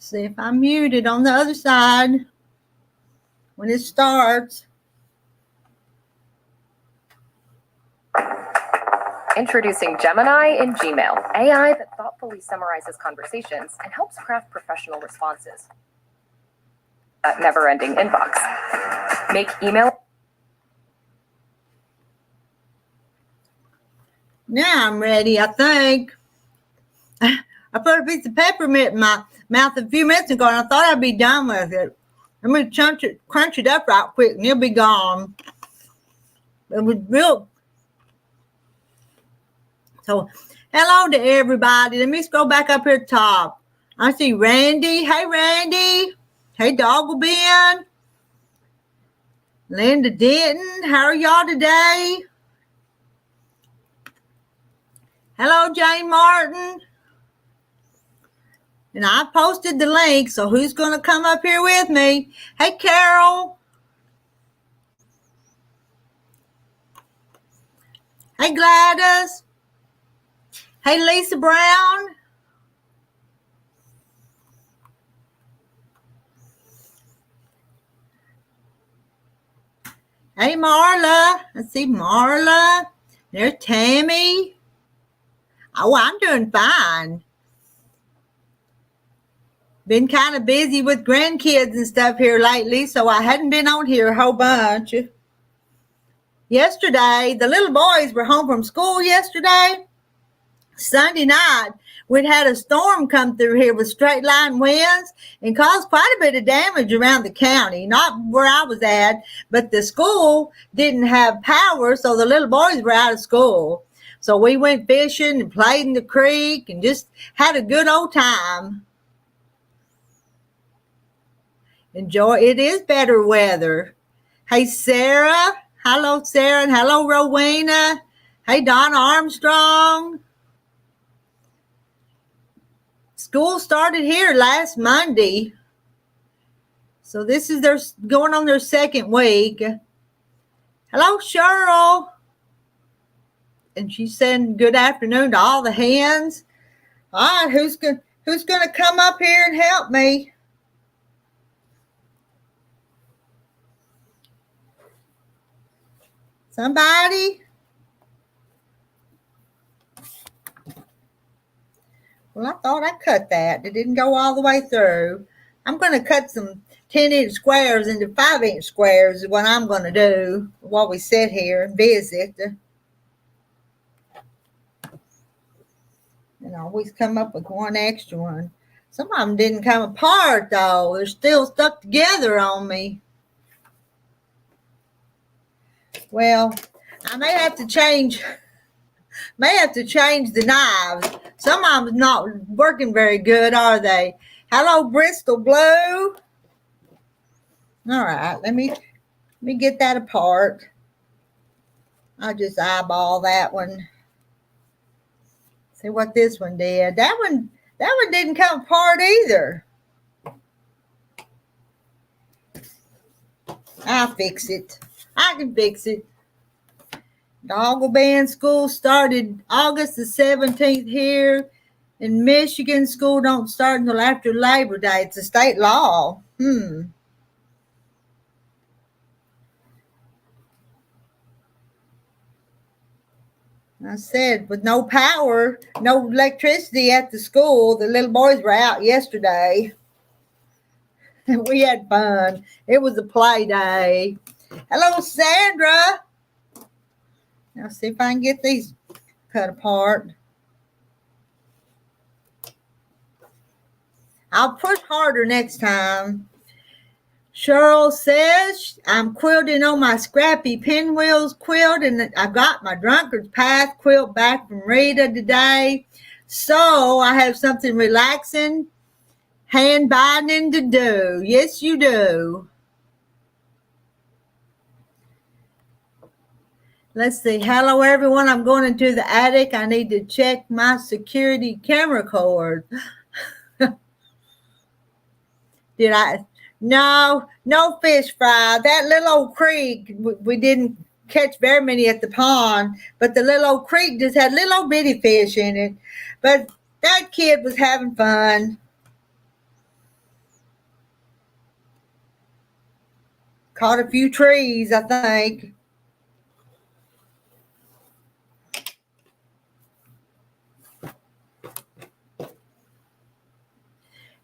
See if I'm muted on the other side when it starts. Introducing Gemini in Gmail, AI that thoughtfully summarizes conversations and helps craft professional responses. That never-ending inbox. Make email. Now I'm ready, I think. I put a piece of peppermint in my mouth a few minutes ago, and I thought I'd be done with it. I'm going to crunch it up right quick, and it'll be gone. It was real. So, hello to everybody. Let me scroll back up here top. I see Randy. Hey, Randy. Hey, Doggle Ben. Linda Denton. How are y'all today? Hello, Jane Martin. And I posted the link, so who's going to come up here with me? Hey, Carol. Hey, Gladys. Hey, Lisa Brown. Hey, Marla. Let's see, Marla. There's Tammy. Oh, I'm doing fine. Been kind of busy with grandkids and stuff here lately, so I hadn't been on here a whole bunch. Yesterday, the little boys were home from school yesterday. Sunday night, we'd had a storm come through here with straight line winds and caused quite a bit of damage around the county. Not where I was at, but the school didn't have power, so the little boys were out of school. So we went fishing and played in the creek and just had a good old time. Enjoy. It is better weather. Hey, Sarah. Hello, Sarah. And hello, Rowena. Hey, Donna Armstrong. School started here last Monday. So this is their going on their second week. Hello, Cheryl. And she's saying good afternoon to all the hands. All right, who's gonna come up here and help me? Somebody? Well, I thought I cut that. It didn't go all the way through. I'm going to cut some 10-inch squares into 5-inch squares is what I'm going to do while we sit here and visit. And I always come up with one extra one. Some of them didn't come apart, though. They're still stuck together on me. Well, I may have to change the knives. Some of them not working very good, are they? Hello, Bristol Blue. All right, let me get that apart. I'll just eyeball that one. See what this one did. That one didn't come apart either. I'll fix it. I can fix it. Doggle Band School started August the 17th here. In Michigan, school don't start until after Labor Day. It's a state law. I said, with no power, no electricity at the school, the little boys were out yesterday. And we had fun. It was a play day. Hello, Sandra. Now see if I can get these cut apart. I'll push harder next time. Cheryl says, I'm quilting on my scrappy pinwheels quilt, and I got my Drunkard's Path quilt back from Rita today. So I have something relaxing, hand binding to do. Yes, you do. Let's see. Hello, everyone. I'm going into the attic. I need to check my security camera cord. Did I? No fish fry. That little old creek, we didn't catch very many at the pond, but the little old creek just had little old bitty fish in it. But that kid was having fun. Caught a few trees, I think.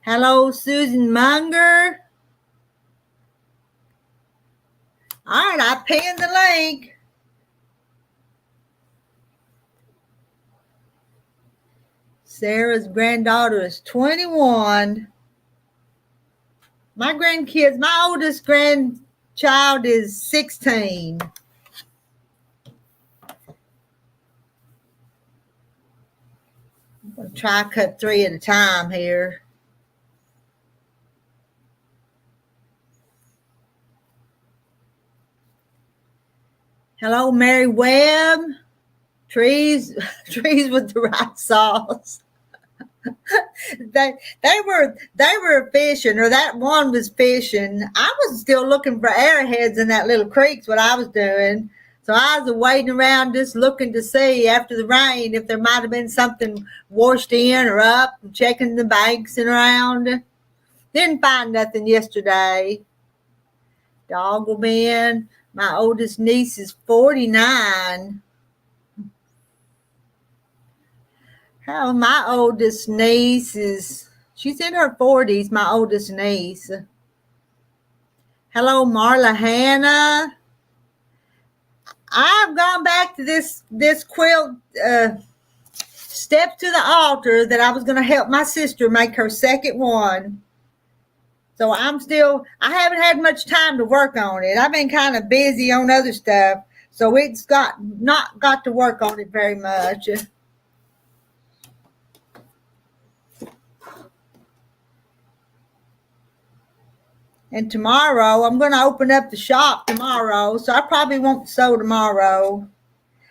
Hello, Susan Munger. All right, I pinned the link. Sarah's granddaughter is 21. My oldest grandchild is 16. I'm going to try to cut 3 at a time here. Hello, Mary Webb. Trees with the right sauce. they were fishing, or that one was fishing. I was still looking for arrowheads in that little creek's what I was doing. So I was waiting around just looking to see after the rain if there might have been something washed in or up, and checking the banks and around. Didn't find nothing yesterday. Dog will be in. My oldest niece is 49. How my oldest niece she's in her 40s, my oldest niece. Hello, Marla Hannah. I've gone back to this quilt step to the altar that I was going to help my sister make her second one. So I haven't had much time to work on it. I've been kind of busy on other stuff. So it's not got to work on it very much. And tomorrow, I'm going to open up the shop tomorrow. So I probably won't sew tomorrow.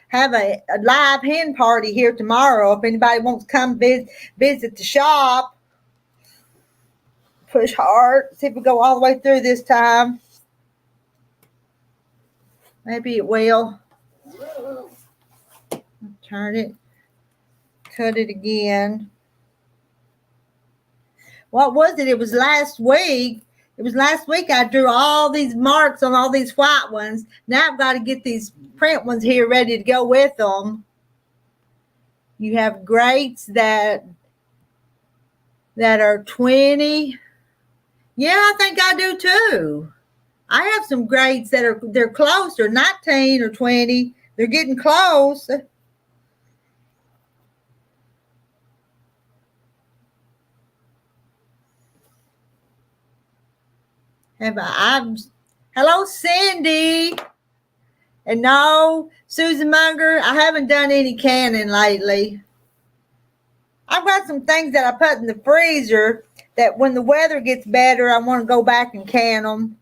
Have a live hen party here tomorrow. If anybody wants to come visit the shop. Push hard. See if we go all the way through this time. Maybe it will. Turn it. Cut it again. What was it? It was last week. I drew all these marks on all these white ones. Now I've got to get these print ones here ready to go with them. You have grates that are 20. Yeah, I think I do too. I have some grates they're close. They're 19 or 20. They're getting close. Hello, Cindy. And no, Susan Munger, I haven't done any canning lately. I've got some things that I put in the freezer that when the weather gets better, I want to go back and can them.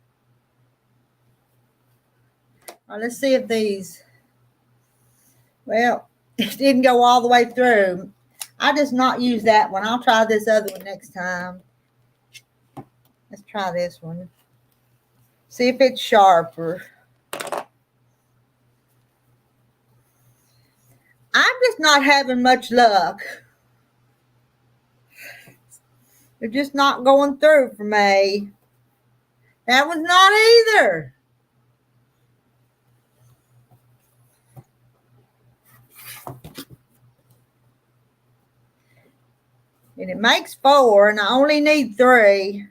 Well, let's see if these, well, it didn't go all the way through. I just not use that one. I'll try this other one next time. Let's try this one. See if it's sharper. I'm just not having much luck. They're just not going through for me. That one's not either. And it makes 4, and I only need 3.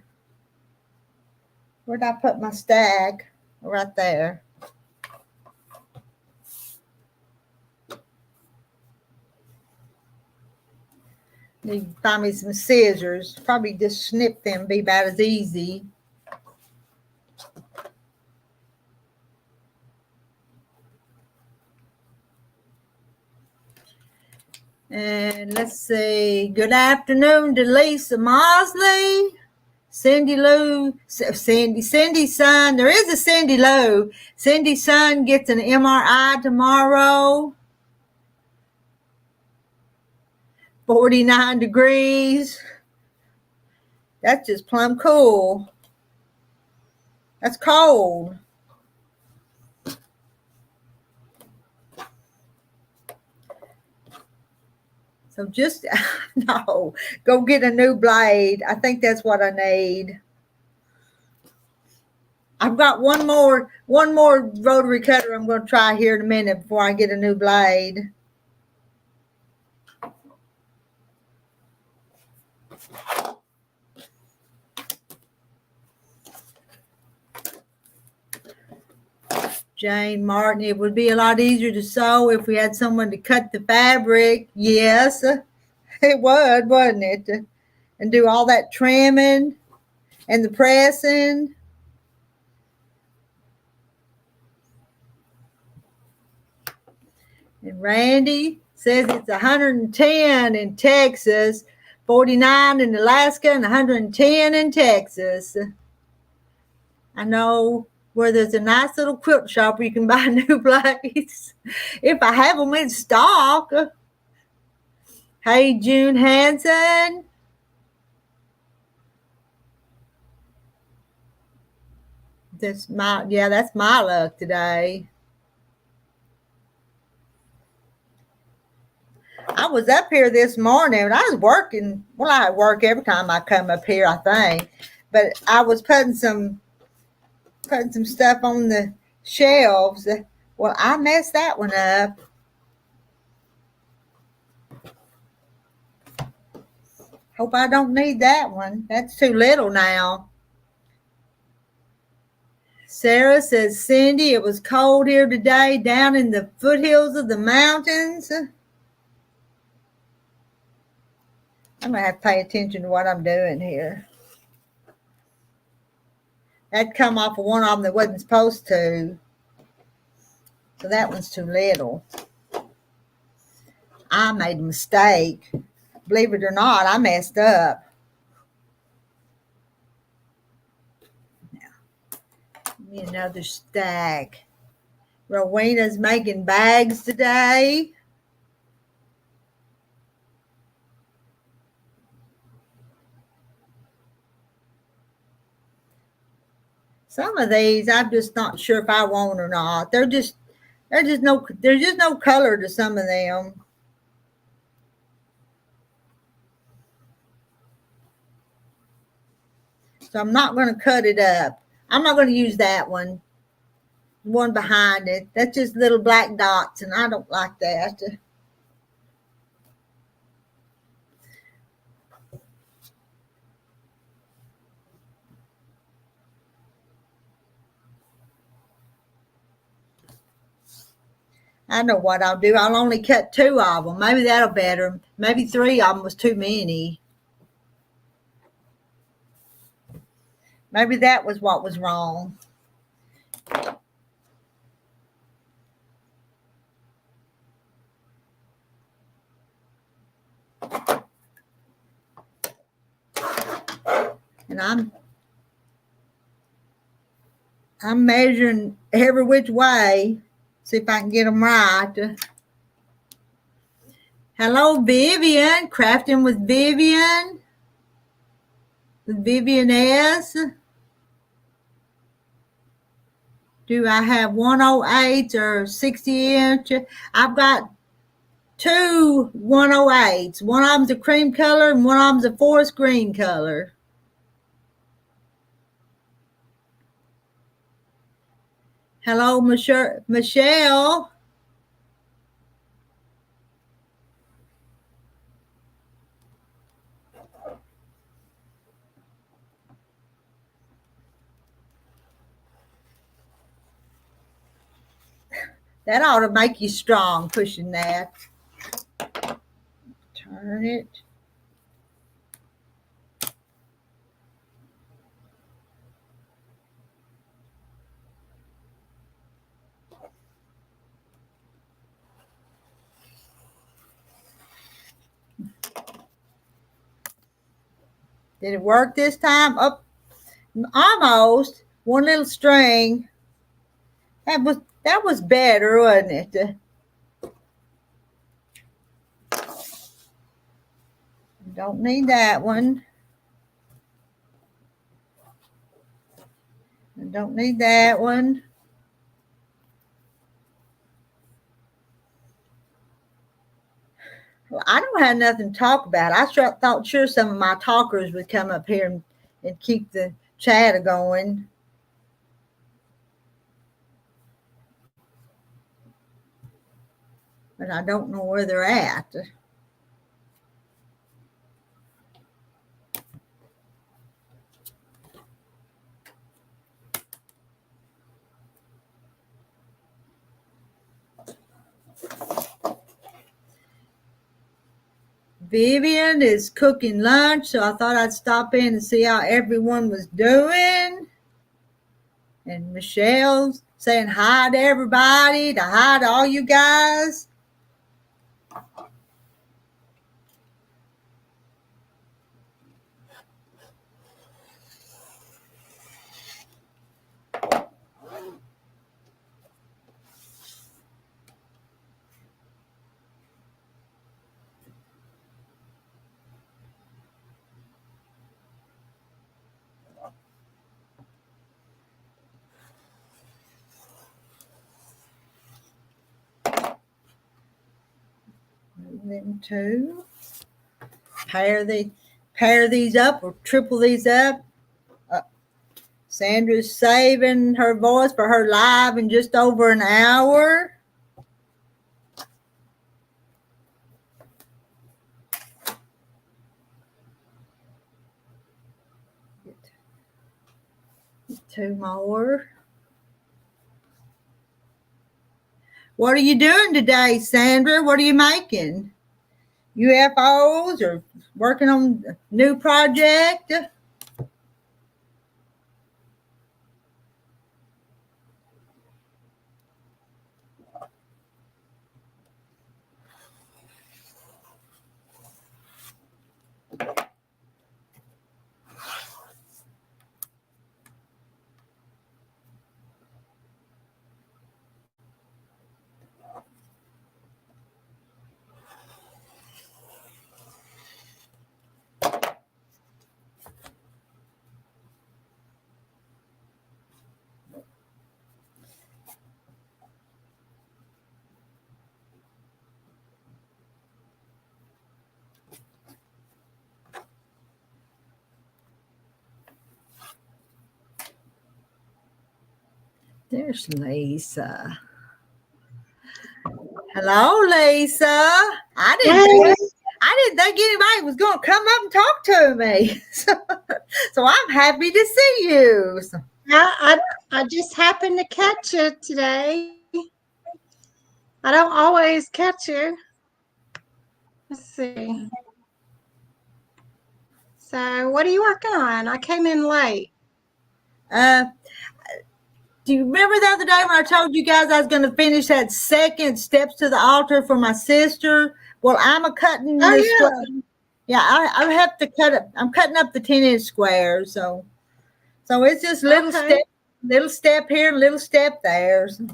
Where'd I put my stack? Right there. Need to find me some scissors. Probably just snip them, be about as easy. And let's see. Good afternoon to Lisa Mosley. Cindy's son. There is a Cindy Lou. Cindy's son gets an MRI tomorrow. 49 degrees. That's just plumb cool. That's cold. So just, no, go get a new blade. I think that's what I need. I've got one more rotary cutter I'm going to try here in a minute before I get a new blade. Jane Martin, it would be a lot easier to sew if we had someone to cut the fabric. Yes, it would, wouldn't it? And do all that trimming and the pressing. And Randy says it's 110 in Texas, 49 in Alaska, and 110 in Texas. I know where there's a nice little quilt shop where you can buy new blades if I have them in stock. Hey, June Hansen. That's my luck today. I was up here this morning and I was working. Well, I work every time I come up here, I think. But I was putting some stuff on the shelves. Well, I messed that one up. Hope I don't need that one. That's too little now. Sarah says, Cindy, it was cold here today down in the foothills of the mountains. I'm going to have to pay attention to what I'm doing here. That come off of one of them that wasn't supposed to. So that one's too little. I made a mistake. Believe it or not, I messed up. Now, give me another stack. Rowena's making bags today. Some of these I'm just not sure if I want or not. There's just no color to some of them. So I'm not going to cut it up. I'm not going to use that one. The one behind it. That's just little black dots, and I don't like that. I know what I'll do. I'll only cut 2 of them. Maybe that'll better. Maybe 3 of them was too many. Maybe that was what was wrong. And I'm measuring every which way. See if I can get them right. Hello, Vivian. Crafting with Vivian. With Vivian S. Do I have 108 or 60 inch? I've got 2 108s. One of them's a cream color and one of them's a forest green color. Hello, Michelle. That ought to make you strong, pushing that. Turn it. Did it work this time? Up, almost. One little string. That was better, wasn't it? Don't need that one. Don't need that one. Well, I don't have nothing to talk about. I thought some of my talkers would come up here and keep the chatter going. but I don't know where they're at. Vivian is cooking lunch, so I thought I'd stop in and see how everyone was doing. And Michelle's saying hi to everybody, hi to all you guys. Them two. Pair these up or triple these up. Sandra's saving her voice for her live in just over an hour. Two more. What are you doing today, Sandra? What are you making? UFOs or working on a new project? There's Lisa. Hello, Lisa. I didn't think anybody was going to come up and talk to me. So I'm happy to see you. I just happened to catch you today. I don't always catch you. Let's see. So what are you working on? I came in late. Do you remember the other day when I told you guys I was going to finish that second Steps to the Altar for my sister? Well, I'm cutting this. Yeah, I have to cut it. I'm cutting up the 10-inch squares. So it's just little step here, little step there. So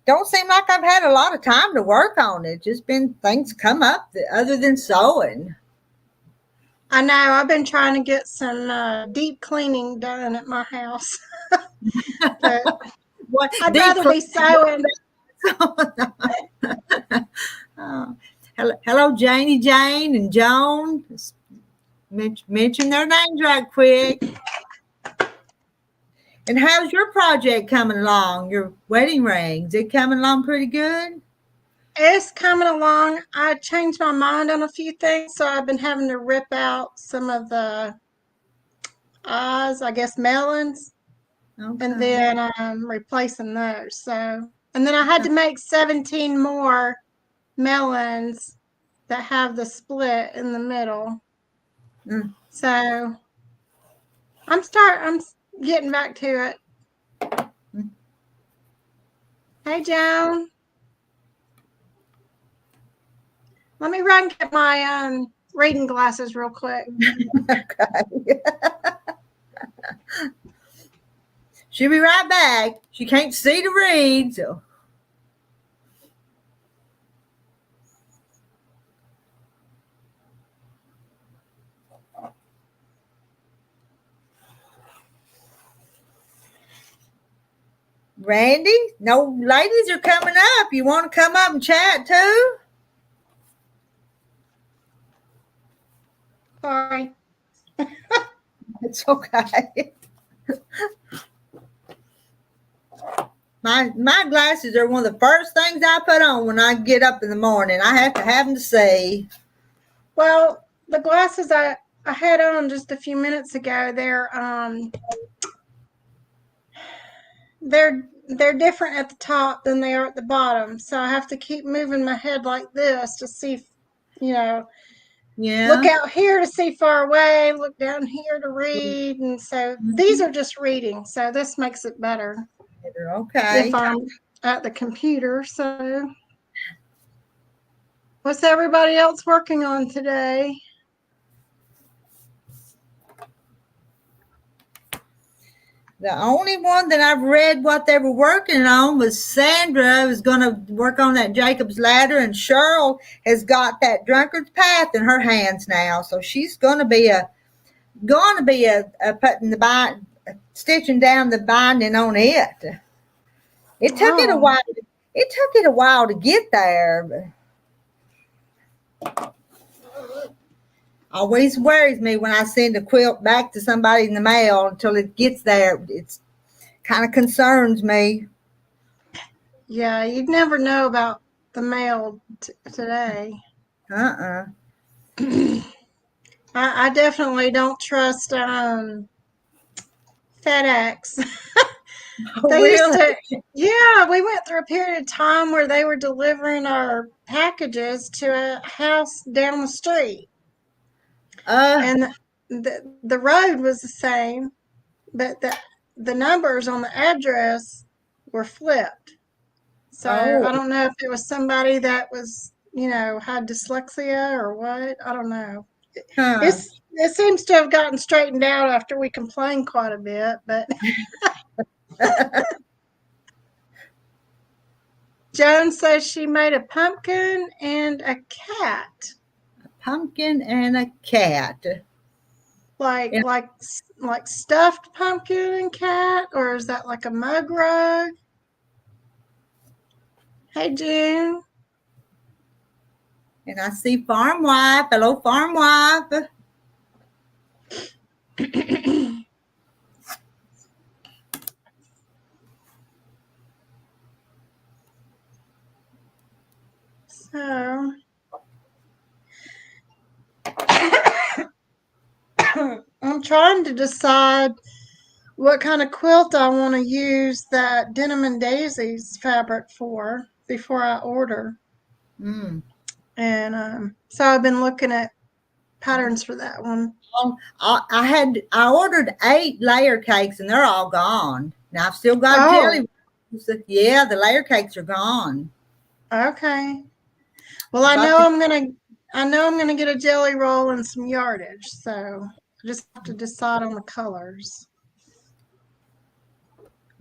don't seem like I've had a lot of time to work on it. Just been things come up other than sewing. I know. I've been trying to get some deep cleaning done at my house. But I'd rather be sewing. Hello, Jane and Joan. Mention their names right quick. And how's your project coming along? Your wedding rings, it coming along pretty good? It's coming along. I changed my mind on a few things, so I've been having to rip out some of the eyes, I guess melons, and then I'm replacing those. So, and then I had to make 17 more melons that have the split in the middle. So I'm getting back to it. Hey, Joan. Let me run and get my reading glasses real quick. Okay. She'll be right back. She can't see to read, so. Randy, no ladies are coming up. You want to come up and chat too? Sorry. It's okay. My glasses are one of the first things I put on when I get up in the morning. I have to have them to see. Well, the glasses I had on just a few minutes ago, they're different at the top than they are at the bottom. So I have to keep moving my head like this to see, Yeah. look out here to see far away, look down here to read. And so these are just reading. So this makes it better. Okay. If I'm at the computer. So what's everybody else working on today? The only one that I've read what they were working on was Sandra was going to work on that Jacob's Ladder, and Cheryl has got that Drunkard's Path in her hands now. So she's going to be putting the stitching down the binding on it. It took it a while. It took it a while to get there. But always worries me when I send a quilt back to somebody in the mail until it gets there. It's kind of concerns me. Yeah, you'd never know about the mail today. I definitely don't trust FedEx. Really? Yeah, we went through a period of time where they were delivering our packages to a house down the street. And the road was the same, but the numbers on the address were flipped. So I don't know if it was somebody that was, had dyslexia or what. I don't know. It seems to have gotten straightened out after we complained quite a bit, but Joan says she made a pumpkin and a cat. A pumpkin and a cat. Like stuffed pumpkin and cat, or is that like a mug rug? Hey, June. And I see Farm Wife. Hello, Farm Wife. So I'm trying to decide what kind of quilt I want to use that Denim and Daisies fabric for before I order. And so I've been looking at patterns for that one. I ordered 8 layer cakes and they're all gone. Now I've still got jelly. Yeah, the layer cakes are gone. Okay. Well, I know I'm gonna get a jelly roll and some yardage, so I just have to decide on the colors.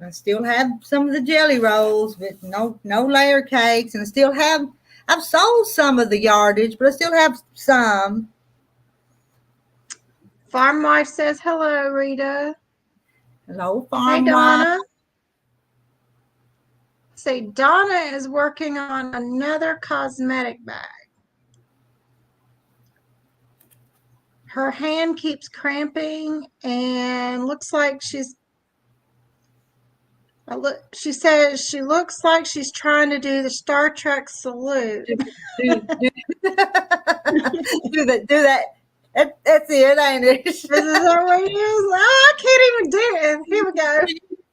I still have some of the jelly rolls, but no layer cakes, and I've sold some of the yardage, but I still have some. Farm Wife says hello, Rita. Hello, Farm Wife. Hey, Donna. See, Donna is working on another cosmetic bag. Her hand keeps cramping and looks like she says she looks like she's trying to do the Star Trek salute. Do that. That's it, ain't it? This is what it is. Oh, I can't even do it. Here we go.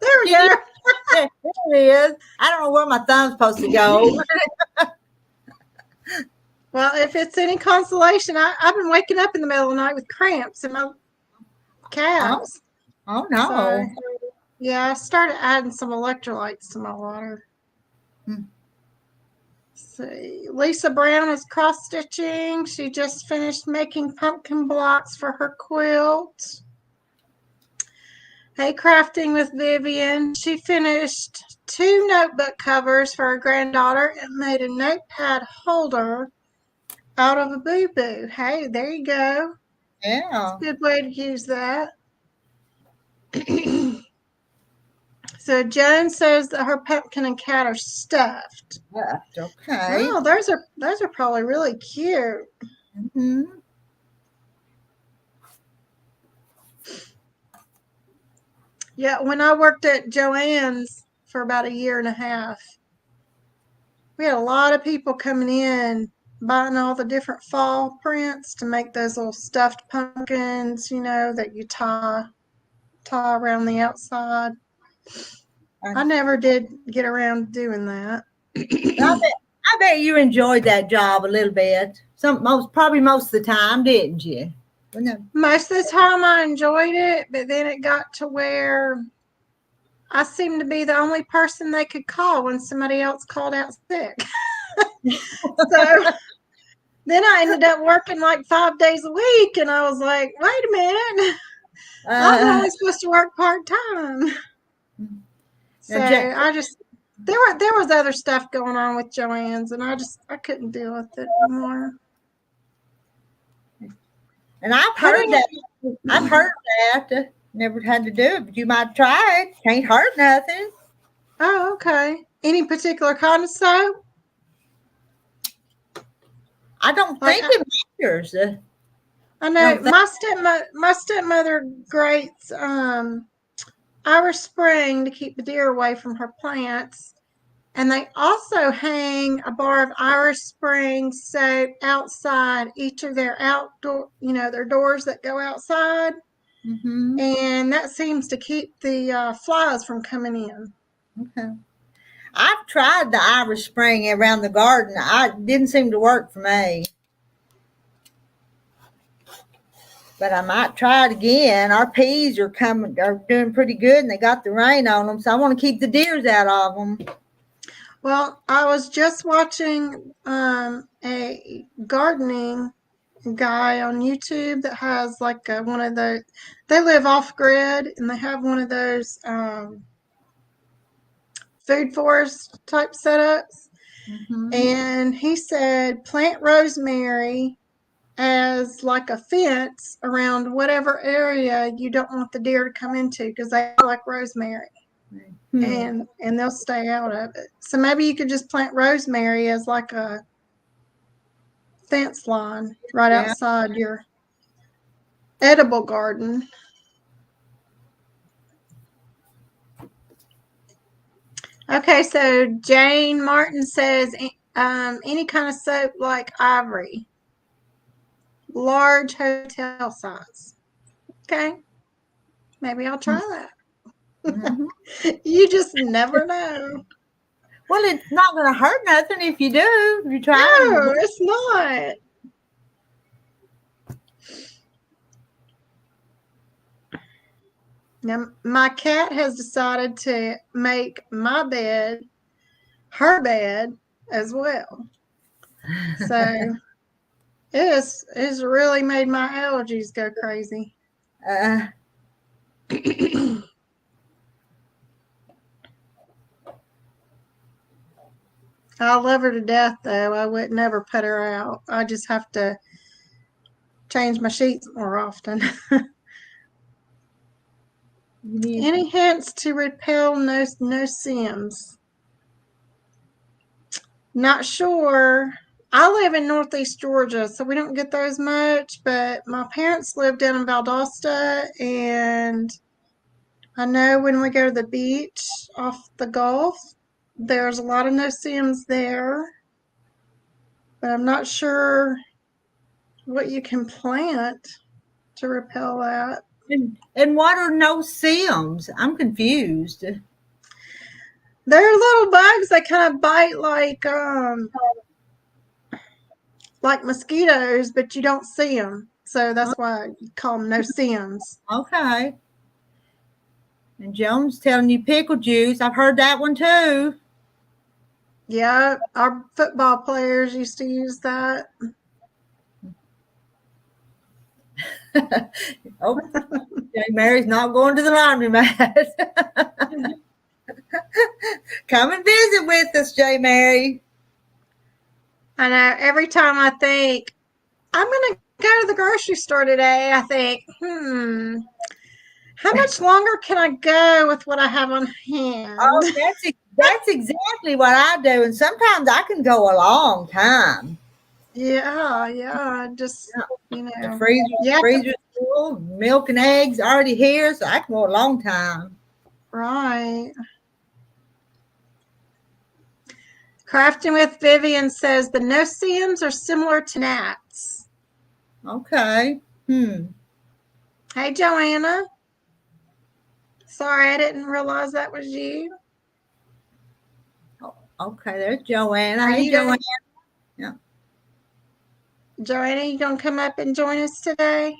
There we go. There it is. I don't know where my thumb's supposed to go. Well, if it's any consolation, I've been waking up in the middle of the night with cramps in my calves. Oh no. So, yeah, I started adding some electrolytes to my water. Let's see. Lisa Brown is cross stitching. She just finished making pumpkin blocks for her quilt. Hey, Crafting with Vivian. She finished 2 notebook covers for her granddaughter and made a notepad holder out of a boo-boo. Hey, there you go. Yeah. That's a good way to use that. So Joan says that her pumpkin and cat are stuffed. Okay. Oh, those are probably really cute. Mm-hmm. Yeah, when I worked at Joann's for about a year and a half. We had a lot of people coming in buying all the different fall prints to make those little stuffed pumpkins, you know, that you tie around the outside. I never did get around doing that. I bet you enjoyed that job a little bit. Probably most of the time, didn't you? Most of the time I enjoyed it, but then it got to where I seemed to be the only person they could call when somebody else called out sick. So then I ended up working like 5 days a week, and I was like, wait a minute, I'm only supposed to work part-time. So I just, there was other stuff going on with Joann's, and I couldn't deal with it anymore. And I've heard that. Never had to do it, but you might try it. Can't hurt nothing. Oh, okay. Any particular kind of soap? I don't think it matters. I know my stepmother grates Irish Spring to keep the deer away from her plants. And they also hang a bar of Irish Spring soap outside each of their outdoor, their doors that go outside. Mm-hmm. And that seems to keep the flies from coming in. Okay. I've tried the Irish Spring around the garden. It didn't seem to work for me. But I might try it again. Our peas are doing pretty good, and they got the rain on them, so I want to keep the deers out of them. Well, I was just watching a gardening guy on YouTube that has like one of those. They live off grid, and they have one of those food forest type setups. Mm-hmm. And he said plant rosemary as like a fence around whatever area you don't want the deer to come into, because they like rosemary. Mm-hmm. And they'll stay out of it. So maybe you could just plant rosemary as like a fence line right outside your edible garden. Okay, so Jane Martin says any kind of soap like Ivory, large hotel size. Okay, maybe I'll try that. Mm-hmm. You just never know. Well, it's not going to hurt nothing if you do. You try. No, it's not. Now, my cat has decided to make my bed her bed as well. So it's really made my allergies go crazy. I love her to death, though. I would never put her out. I just have to change my sheets more often. Any hints to repel no-see-ums? Not sure. I live in Northeast Georgia, so we don't get those much, but my parents live down in Valdosta, and I know when we go to the beach off the Gulf, there's a lot of no-see-ums there, but I'm not sure what you can plant to repel that. And what are no-see-ums? I'm confused. They're little bugs that kind of bite like mosquitoes, but you don't see them. So that's why you call them no-see-ums. Okay. And Joan's telling you pickle juice. I've heard that one too. Yeah, our football players used to use that. Oh, Mary's not going to the laundromat. Come and visit with us, J. Mary. I know. Every time I think I'm going to go to the grocery store today, I think, how much longer can I go with what I have on hand? Oh, that's exactly what I do, and sometimes I can go a long time. Yeah. Just the freezer's full, milk and eggs already here, so I can go a long time. Right. Crafting with Vivian says the no-see-ums are similar to gnats. Okay. Hey, Joanna. Sorry, I didn't realize that was you. Oh, okay, there's Joanna. Are Hey, you Joanna. Yeah. Joanna, you gonna come up and join us today?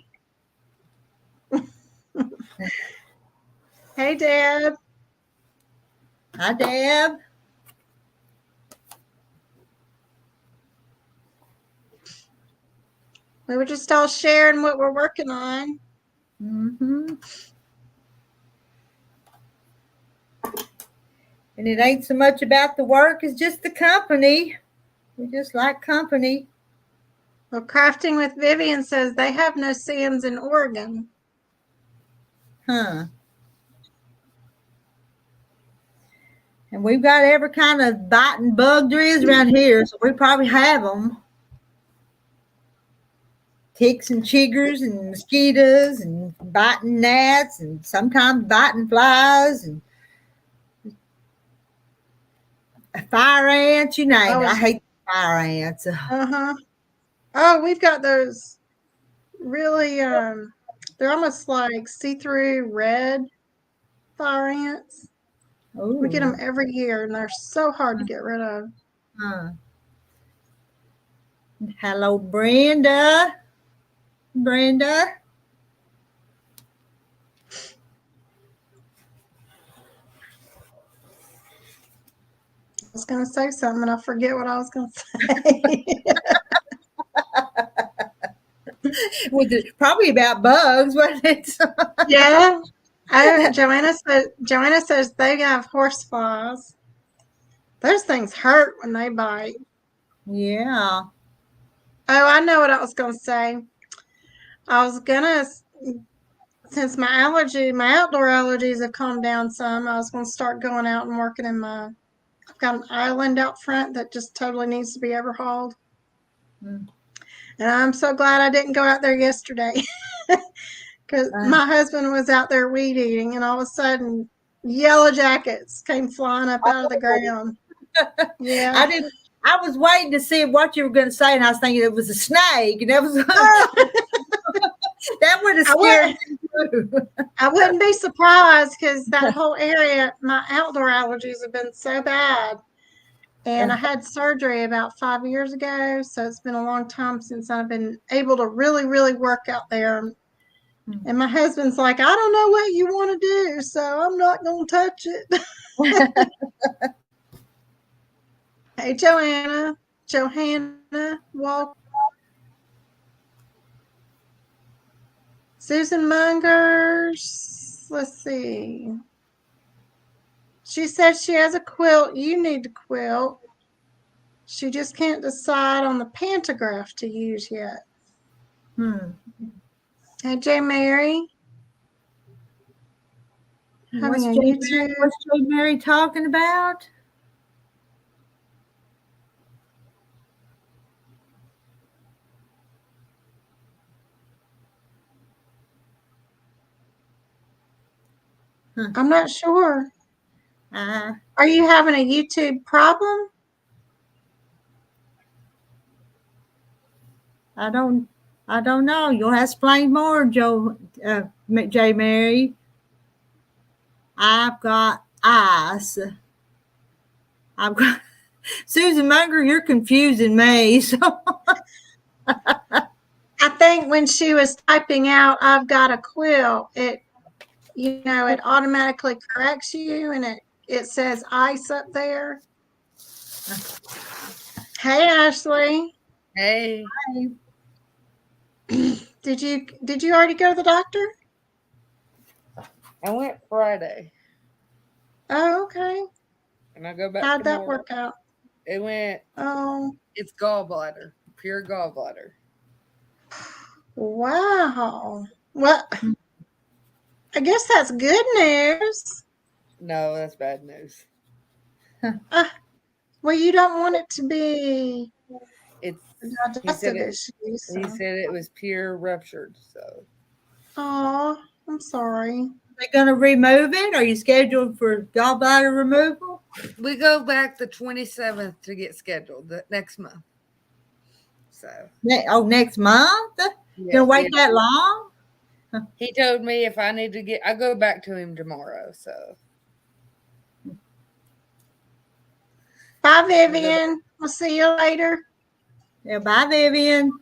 Hey, Deb. Hi, Deb. We were just all sharing what we're working on. And it ain't so much about the work, it's just the company. We just like company. Well, Crafting with Vivian says they have no-see-ums in Oregon. Huh. And we've got every kind of biting bug there is around here, so we probably have them. Ticks and chiggers and mosquitoes and biting gnats and sometimes biting flies and fire ants, you name it. I hate fire ants. Oh, we've got those really, they're almost like see-through red fire ants. Ooh. We get them every year, and they're so hard to get rid of. Hello, Brenda. Brenda. I was going to say something, and I forget what I was going to say. Probably about bugs, wasn't it? Yeah. Oh, Joanna says they have horseflies. Those things hurt when they bite. Yeah. Oh, I know what I was going to say. I was going to, since my outdoor allergies have calmed down some, I was going to start going out and working in I've got an island out front that just totally needs to be overhauled. And I'm so glad I didn't go out there yesterday because my husband was out there weed eating, and all of a sudden yellow jackets came flying up out of the ground. Yeah. I was waiting to see what you were going to say, and I was thinking it was a snake, and that was that would have scared me too. I wouldn't be surprised because that whole area, my outdoor allergies have been so bad. And I had surgery about 5 years ago, so it's been a long time since I've been able to really, really work out there. And my husband's like, I don't know what you want to do, so I'm not going to touch it. Hey, Johanna Walker. Susan Mungers. Let's see. She says she has a quilt. You need to quilt. She just can't decide on the pantograph to use yet. Hey, J. Mary. What's J. Mary talking about? I'm not sure. Are you having a YouTube problem? I don't know. You'll have to explain more, J. Mary. I've got ice. I've got Susan Munger. You're confusing me. So I think when she was typing out, "I've got a quilt," it automatically corrects you, and it says ice up there. Hey, Ashley. Hey. Did you already go to the doctor? I went Friday. Oh, okay. And I go back. How'd that work out? It went. Oh. It's gallbladder, pure gallbladder. Wow. Well, I guess that's good news. No, that's bad news. Well, you don't want it to be. He said it was pure ruptured. So. Oh, I'm sorry. they going to remove it? Are you scheduled for gallbladder removal? We go back the 27th to get scheduled the next month. So. Next month? Yeah, Gonna wait that long? He told me if I need to I go back to him tomorrow. So. Bye, Vivian. We'll see you later. Yeah, bye, Vivian.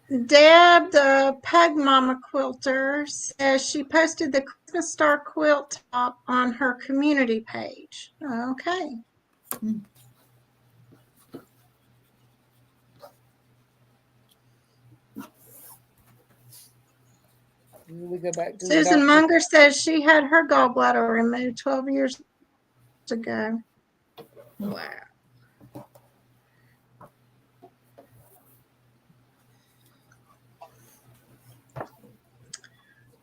Deb, the Pug Mama quilter, says she posted the Christmas Star quilt top on her community page. Okay. We go back to Susan Munger says she had her gallbladder removed 12 years ago. Wow.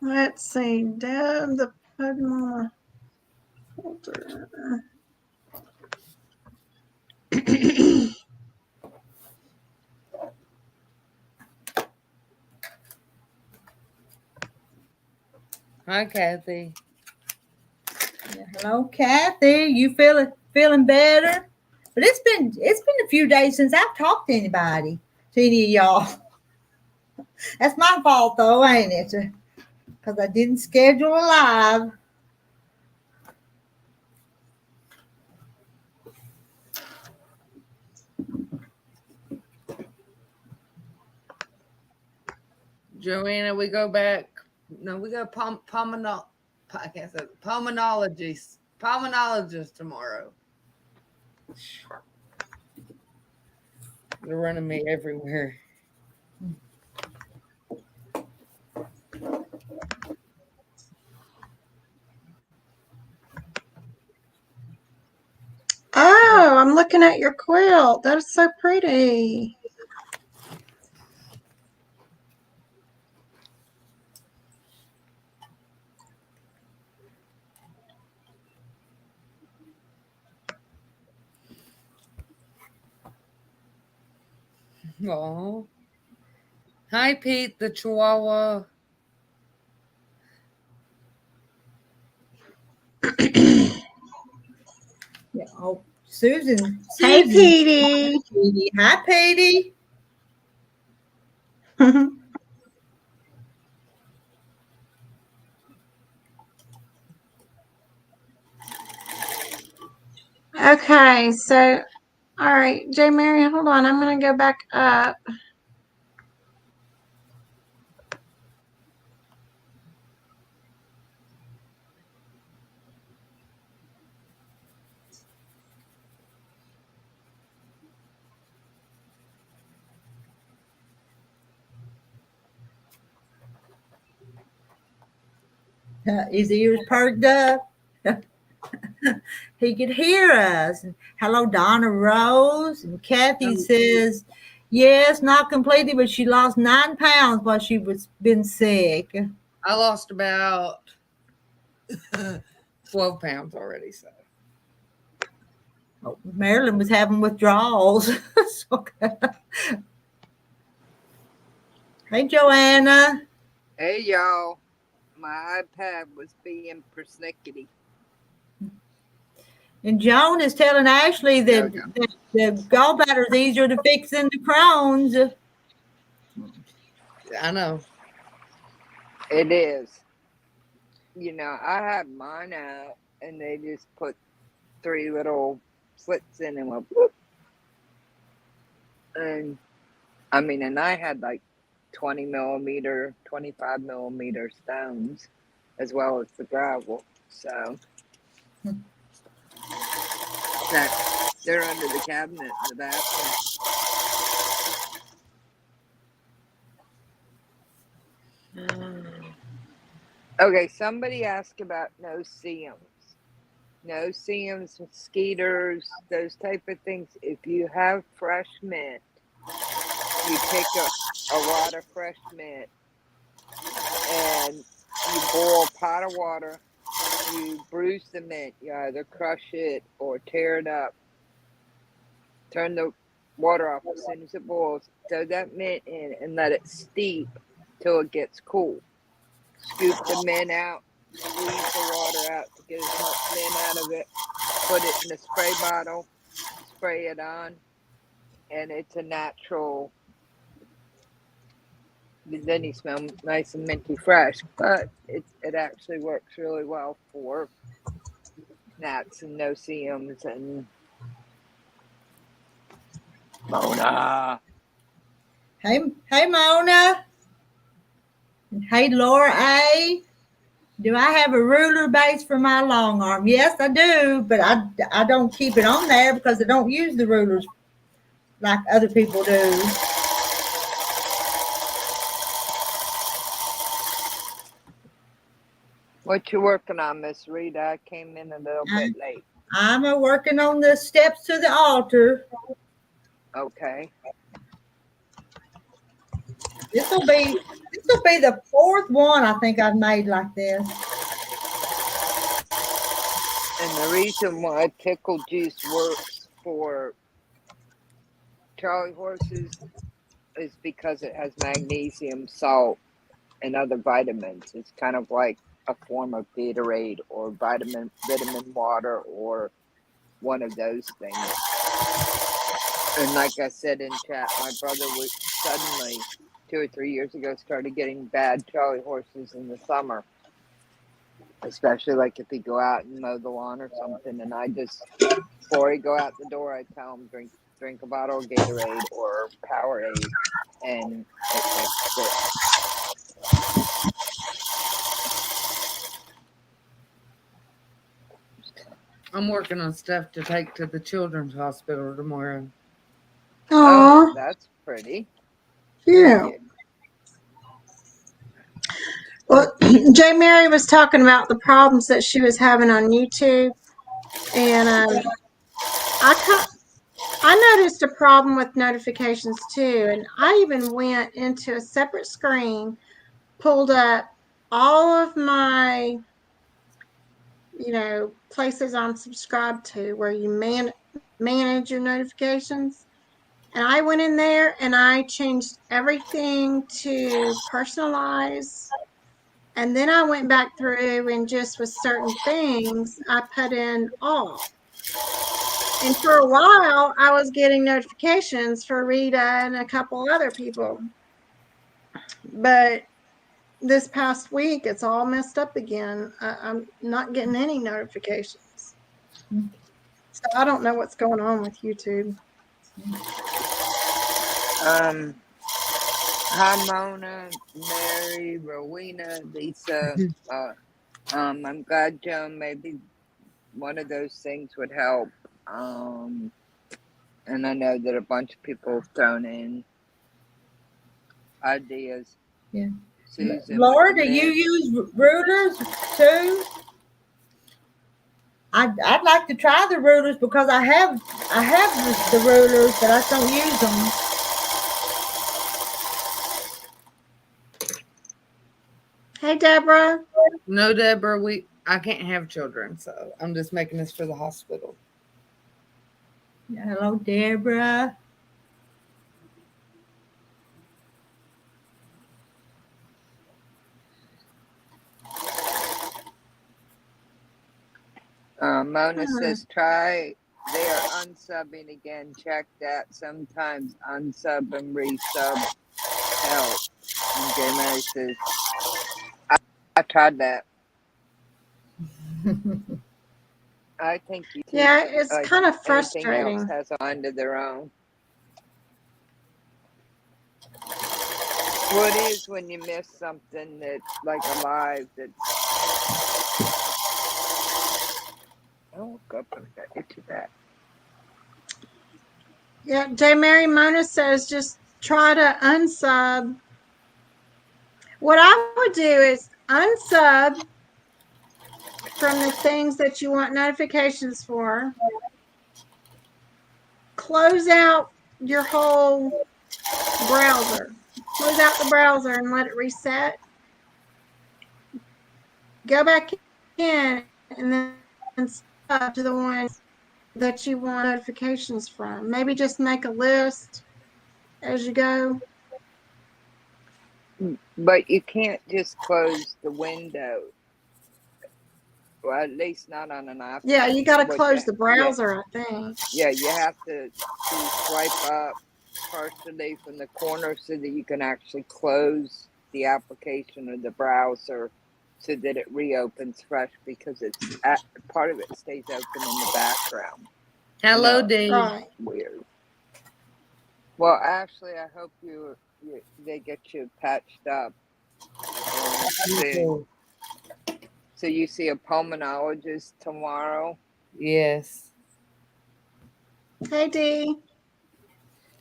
Let's see. Deb, the Pug Mama quilter. Hi, Kathy. Yeah, hello, Kathy. You feeling better? But it's been a few days since I've talked to anybody, to any of y'all. That's my fault though, ain't it? Because I didn't schedule a live. Joanna, we go back. No, we go pulmonologist tomorrow. They're running me everywhere. Oh, I'm looking at your quilt. That is so pretty. Oh. Hi, Pete, the Chihuahua. Yeah. Oh, Susan. Hey, Petey. Hi, Petey. Okay, so, all right, J. Mary, hold on. I'm going to go back up. His ears perked up. He could hear us. Hello, Donna Rose. And Kathy says, yes, not completely, but she lost 9 pounds while she was been sick. I lost about 12 pounds already. So. Oh, Marilyn was having withdrawals. Hey, Joanna. Hey, y'all. My iPad was being persnickety. And Joan is telling Ashley that the gallbladder is easier to fix than the Crohn's. I know. It is. You know, I had mine out, and they just put 3 little slits in and went whoop. And I mean, and I had like 20 millimeter, 25 millimeter stones, as well as the gravel. So they're under the cabinet in the bathroom. Okay, somebody asked about no-see-ums. No-see-ums, mosquitoes, those type of things. If you have fresh mint, you pick up a wad of fresh mint and you boil a pot of water. You bruise the mint. You either crush it or tear it up. Turn the water off as soon as it boils. Throw that mint in and let it steep till it gets cool. Scoop the mint out, squeeze the water out to get as much mint out of it, put it in a spray bottle, spray it on, and it's a natural. Then you smell nice and minty fresh, but it actually works really well for gnats and no-see-ums and Mona. Hey, Mona. Hey, Laura A. Do I have a ruler base for my long arm? Yes, I do, but I don't keep it on there because I don't use the rulers like other people do. What you working on, Miss Rita? I came in a little bit late. I'm working on the steps to the altar. Okay. This will be the fourth one I think I've made like this. And the reason why pickle juice works for Charlie horses is because it has magnesium, salt, and other vitamins. It's kind of like a form of Gatorade or vitamin water or one of those things. And like I said in chat, my brother was suddenly 2 or 3 years ago started getting bad Charlie horses in the summer, especially like if he go out and mow the lawn or something. And I just, before he go out the door, I tell him drink a bottle of Gatorade or Powerade, and it fixed it. I'm working on stuff to take to the children's hospital tomorrow. Oh, that's pretty. Yeah. Well, J. Mary was talking about the problems that she was having on YouTube, and I noticed a problem with notifications too, and I even went into a separate screen, pulled up all of my, places I'm subscribed to where you manage your notifications. And I went in there and I changed everything to personalize. And then I went back through and just with certain things, I put in all. And for a while, I was getting notifications for Rita and a couple other people. But this past week, it's all messed up again. I'm not getting any notifications. So I don't know what's going on with YouTube. Hi, Mona, Mary, Rowena, Lisa. I'm glad, Joan, maybe one of those things would help. And I know that a bunch of people have thrown in ideas. Yeah. Susan, Laura, do you use rulers too? I'd like to try the rulers because I have the rulers, but I don't use them. Hey, Deborah. No, Deborah, I can't have children, so I'm just making this for the hospital. Hello, Deborah. Mona says, try. They are unsubbing again. Check that. Sometimes unsub and resub help. And J. Mary says, I tried that. I think YouTube, yeah, it's like kind of frustrating. frustrating. Else has a mind of their own. What is when you miss something that's like alive? That's I woke up and got into that. Yeah, J. Mary Mona says just try to unsub. What I would do is unsub from the things that you want notifications for. Close out your whole browser. Close out the browser and let it reset. Go back in and then sub to the ones that you want notifications from. Maybe just make a list as you go. But you can't just close the window. Well, at least not on an iPhone. Yeah, you got to What close the yeah, browser, I think. yeah, you have to swipe up partially from the corner so that you can actually close the application or the browser so that it reopens fresh, because part of it stays open in the background. Hello, No, Dee. Right. weird. Well, Ashley, I hope they get you patched up soon. So you see a pulmonologist tomorrow? Yes. Hey, Dee.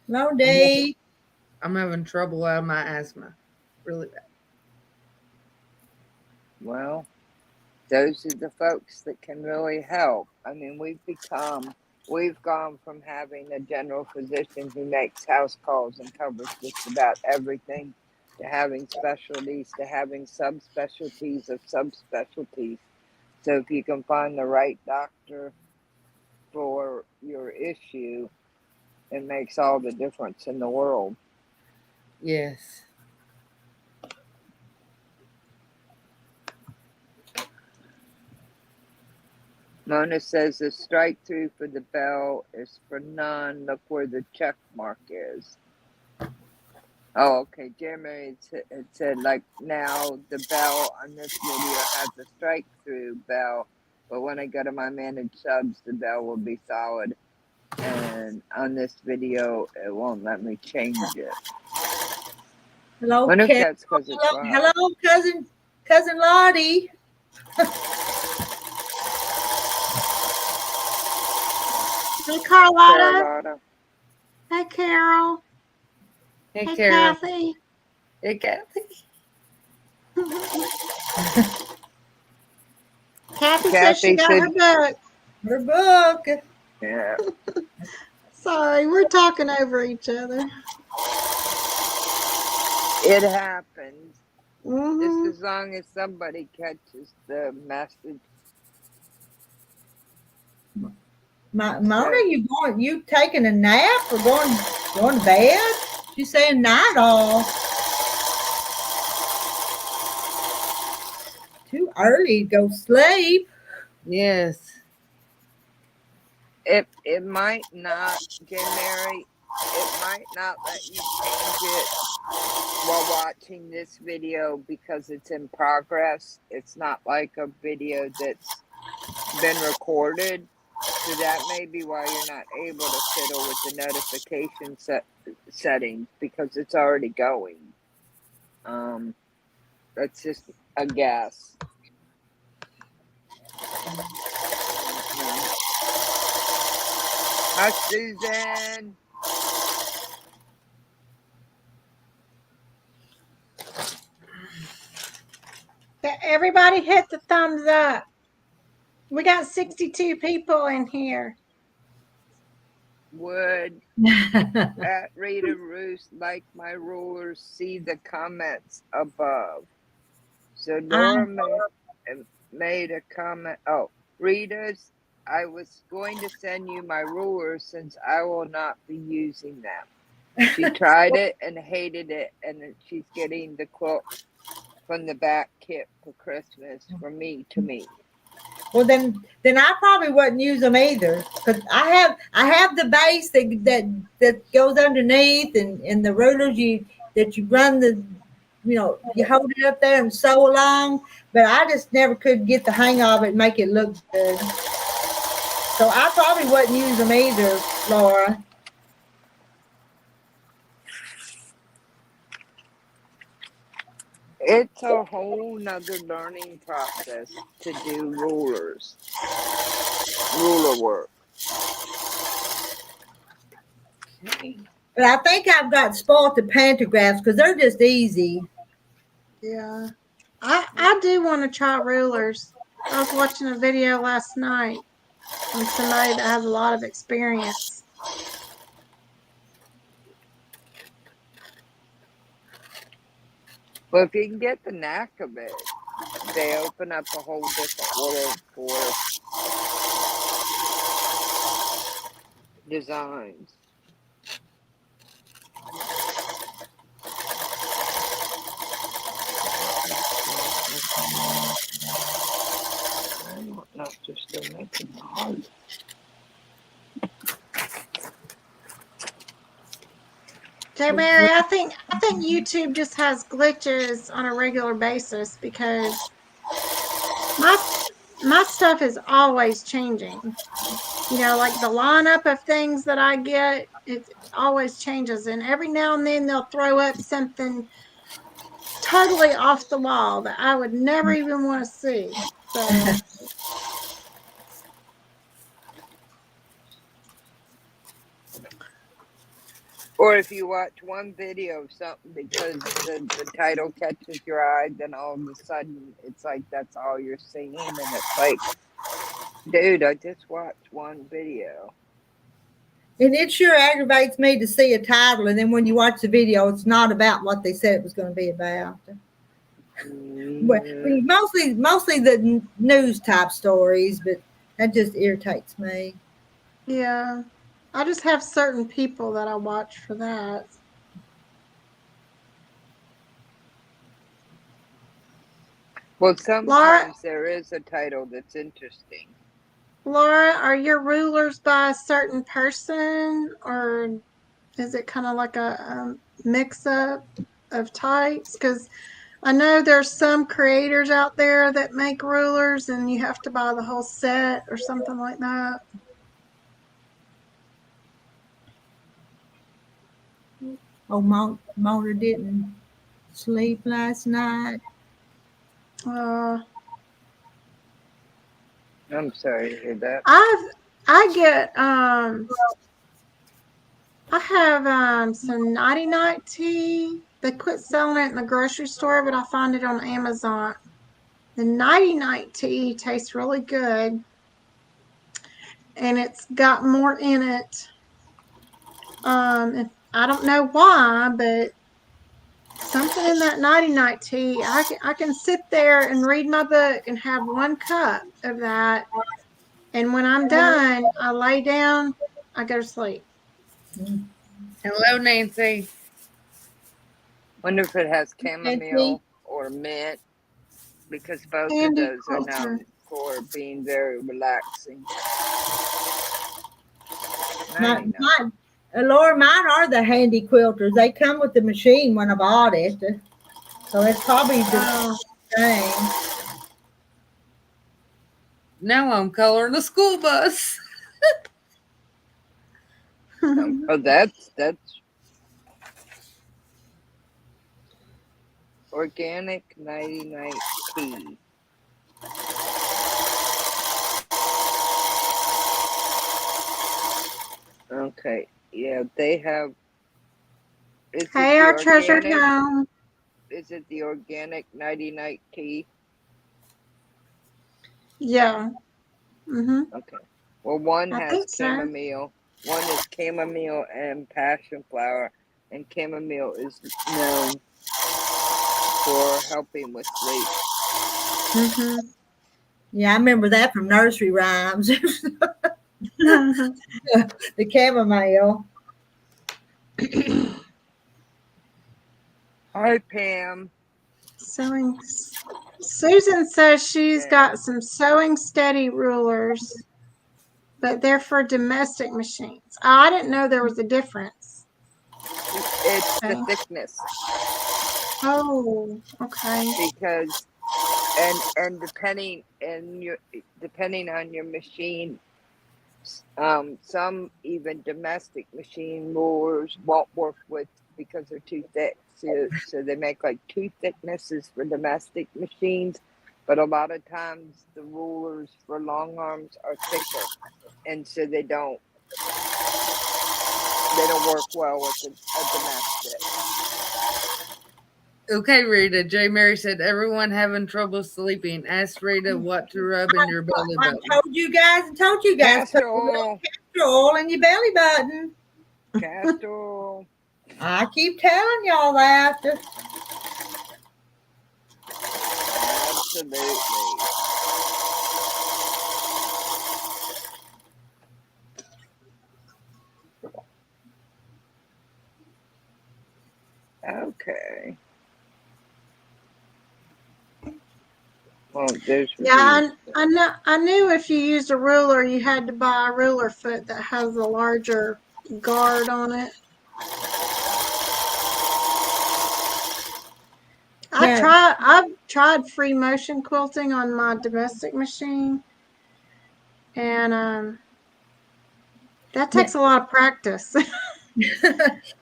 Hello, Dee. I'm having trouble out of my asthma. Really bad. Well, those are the folks that can really help. I mean, we've gone from having a general physician who makes house calls and covers just about everything, to having specialties, to having subspecialties of subspecialties. So if you can find the right doctor for your issue, it makes all the difference in the world. Yes. Mona says the strike through for the bell is for none. Look where the check mark is. Oh, okay. Jeremy had said, like, now the bell on this video has a strike through bell, but when I go to my managed subs, the bell will be solid. And on this video, it won't let me change it. Hello, I wonder if that's because it's live. hello, cousin Lottie. Hey, Carlotta. Carlotta. Hey, Carol. Hey, Hey, Carol. Kathy. Hey, Kathy. Kathy says she got her book. Her book. Yeah. Sorry, we're talking over each other. It happens. Mm-hmm. Just as long as somebody catches the message. Mona, you taking a nap or going to bed? She's saying night all. Too early to go sleep. Yes. It might not, J. Mary, it might not let you change it while watching this video because it's in progress. It's not like a video that's been recorded. So that may be why you're not able to fiddle with the notification settings, because it's already going. That's just a guess. Hi, Susan. Everybody hit the thumbs up. We got 62 people in here. Would at Rita Roost like my rulers? See the comments above. So Laura made a comment. Oh, Rita's, I was going to send you my rulers since I will not be using them. She tried it and hated it, and she's getting the quilt from the back kit for Christmas from me to me. Well, then I probably wouldn't use them either, because I have the base that goes underneath, and the rulers that you run you hold it up there and sew along, but I just never could get the hang of it and make it look good. So I probably wouldn't use them either, Laura. It's a whole nother learning process to do ruler work. Okay. But I think I've got spoiled the pantographs because they're just easy. Yeah. I do want to try rulers. I was watching a video last night from somebody that has a lot of experience. Well, if you can get the knack of it, they open up a whole different world for designs. Not just still making the heart. Jay Mary, I think YouTube just has glitches on a regular basis because my stuff is always changing. You know, like the lineup of things that I get, it always changes, and every now and then they'll throw up something totally off the wall that I would never even want to see. So Or if you watch one video of something because the title catches your eye, then all of a sudden it's like that's all you're seeing, and it's like, dude, I just watched one video. And it sure aggravates me to see a title, and then when you watch the video, it's not about what they said it was going to be about. Well, mostly the news type stories, but that just irritates me. yeah, I just have certain people that I watch for that. Well, sometimes there is a title that's interesting. Laura, are your rulers by a certain person, or is it kind of like a mix-up of types? Because I know there's some creators out there that make rulers and you have to buy the whole set or something like that. Oh, Mona didn't sleep last night. Uh, I'm sorry to hear that. I have some Nighty Night tea. They quit selling it in the grocery store, but I find it on Amazon. The Nighty Night tea tastes really good, and it's got more in it. I don't know why, but something in that Nighty Night tea, I can sit there and read my book and have 1 cup of that, and when I'm done, I lay down, I go to sleep. Hello, Nancy. Wonder if it has chamomile or mint, because both of those are known for being very relaxing. Laura, mine are the handy quilters. They come with the machine when I bought it, so it's probably the same. Now I'm coloring a school bus. Oh, that's organic Nighty Night tea. Okay, yeah, they have. Hey, our treasured home. Is it the organic Nighty Night tea? Yeah. Okay. Well, one has chamomile. So. One is chamomile and passion flower, and chamomile is known for helping with sleep. Yeah, I remember that from nursery rhymes. The chamomile. Hi, Pam. Sewing. Susan says she's got some Sewing Steady rulers, but they're for domestic machines. Oh, I didn't know there was a difference. It's the thickness. Oh, okay. Because and depending on your machine, some even domestic machine rulers won't work with because they're too thick. So they make like 2 thicknesses for domestic machines, but a lot of times the rulers for long arms are thicker, and so they don't work well with a domestic. Okay, Rita. J. Mary said, everyone having trouble sleeping. Ask Rita what to rub in your belly button. I told you guys. Castor oil. Castor oil in your belly button. Castor oil. I keep telling y'all that. Absolutely. Okay. Well, there's I knew if you used a ruler, you had to buy a ruler foot that has a larger guard on it. I've tried free motion quilting on my domestic machine, and that takes a lot of practice. And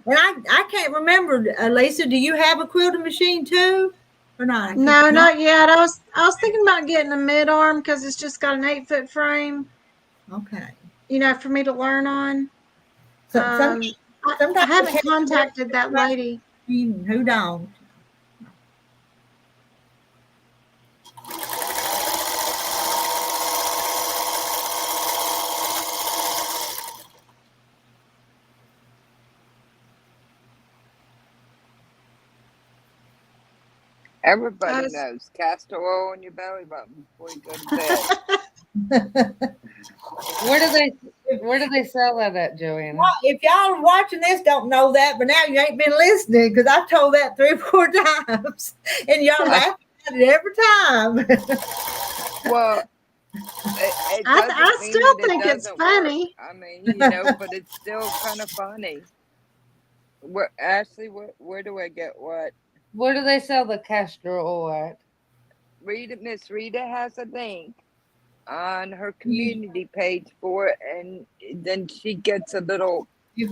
I can't remember, Lisa, do you have a quilting machine too? Or not? No, not yet. I was thinking about getting a mid arm because it's just got an 8-foot frame. Okay. You know, for me to learn on. Sometimes I haven't contacted that lady. Who don't? Everybody knows castor oil in your belly button before you go to bed. Where do they sell that at, Joanna? Well, if y'all watching this don't know that, but now you ain't been listening because I've told that 3 or 4 times, and y'all laugh at it every time. Well, I still think it's funny. I mean, you know, but it's still kind of funny. Ashley, where do I get what? Where do they sell the castor oil at? Miss Rita has a link on her community page for it, and then she gets a little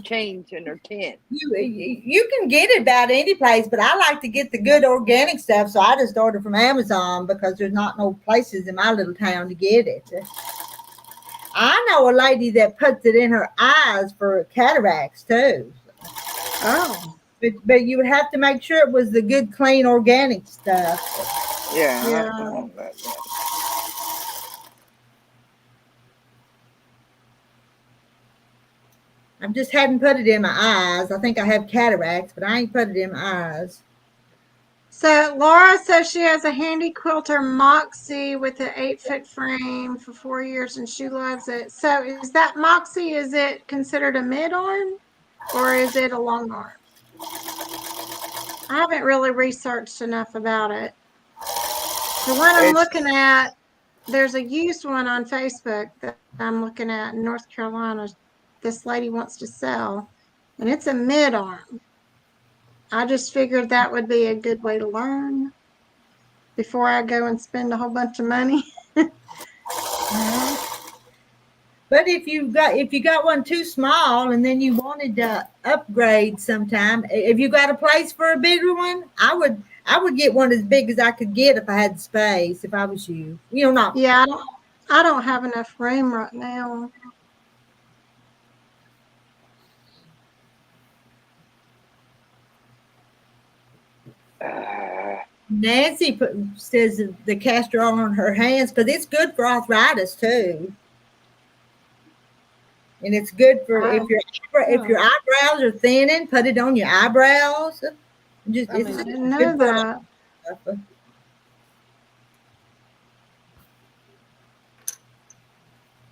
change in her tin. You can get it about any place, but I like to get the good organic stuff, so I just order from Amazon because there's not no places in my little town to get it. I know a lady that puts it in her eyes for cataracts too. Oh. But you would have to make sure it was the good, clean, organic stuff. Yeah. I just hadn't put it in my eyes. I think I have cataracts, but I ain't put it in my eyes. So Laura says she has a handy quilter Moxie with an 8-foot frame for 4 years, and she loves it. So is that Moxie? Is it considered a mid arm, or is it a long arm? I haven't really researched enough about it. The one I'm looking at, there's a used one on Facebook that I'm looking at in North Carolina. This lady wants to sell, and it's a mid arm. I just figured that would be a good way to learn before I go and spend a whole bunch of money. But if you got one too small and then you wanted to upgrade sometime, if you got a place for a bigger one, I would get one as big as I could get if I had space. If I was you, not. Yeah, I don't have enough room right now. Nancy says the castor oil on her hands because it's good for arthritis too. And it's good for if your eyebrows are thinning, put it on your eyebrows. I didn't know that. Are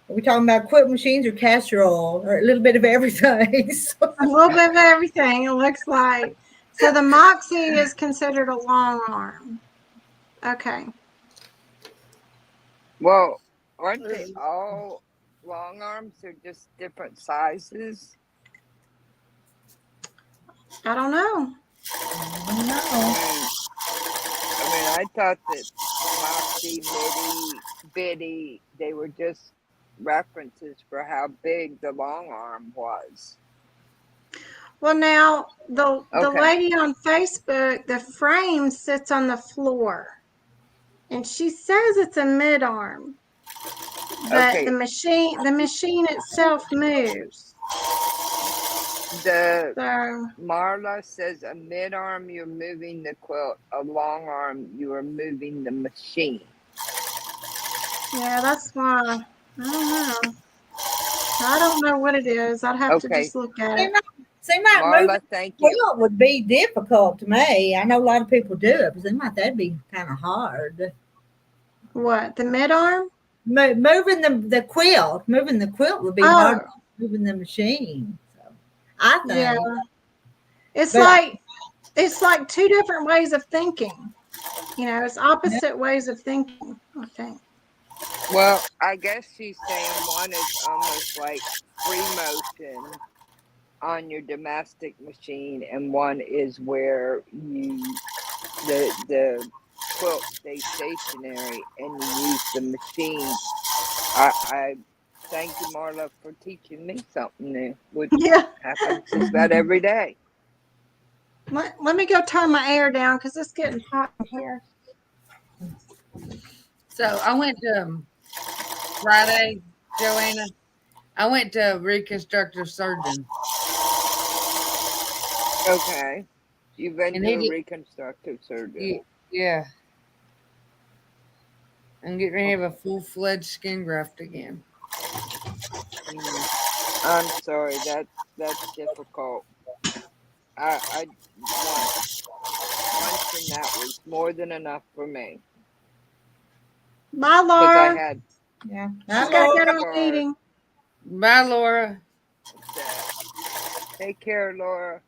we talking about quilt machines or castor oil or a little bit of everything? A little bit of everything, it looks like. So the Moxie is considered a long arm. Okay. Well, aren't they all long arms? They're just different sizes. I don't know. I mean, I thought that Moxie, Bitty, they were just references for how big the long arm was. Well, now the lady on Facebook, the frame sits on the floor, and she says it's a mid arm, but the machine itself moves. Marla says a mid arm you're moving the quilt, a long arm you are moving the machine. Yeah, that's why. I don't know. I don't know what it is. I'd have to just look at it. Seems like Marla, thank you. Quilt would be difficult to me. I know a lot of people do it, but seems like that'd be kind of hard. What, the mid arm? Moving the quilt would be hard than moving the machine. So I think. Yeah. It's like two different ways of thinking. It's opposite ways of thinking, I think. Well, I guess she's saying one is almost like free motion on your domestic machine, and one is where the quilt stays stationary and you use the machine. I thank you, Marla, for teaching me something new, which Yeah. happens just about every day. Let me go turn my air down because it's getting hot in here. So I went to Friday, Joanna. I went to a reconstructive surgeon. Okay. You've been And to he a did, reconstructive surgeon. yeah. I'm getting ready to have a full-fledged skin graft again. I'm sorry, that's difficult. I once and that was more than enough for me Bye, because I Laura. had Yeah. She's Hi, got to Laura. get on a scars. meeting. Bye, Laura. Take care, Laura.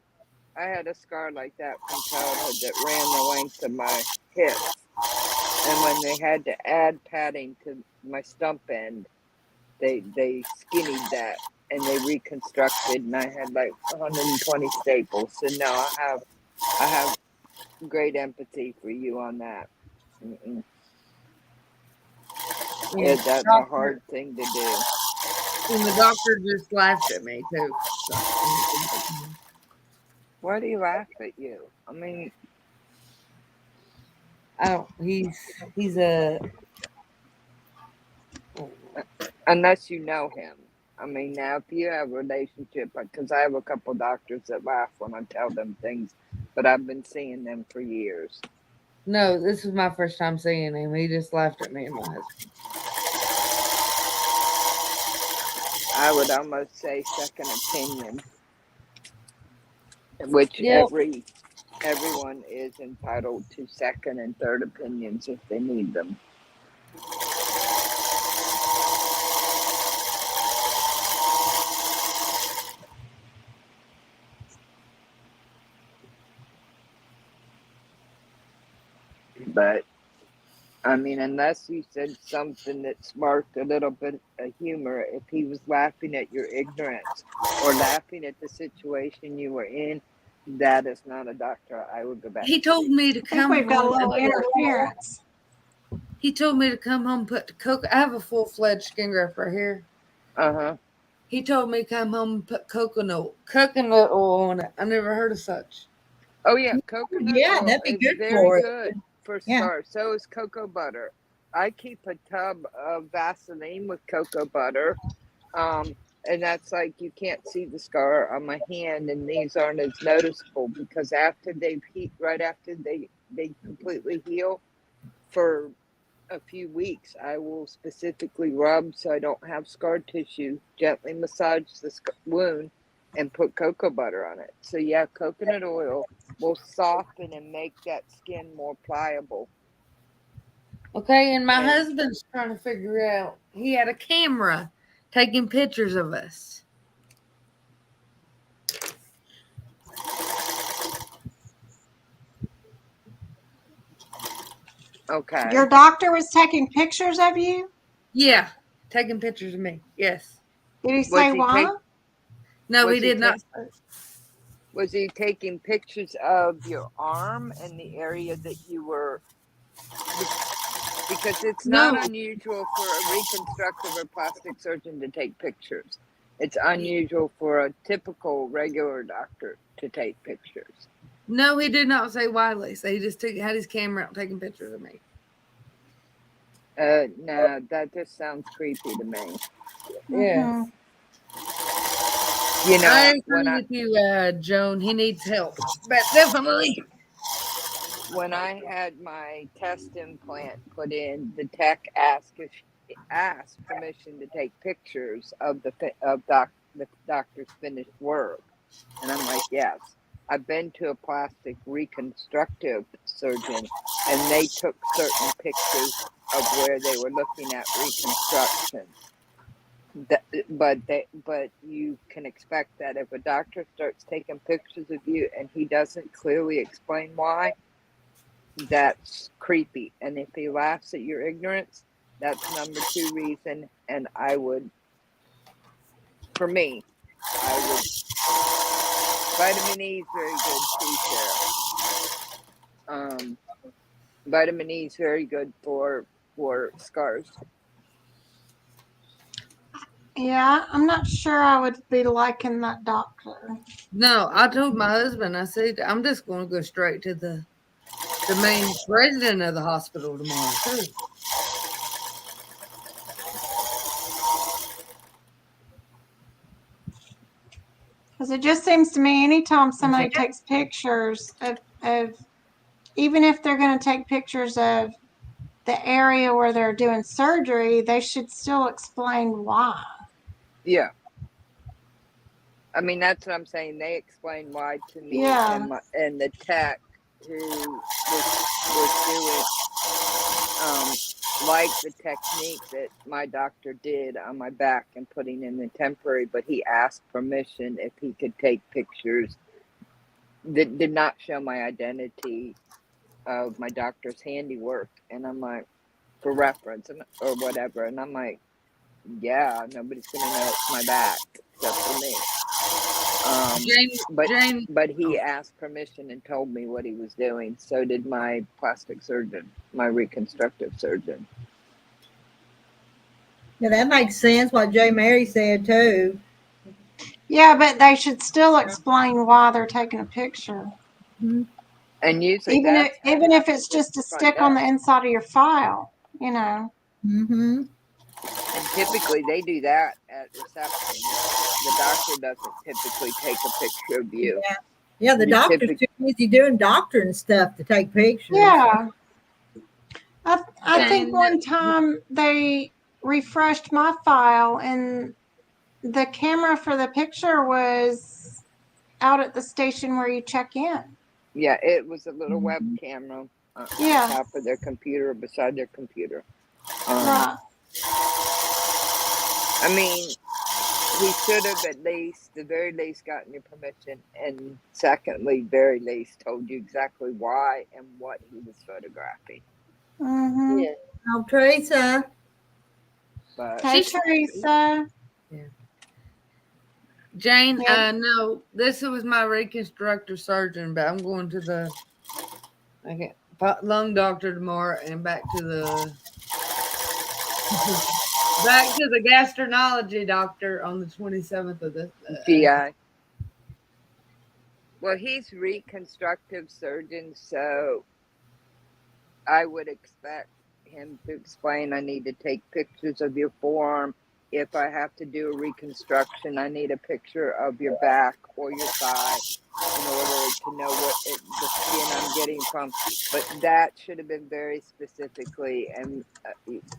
I had a scar like that from childhood that ran the length of my hips, and when they had to add padding to my stump end, they skinnied that and they reconstructed, and I had like 120 staples. So no, I have great empathy for you on that. Mm-mm. Yeah, that's a hard thing to do. And the doctor just laughed at me too. So, Why do you laugh at you? I mean, I don't. He's a. unless you know him. I mean, now if you have a relationship, because I have a couple doctors that laugh when I tell them things, but I've been seeing them for years. No, this is my first time seeing him. He just laughed at me and my husband. I would almost say second opinion, which Yep. everyone is entitled to second and third opinions if they need them. But I mean, unless you said something that sparked a little bit of humor, if he was laughing at your ignorance or laughing at the situation you were in, that is not a doctor I would go back He to told see. me to I think come we've got a home and little interference. he told me to come home and put the coke. I have a full-fledged skin graft right here. Uh-huh. He told me to come home and put coconut oil on it. I never heard of such. Oh yeah, coconut Yeah, oil that'd be is good very for it. good for Yeah. scars. So is cocoa butter. I keep a tub of Vaseline with cocoa butter. And that's like you can't see the scar on my hand, and these aren't as noticeable because after they've heat, right after they completely heal, for a few weeks, I will specifically rub so I don't have scar tissue, gently massage the wound, and put cocoa butter on it. So yeah, coconut oil will soften and make that skin more pliable. Okay, and my And husband's trying to figure out. He had a camera taking pictures of us. okay, Your doctor was taking pictures of you? Yeah, taking pictures of me. Yes. Did he was say he why? take No, he was he did not. take was he taking pictures of your arm and the area that you were? Because it's not No. unusual for a reconstructive or plastic surgeon to take pictures. It's unusual for a typical regular doctor to take pictures. No, he did not say why, Lisa. He just had his camera out taking pictures of me. No, that just sounds creepy to me. Yes. You know, I agree with you, Joan. He needs help. But definitely. when I had my test implant put in, the tech asked permission to take pictures of the doctor's finished work, and I'm like, yes. I've been to a plastic reconstructive surgeon, and they took certain pictures of where they were looking at reconstruction. But you can expect that if a doctor starts taking pictures of you and he doesn't clearly explain why, that's creepy. And if he laughs at your ignorance, That's number 2 reason. And I would, for me, vitamin E is very good too, Sarah. Vitamin E is very good for scars. Yeah, I'm not sure I would be liking that doctor. No, I told my husband, I said, I'm just going to go straight to the main president of the hospital tomorrow, too. Because it just seems to me anytime somebody takes pictures of even if they're going to take pictures of the area where they're doing surgery, they should still explain why. Yeah. I mean, that's what I'm saying. They explained why to me, Yeah. and the tech who was doing, like the technique that my doctor did on my back and putting in the temporary, but he asked permission if he could take pictures that did not show my identity of my doctor's handiwork. And I'm like, for reference or whatever. And I'm like, yeah, nobody's going to know it's my back except for me. But he asked permission and told me what he was doing. So did my plastic surgeon, my reconstructive surgeon. Yeah, that makes sense what J. Mary said too. Yeah, but they should still explain why they're taking a picture. Mm-hmm. And usually even if it's just a stick on the inside of your file, you know. Mm-hmm. And typically they do that at reception. The doctor doesn't typically take a picture of you. Yeah, the doctor's too busy doing doctoring stuff to take pictures. Yeah. I think one time they refreshed my file and the camera for the picture was out at the station where you check in. Yeah, it was a little web camera on top of their computer, beside their computer. Right. I mean, he should have at least, the very least, gotten your permission, and secondly, very least, told you exactly why and what he was photographing. Mm-hmm. Yeah. Oh, Teresa. But Hey, Teresa. Yeah. Jane, no, this was my reconstructive surgeon, but I'm going to the lung doctor tomorrow and back to the gastroenterology doctor on the 27th of this. GI. Well, he's reconstructive surgeon, so I would expect him to explain, I need to take pictures of your forearm. If I have to do a reconstruction, I need a picture of your back or your thigh in order to know what the skin I'm getting from. But that should have been very specifically and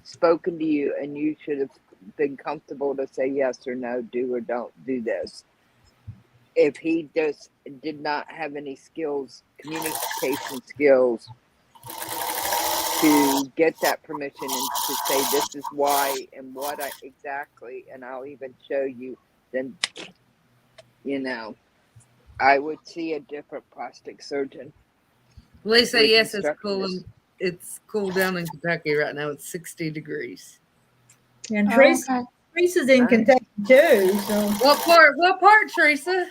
spoken to you, and you should have been comfortable to say yes or no, do or don't do this. If he just did not have any skills, communication skills, to get that permission and to say this is why and what exactly, and I'll even show you, then, you know, I would see a different plastic surgeon. Lisa, yes, it's cool. It's cool down in Kentucky right now. It's 60 degrees. And Teresa's in Kentucky too. So what part, Teresa?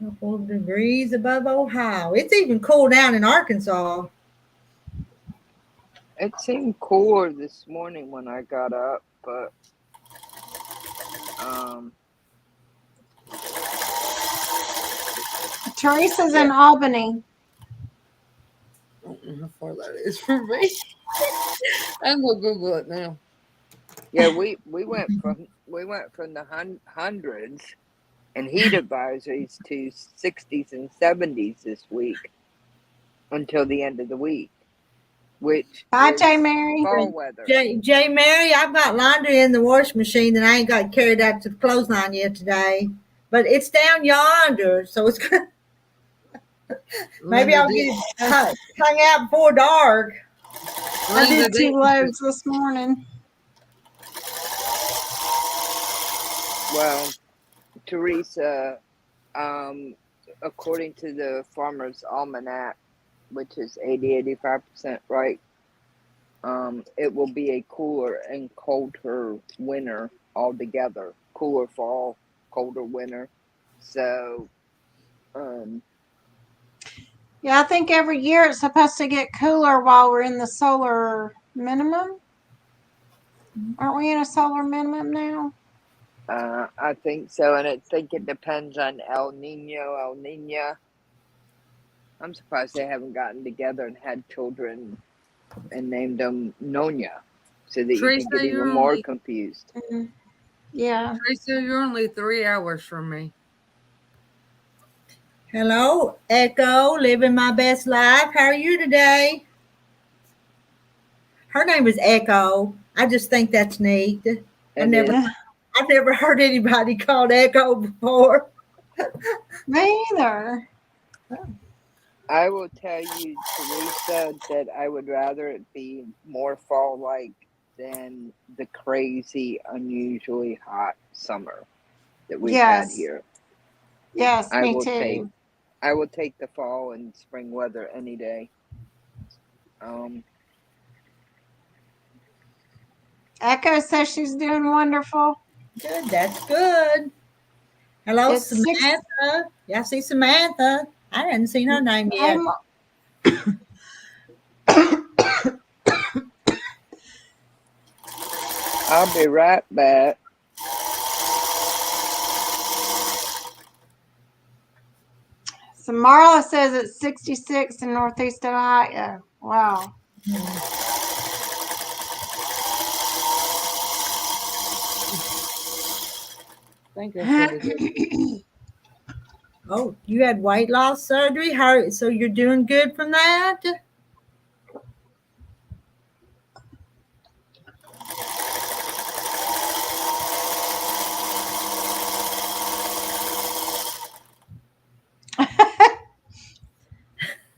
Couple of degrees above Ohio. It's even cool down in Arkansas. It seemed cooler this morning when I got up, but Teresa's in Albany. I don't know how far that is from me. I'm gonna Google it now. Yeah, we went from the hundreds and heat advisories to 60s and 70s this week until the end of the week, which Bye, J. Mary. Fall weather. J. Mary, I've got laundry in the washing machine and I ain't got carried out to the clothesline yet today, but it's down yonder, so it's good. Maybe I'll get it hung out before dark. I did 2 loads this morning. Well, Teresa, according to the Farmer's Almanac, which is 85% right, it will be a cooler and colder winter altogether. Cooler fall, colder winter. So, Yeah, I think every year it's supposed to get cooler while we're in the solar minimum. Aren't we in a solar minimum now? I think so, and I think it depends on El Nina. I'm surprised they haven't gotten together and had children and named them Nonya, so that you Teresa, can get you're even more only confused. Yeah. Teresa, you're only 3 hours from me. Hello, Echo, living my best life. How are you today? Her name is Echo. I just think that's neat. I've never heard anybody called Echo before. Me either. I will tell you, Teresa, that I would rather it be more fall-like than the crazy, unusually hot summer that we've had here. Yes, I me will too. take the fall and spring weather any day. Echo says she's doing wonderful. Good, that's good. Hello, It's Samantha. Yeah, I see Samantha. I hadn't seen her name yet. I'll be right back. So Marla says it's 66 in Northeast Ohio. Wow. Think that's what it is. Oh, you had weight loss surgery? So you're doing good from that?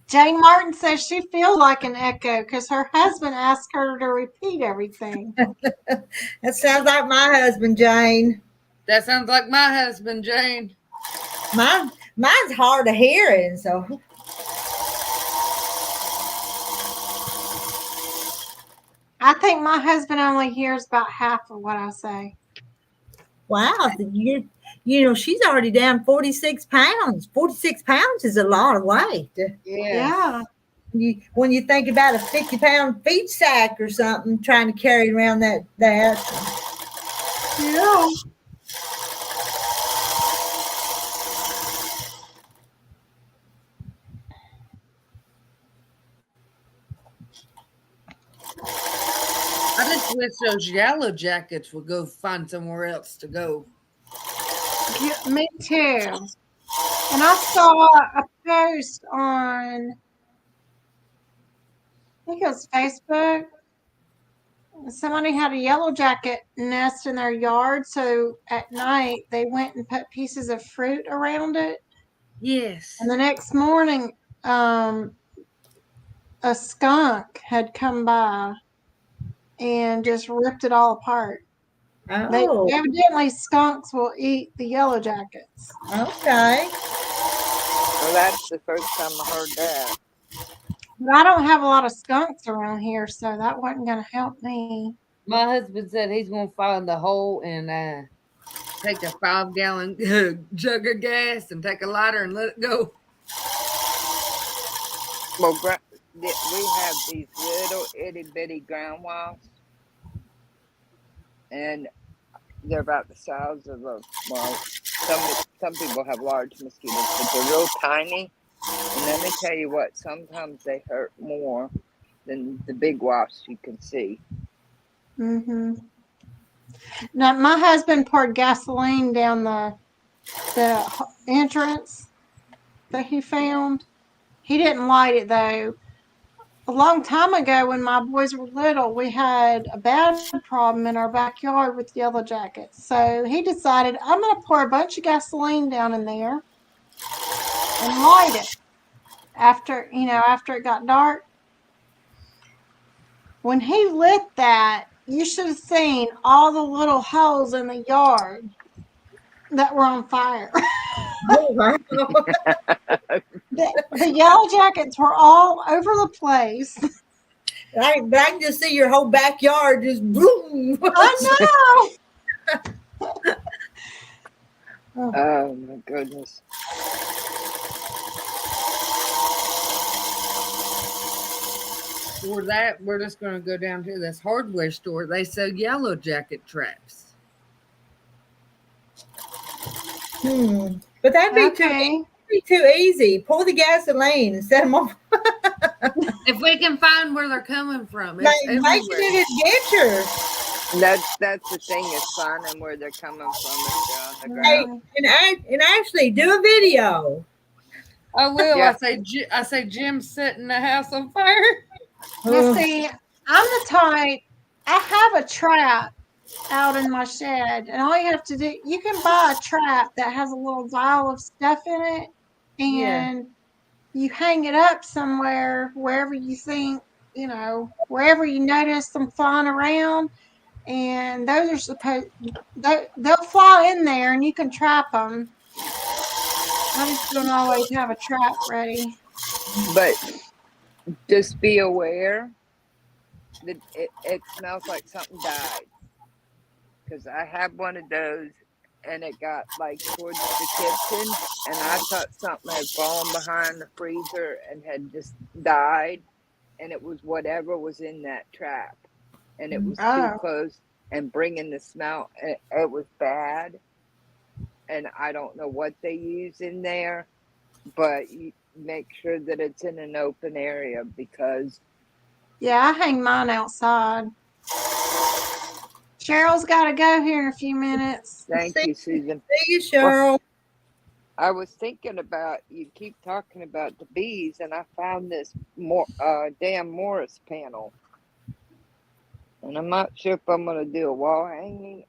Jane Martin says she feels like an echo because her husband asked her to repeat everything. That sounds like my husband, Jane. That sounds like my husband, Jane. Mine's hard of hearing, so. I think my husband only hears about half of what I say. Wow, she's already down 46 pounds. 46 pounds is a lot of weight. Yeah. When you think about a 50-pound feed sack or something, trying to carry around that. Yeah. I just wish those yellow jackets would go find somewhere else to go. Yeah, me too. And I saw a post on, I think it was Facebook. Somebody had a yellow jacket nest in their yard, so at night they went and put pieces of fruit around it. Yes. And the next morning, a skunk had come by and just ripped it all apart. Oh, Evidently skunks will eat the yellow jackets. okay. Well, that's the first time I heard that. But I don't have a lot of skunks around here, so that wasn't going to help me. My husband said he's going to find the hole and take a 5-gallon jug of gas and take a lighter and let it go. Well, we have these little itty bitty ground wasps, and they're about the size of some people have large mosquitoes, but they're real tiny. And let me tell you what, sometimes they hurt more than the big wasps you can see. Mm-hmm. Now, my husband poured gasoline down the entrance that he found. He didn't light it, though. A long time ago, when my boys were little, we had a bad problem in our backyard with yellow jackets. So he decided, I'm going to pour a bunch of gasoline down in there and light it after it got dark. When he lit that, you should have seen all the little holes in the yard that were on fire. Oh, wow. The yellow jackets were all over the place. I can just see your whole backyard just boom. I know. Oh my goodness. For that, we're just going to go down to this hardware store. They sell yellow jacket traps. But that'd be Okay. too easy. Pour the gasoline and set them on. If we can find where they're coming from, it's Making everywhere. it adventure. That's the thing, is finding where they're coming from if they're on the Hey, ground. and actually do a video. I will. Yeah. I say Jim's setting the house on fire. Now, see, I'm the type, I have a trap out in my shed, and all you have to do, you can buy a trap that has a little vial of stuff in it, and you hang it up somewhere, wherever you think, wherever you notice them flying around, and those are supposed, they'll fly in there, and you can trap them. I just don't always have a trap ready. But just be aware that it smells like something died. Because I had one of those and it got like towards the kitchen, and I thought something had fallen behind the freezer and had just died, and it was whatever was in that trap, and it was too close and bringing the smell. It was bad, and I don't know what they use in there, but you make sure that it's in an open area, because I hang mine outside. Cheryl's got to go here in a few minutes. Thank you, Susan. See you, Cheryl. I was thinking about, you keep talking about the bees, and I found this Dan Morris panel, and I'm not sure if I'm going to do a wall hanging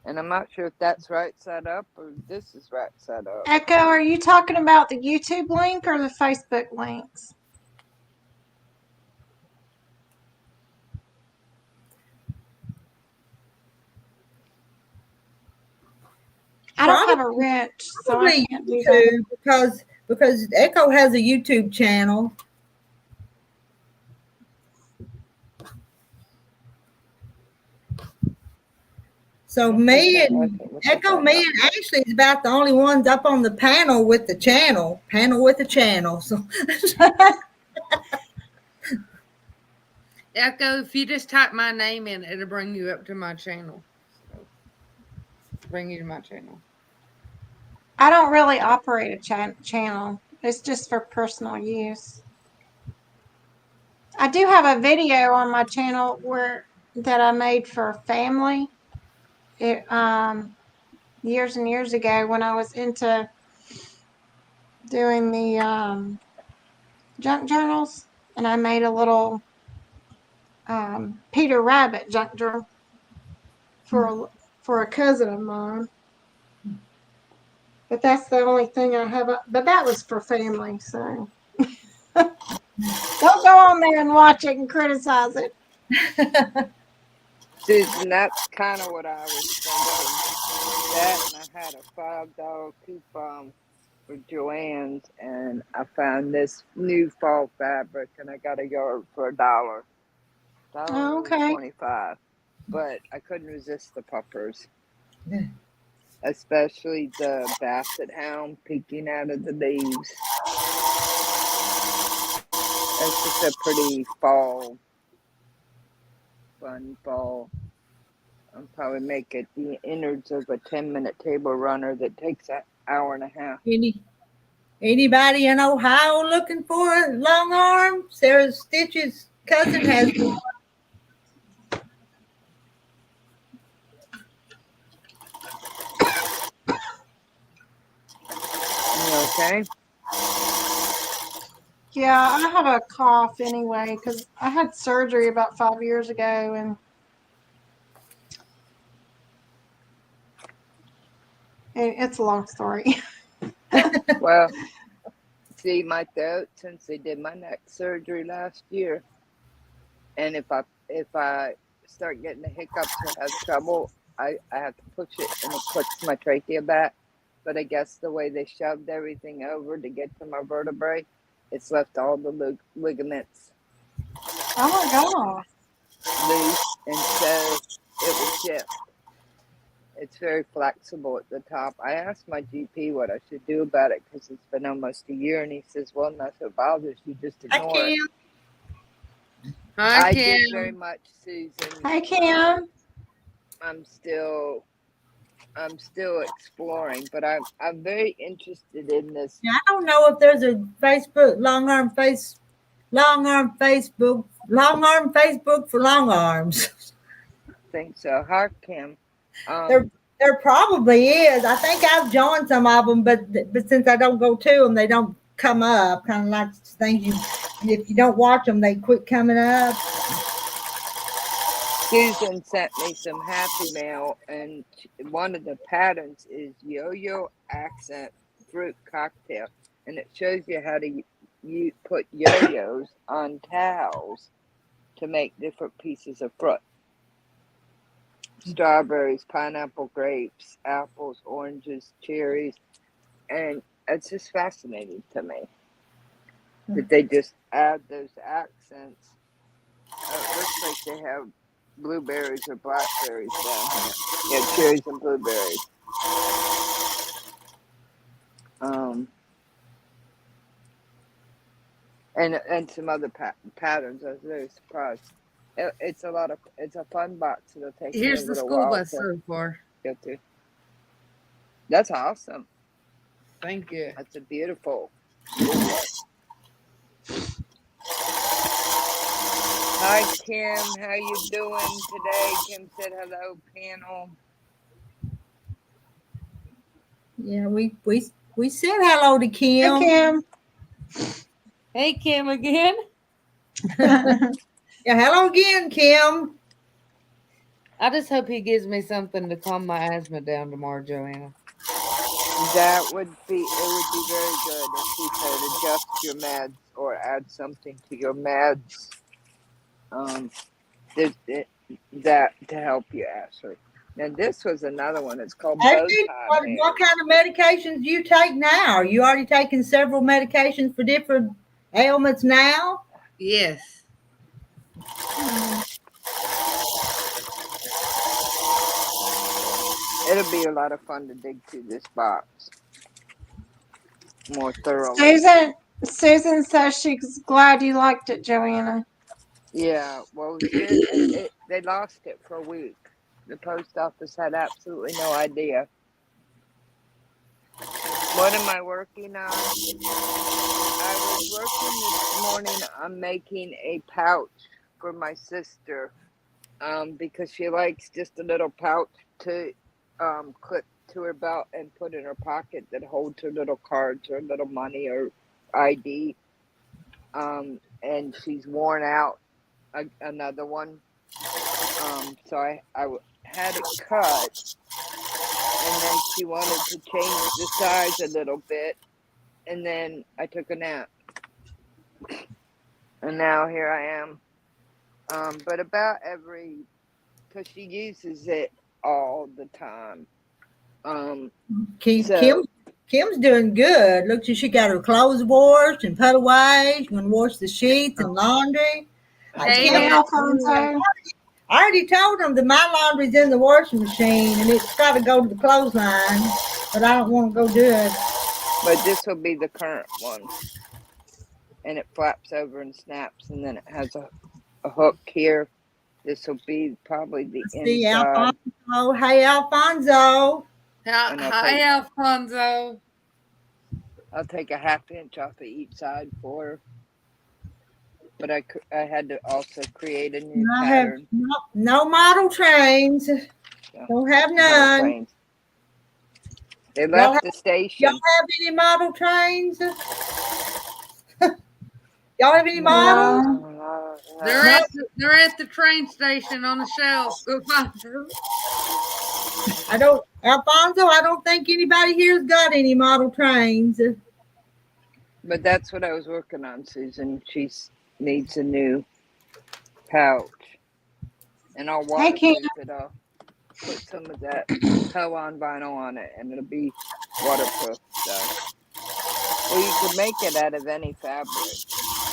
and I'm not sure if that's right side up or this is right side up. Echo, are you talking about the YouTube link or the Facebook links? I don't have a wrench, so I can't do that. Because Echo has a YouTube channel. So Echo, me and Ashley is about the only ones up on the panel with the channel. So Echo, if you just type my name in, it'll bring you up to my channel. So, bring you to my channel. I don't really operate a channel. It's just for personal use. I do have a video on my channel that I made for family. It years and years ago when I was into doing the junk journals, and I made a little Peter Rabbit junk journal for a cousin of mine. But that's the only thing I have. But that was for family, so don't go on there and watch it and criticize it. Susan, that's kind of what I was thinking. That, and I had a $5 coupon for Joann's, and I found this new fall fabric, and I got a yard for $1. Oh, okay. $1.25. But I couldn't resist the puppers. Especially the basset hound peeking out of the leaves. It's just a pretty fun fall. I'll probably make it the innards of a 10-minute table runner that takes an hour and a half. Anybody in Ohio looking for a long arm? Sarah Stitch's cousin has one. Okay. Yeah, I have a cough anyway because I had surgery about 5 years ago, and it's a long story. Well, see, my throat, since they did my neck surgery last year, and if I start getting the hiccups or have trouble, I have to push it, and it puts my trachea back. but I guess the way they shoved everything over to get to my vertebrae, it's left all the ligaments Oh my God. loose, and so it will shift. It's very flexible at the top. I asked my GP what I should do about it because it's been almost a year, and he says, "Well, nothing if it bothers you, just I ignore it." can. Hi, I Kim. did very much, Susan. Hi, Kim. I'm still exploring, but I'm very interested in this. Now, I don't know if there's a Facebook long arm Facebook for long arms. Thing. So, hi, Kim. There probably is. I think I've joined some of them, but since I don't go to them, they don't come up. Kind of like things if you don't watch them, they quit coming up. Susan sent me some happy mail, and one of the patterns is yo-yo accent fruit cocktail, and it shows you how to you put yo-yos on towels to make different pieces of fruit. Strawberries, pineapple, grapes, apples, oranges, cherries, and it's just fascinating to me that they just add those accents. It looks like they have blueberries or blackberries down here. Yeah, cherries and blueberries. And some other patterns. I was very surprised. It's a fun box. It'll take me a Here's the little school while bus to so far. get to. That's awesome. Thank you. That's a beautiful school bus. Hi, Kim. How you doing today? Kim said hello, panel. Yeah, we said hello to Kim. Hi, Kim. Hey, Kim again. Yeah, hello again, Kim. I just hope he gives me something to calm my asthma down tomorrow, Joanna. It would be very good if he could adjust your meds or add something to your meds. That to help you, Ashley. And this was another one. It's called Actually, Bowtie what kind of medications do you take now? Are you already taking several medications for different ailments now? Yes. It'll be a lot of fun to dig through this box more thoroughly. Susan says she's glad you liked it, Joanna. Yeah, well, they lost it for a week. The post office had absolutely no idea. What am I working on? I was working this morning on making a pouch for my sister because she likes just a little pouch to clip to her belt and put in her pocket that holds her little cards or little money or ID. And she's worn out another one. So I had it cut, and then she wanted to change the size a little bit, and then I took a nap, and now here I am. But because she uses it all the time. Kim's doing good. Look, she got her clothes washed and put away. She's gonna wash the sheets and laundry. Hey, Alfonso. I already told them that my laundry's in the washing machine and it's got to go to the clothesline, but I don't want to go do it. But this will be the current one, and it flaps over and snaps, and then it has a hook here. This will be probably the See, inside. Alfonso. Hey, Alfonso. Hi, Alfonso. I'll take a ½ inch off of each side for her. But I had to also create a new pattern. No model trains. Don't have none. They left the station. Y'all have any model trains? Y'all have any models? No. They're at the train station on the shelf. Go find them. Alfonso, I don't think anybody here's got any model trains. But that's what I was working on, Susan. She needs a new pouch. And I'll waterproof it. I'll put some of that Taiwan vinyl on it, and it'll be waterproof stuff. Well, you can make it out of any fabric,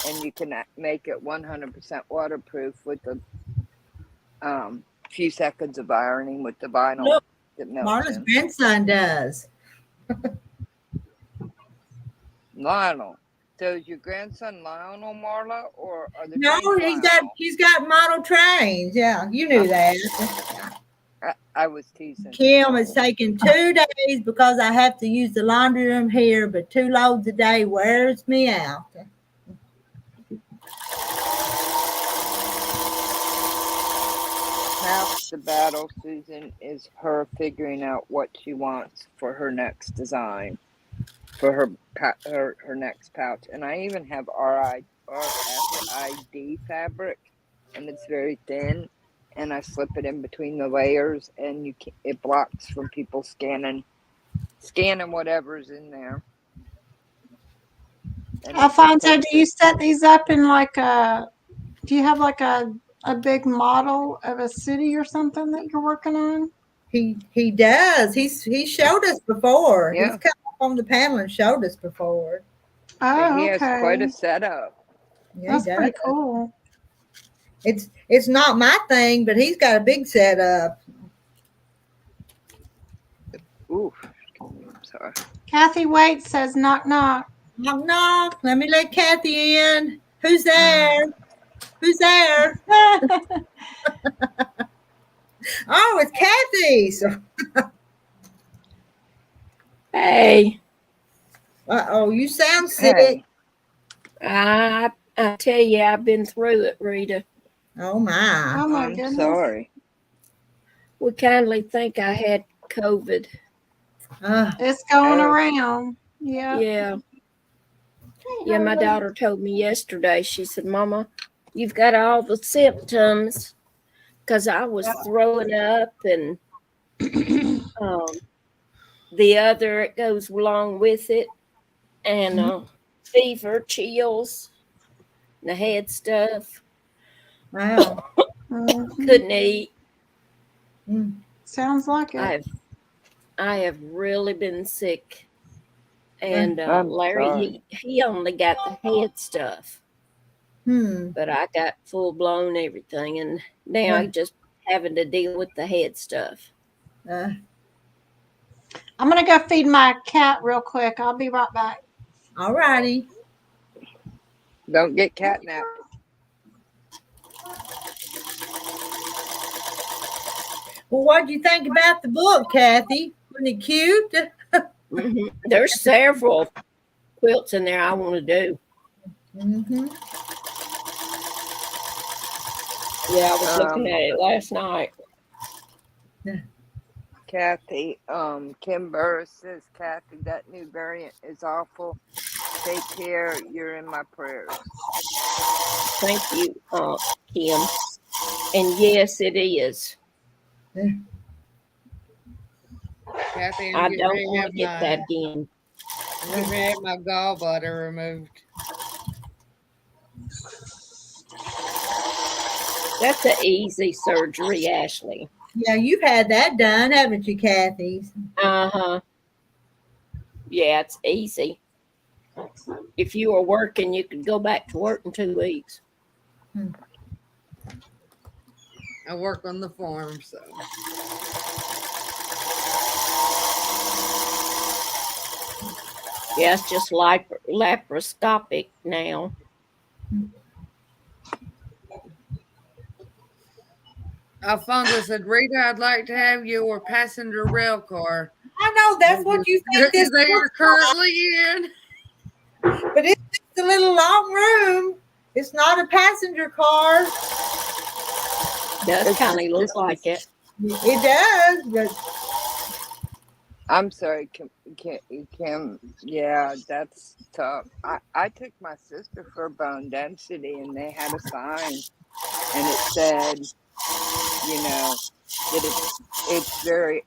and you can make it 100% waterproof with the few seconds of ironing with the vinyl Look, that melts Marla's in. grandson does. Lionel. So is your grandson Lionel, Marla, or are the No, twins Lionel? he's got model trains. Yeah, you knew that. I was teasing. Kim, it's taken 2 days because I have to use the laundry room here, but 2 loads a day wears me out. Half the battle, Susan, is her figuring out what she wants for her next design, for her next pouch. And I even have RFID fabric, and it's very thin, and I slip it in between the layers, and it blocks from people scanning whatever's in there. Alfonso, do you set these up in like do you have like a big model of a city or something that you're working on? He does. He showed us before. Yeah. He's come up on the panel and showed us before. Oh, He okay. has quite a setup. Yeah, That's pretty cool. It's not my thing, but he's got a big setup. Ooh, I'm sorry. Kathy Waite says knock knock. Knock knock. Let me let Kathy in. Who's there? Who's there? Oh, it's Kathy. So, Hey, oh, you sound sick. Hey, I tell you, I've been through it, Rita. Oh my. Oh my I'm goodness. sorry. We kindly think I had COVID. It's going Oh. around. Yeah. Yeah, my daughter told me yesterday, she said, Mama, you've got all the symptoms, because I was throwing up and the other, it goes along with it, and fever, chills, the head stuff. Wow. Couldn't eat. Sounds like it. I have really been sick. And I'm Larry, sorry. he only got the head stuff. But I got full blown everything, and now I just having to deal with the head stuff. I'm gonna go feed my cat real quick. I'll be right back. All righty. Don't get catnapped. Well, what do you think about the book, Kathy? Wasn't it cute? There's several quilts in there I want to do. Yeah, I was looking at it last night. Kathy, Kim Burris says, Kathy, that new variant is awful. Take care. You're in my prayers. Thank you, Kim. And yes, it is. Kathy, I don't want to get that again. I'm getting ready to have my gallbladder removed. That's an easy surgery, Ashley. Yeah, you've had that done, haven't you, Kathy? Uh-huh. Yeah, it's easy. If you were working, you could go back to work in 2 weeks. I work on the farm, so. Yeah, it's just laparoscopic now. Alfonso said, Rita, I'd like to have your passenger rail car. I know that's what you think this they are currently in. But it's just a little long room. It's not a passenger car. Does kind of look like it. It does, but I'm sorry, Kim. Yeah, that's tough. I took my sister for bone density, and they had a sign, and it said, you know, that it's very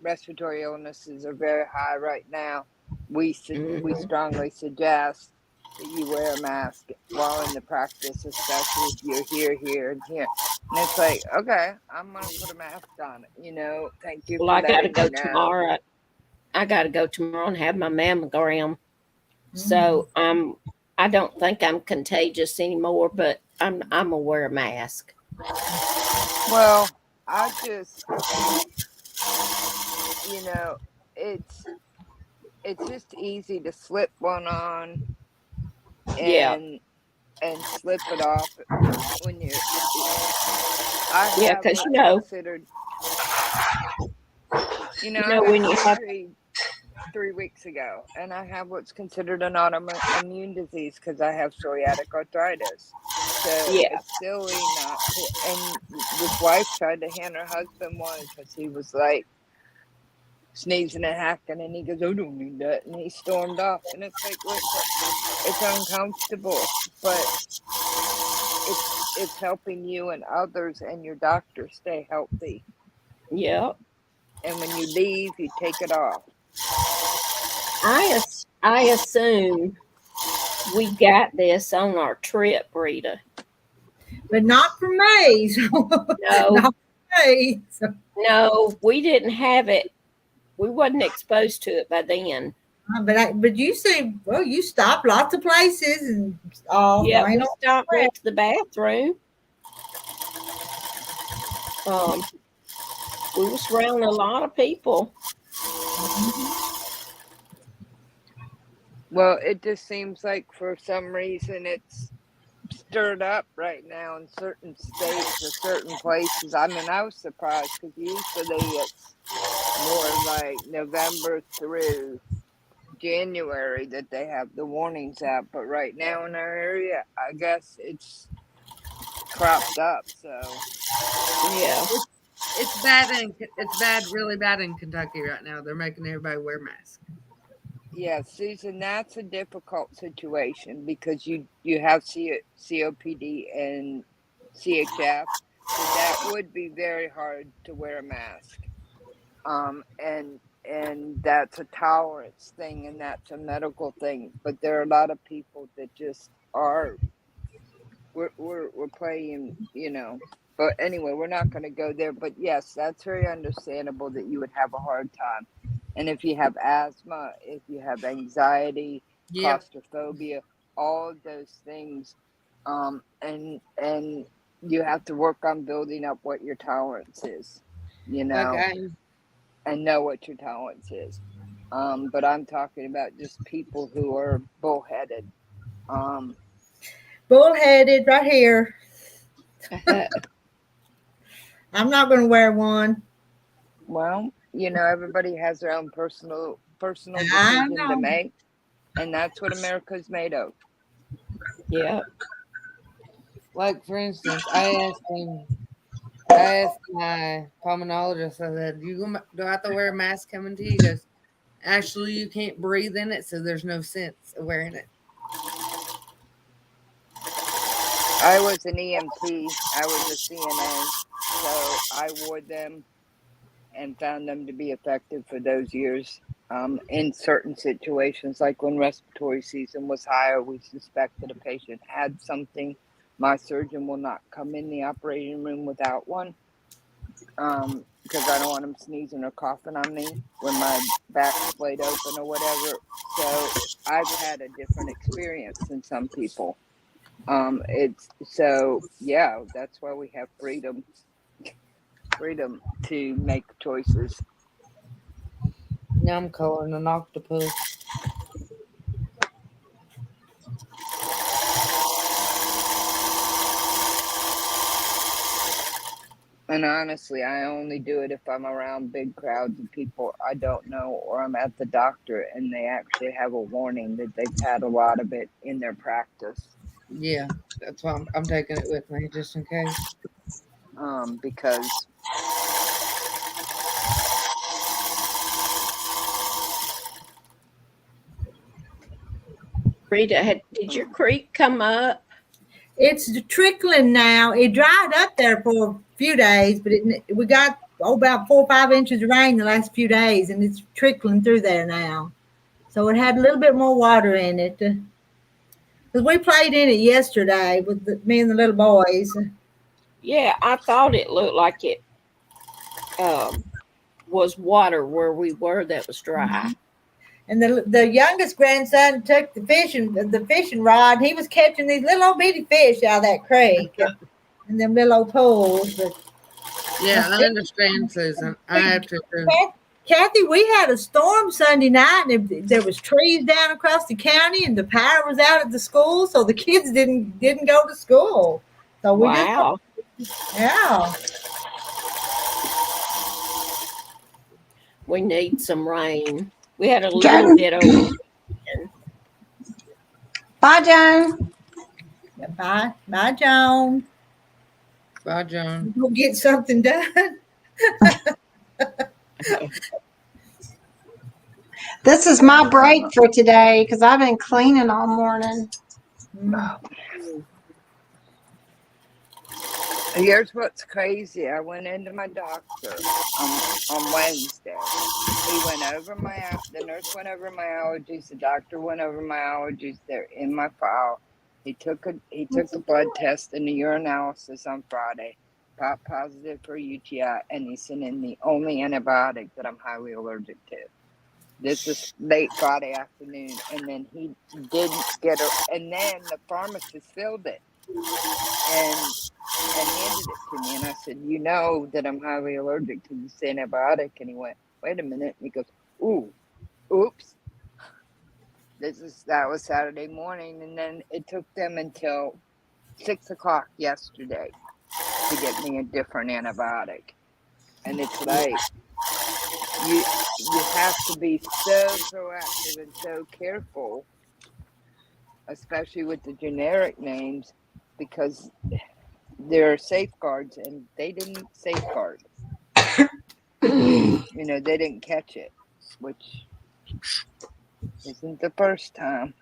respiratory illnesses are very high right now. We strongly suggest that you wear a mask while in the practice, especially if you're here, and here. And it's like, okay, I'm gonna put a mask on it. You know, thank you. Well, for I got to letting go me know. tomorrow. I got to go tomorrow and have my mammogram. So I don't think I'm contagious anymore, but I'm gonna wear a mask. Well, I just, you know, it's just easy to slip one on Yeah, and slip it off when you're. I yeah, have because what's considered, I had when you have surgery 3 weeks ago, and I have what's considered an autoimmune disease because I have psoriatic arthritis. So yeah, it's silly not to. And this wife tried to hand her husband one because he was like sneezing and hacking, and he goes, "I don't need that," and he stormed off. And it's like, listen, it's uncomfortable, but it's helping you and others and your doctor stay healthy. yeah. And when you leave, you take it off. I assume we got this on our trip, Rita. But not for me. No, Not for me. no, we didn't have it. We wasn't exposed to it by then. But you say, well, you stopped lots of places and all. Yeah, I we know. stopped, went to the bathroom. We was around a lot of people. Well, it just seems like for some reason it's stirred up right now in certain states or certain places. I mean, I was surprised because usually it's more like November through January that they have the warnings out, but right now in our area, I guess it's cropped up. So Yeah, It's bad it's bad, really bad in Kentucky right now. They're making everybody wear masks. yeah, Susan, that's a difficult situation because you have COPD and CHF, so that would be very hard to wear a mask. And that's a tolerance thing, and that's a medical thing. But there are a lot of people that just are. We're playing, But anyway, we're not going to go there. But yes, that's very understandable that you would have a hard time. And if you have asthma, if you have anxiety, Yep. claustrophobia, all of those things, and you have to work on building up what your tolerance is, Okay. and know what your tolerance is. But I'm talking about just people who are bullheaded. Bullheaded right here. I'm not going to wear one. Well, everybody has their own personal I decision to know. make, and that's what America's made of. yeah. Like for instance, I asked my pulmonologist, I said, do I have to wear a mask coming to you? He goes, actually, you can't breathe in it, so there's no sense of wearing it. I was an EMT. I was a CNA, so I wore them and found them to be effective for those years. In certain situations, like when respiratory season was high or we suspected a patient had something, my surgeon will not come in the operating room without one, because I don't want them sneezing or coughing on me when my back's splayed open or whatever. So I've had a different experience than some people. It's so yeah, that's why we have freedom to make choices. Now I'm coloring an octopus. And honestly, I only do it if I'm around big crowds of people I don't know, or I'm at the doctor and they actually have a warning that they've had a lot of it in their practice. Yeah, that's why I'm taking it with me just in case. Because Rita, did your creek come up? It's trickling now. It dried up there for a few days, but we got about 4 or 5 inches of rain the last few days, and it's trickling through there now. So it had a little bit more water in it. Because we played in it yesterday with me and the little boys. Yeah, I thought it looked like it was water where we were that was dry. And the youngest grandson took the fishing rod. He was catching these little old bitty fish out of that creek and them little old pools. But Yeah, I understand, Susan. I have to too. Kathy, we had a storm Sunday night, and there was trees down across the county, and the power was out at the school, so the kids didn't go to school. So we Wow. yeah. We need some rain. We had a little bit over the weekend. Bye, Joan. Bye, Joan. Bye, Joan. Go get something done. This is my break for today because I've been cleaning all morning. Here's what's crazy. I went into my doctor on Wednesday. The nurse went over my allergies. The doctor went over my allergies. They're in my file. He took a blood test and a urinalysis on Friday. Popped positive for UTI, and he sent in the only antibiotic that I'm highly allergic to. This is late Friday afternoon, and then he didn't get it. And then the pharmacist filled it and handed it to me. And I said, "You know that I'm highly allergic to this antibiotic." And he went, "Wait a minute." And he goes, "Oops." That was Saturday morning, and then it took them until 6:00 yesterday to get me a different antibiotic. And it's like you have to be so proactive and so careful, especially with the generic names, because there are safeguards, and they didn't safeguard. They didn't catch it, which isn't the first time.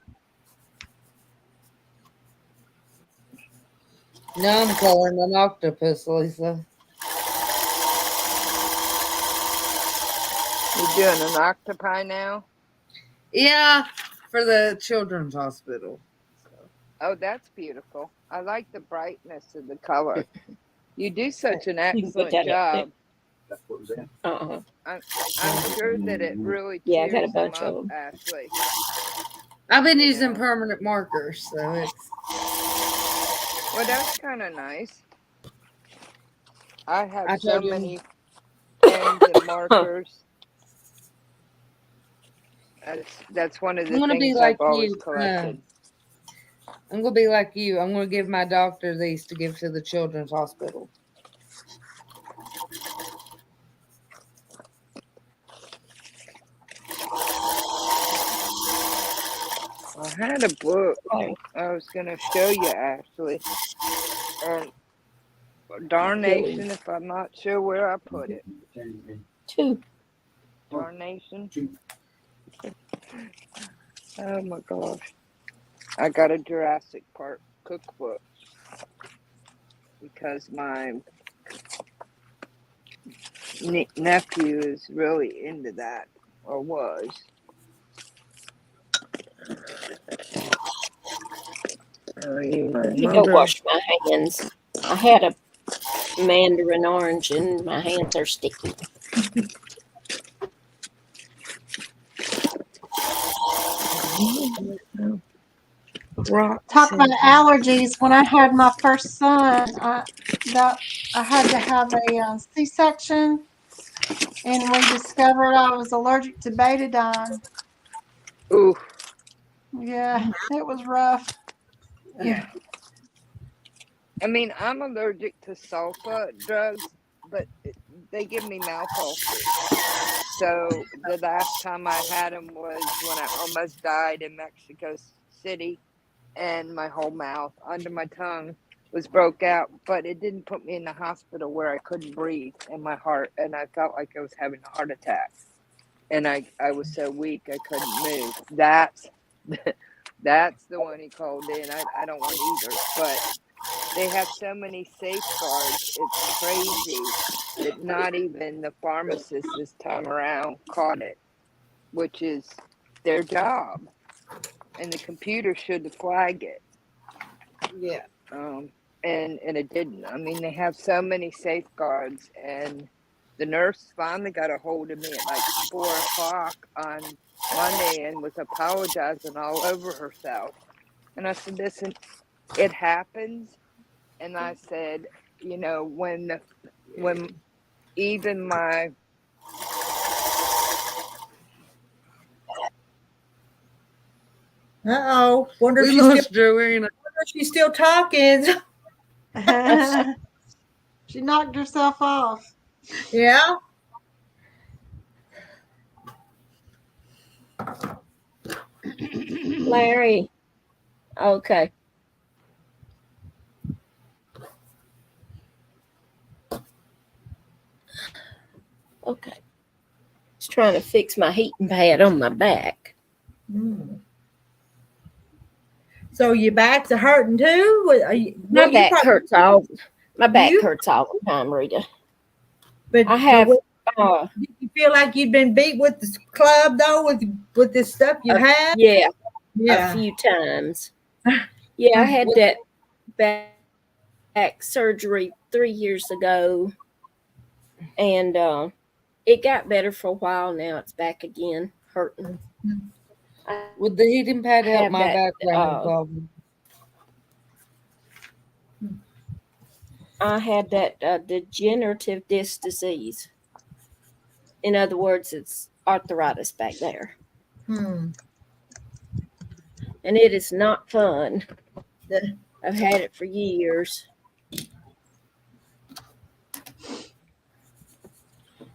Now I'm calling an octopus, Lisa. You're doing an octopi now? Yeah, for the children's hospital. Oh, that's beautiful. I like the brightness of the color. You do such an excellent job. I'm sure that it really cheers I got a bunch them of up, them. Ashley. I've been using permanent markers, so it's. Well, that's kind of nice. I have so many pens and markers. That's one of the things I've always collected. I'm gonna be like you. I'm gonna give my doctor these to give to the children's hospital. I had a book I was gonna show you, Ashley. Darnation if I'm not sure where I put it. Darnation. Oh my gosh. I got a Jurassic Park cookbook because my nephew is really into that, or was. Go wash my hands. I had a mandarin orange and my hands are sticky. Talk about allergies. When I had my first son, I had to have a C-section, and we discovered I was allergic to betadine. Ooh. Yeah, it was rough. Yeah. I mean, I'm allergic to sulfa drugs, but they give me mouth ulcers. So the last time I had them was when I almost died in Mexico City, and my whole mouth under my tongue was broke out, but it didn't put me in the hospital where I couldn't breathe in my heart, and I felt like I was having a heart attack, and I was so weak I couldn't move. That's the one he called in. I don't want either, but they have so many safeguards. It's crazy that not even the pharmacist this time around caught it, which is their job. And the computer should flag it. Yeah. And it didn't. I mean, they have so many safeguards, and the nurse finally got a hold of me at like 4 o'clock on Monday and was apologizing all over herself. And I said, listen, it happens. And I said, you know, when even my Wonder if We she's lost Joanna. still talking. She knocked herself off. Yeah. Larry. Okay. Okay. Just trying to fix my heating pad on my back. Mm. So your back's a hurting too? My back hurts all. My back You- hurts all the time, Rita. But I have. did you feel like you'd been beat with the club though, with this stuff you had? Yeah, Yeah. a few times. Yeah, I had that back surgery 3 years ago, and it got better for a while. Now it's back again, hurting. Would the heating pad help have my that, back when I'm problem? I had that degenerative disc disease. In other words, it's arthritis back there. Hmm. And it is not fun. I've had it for years.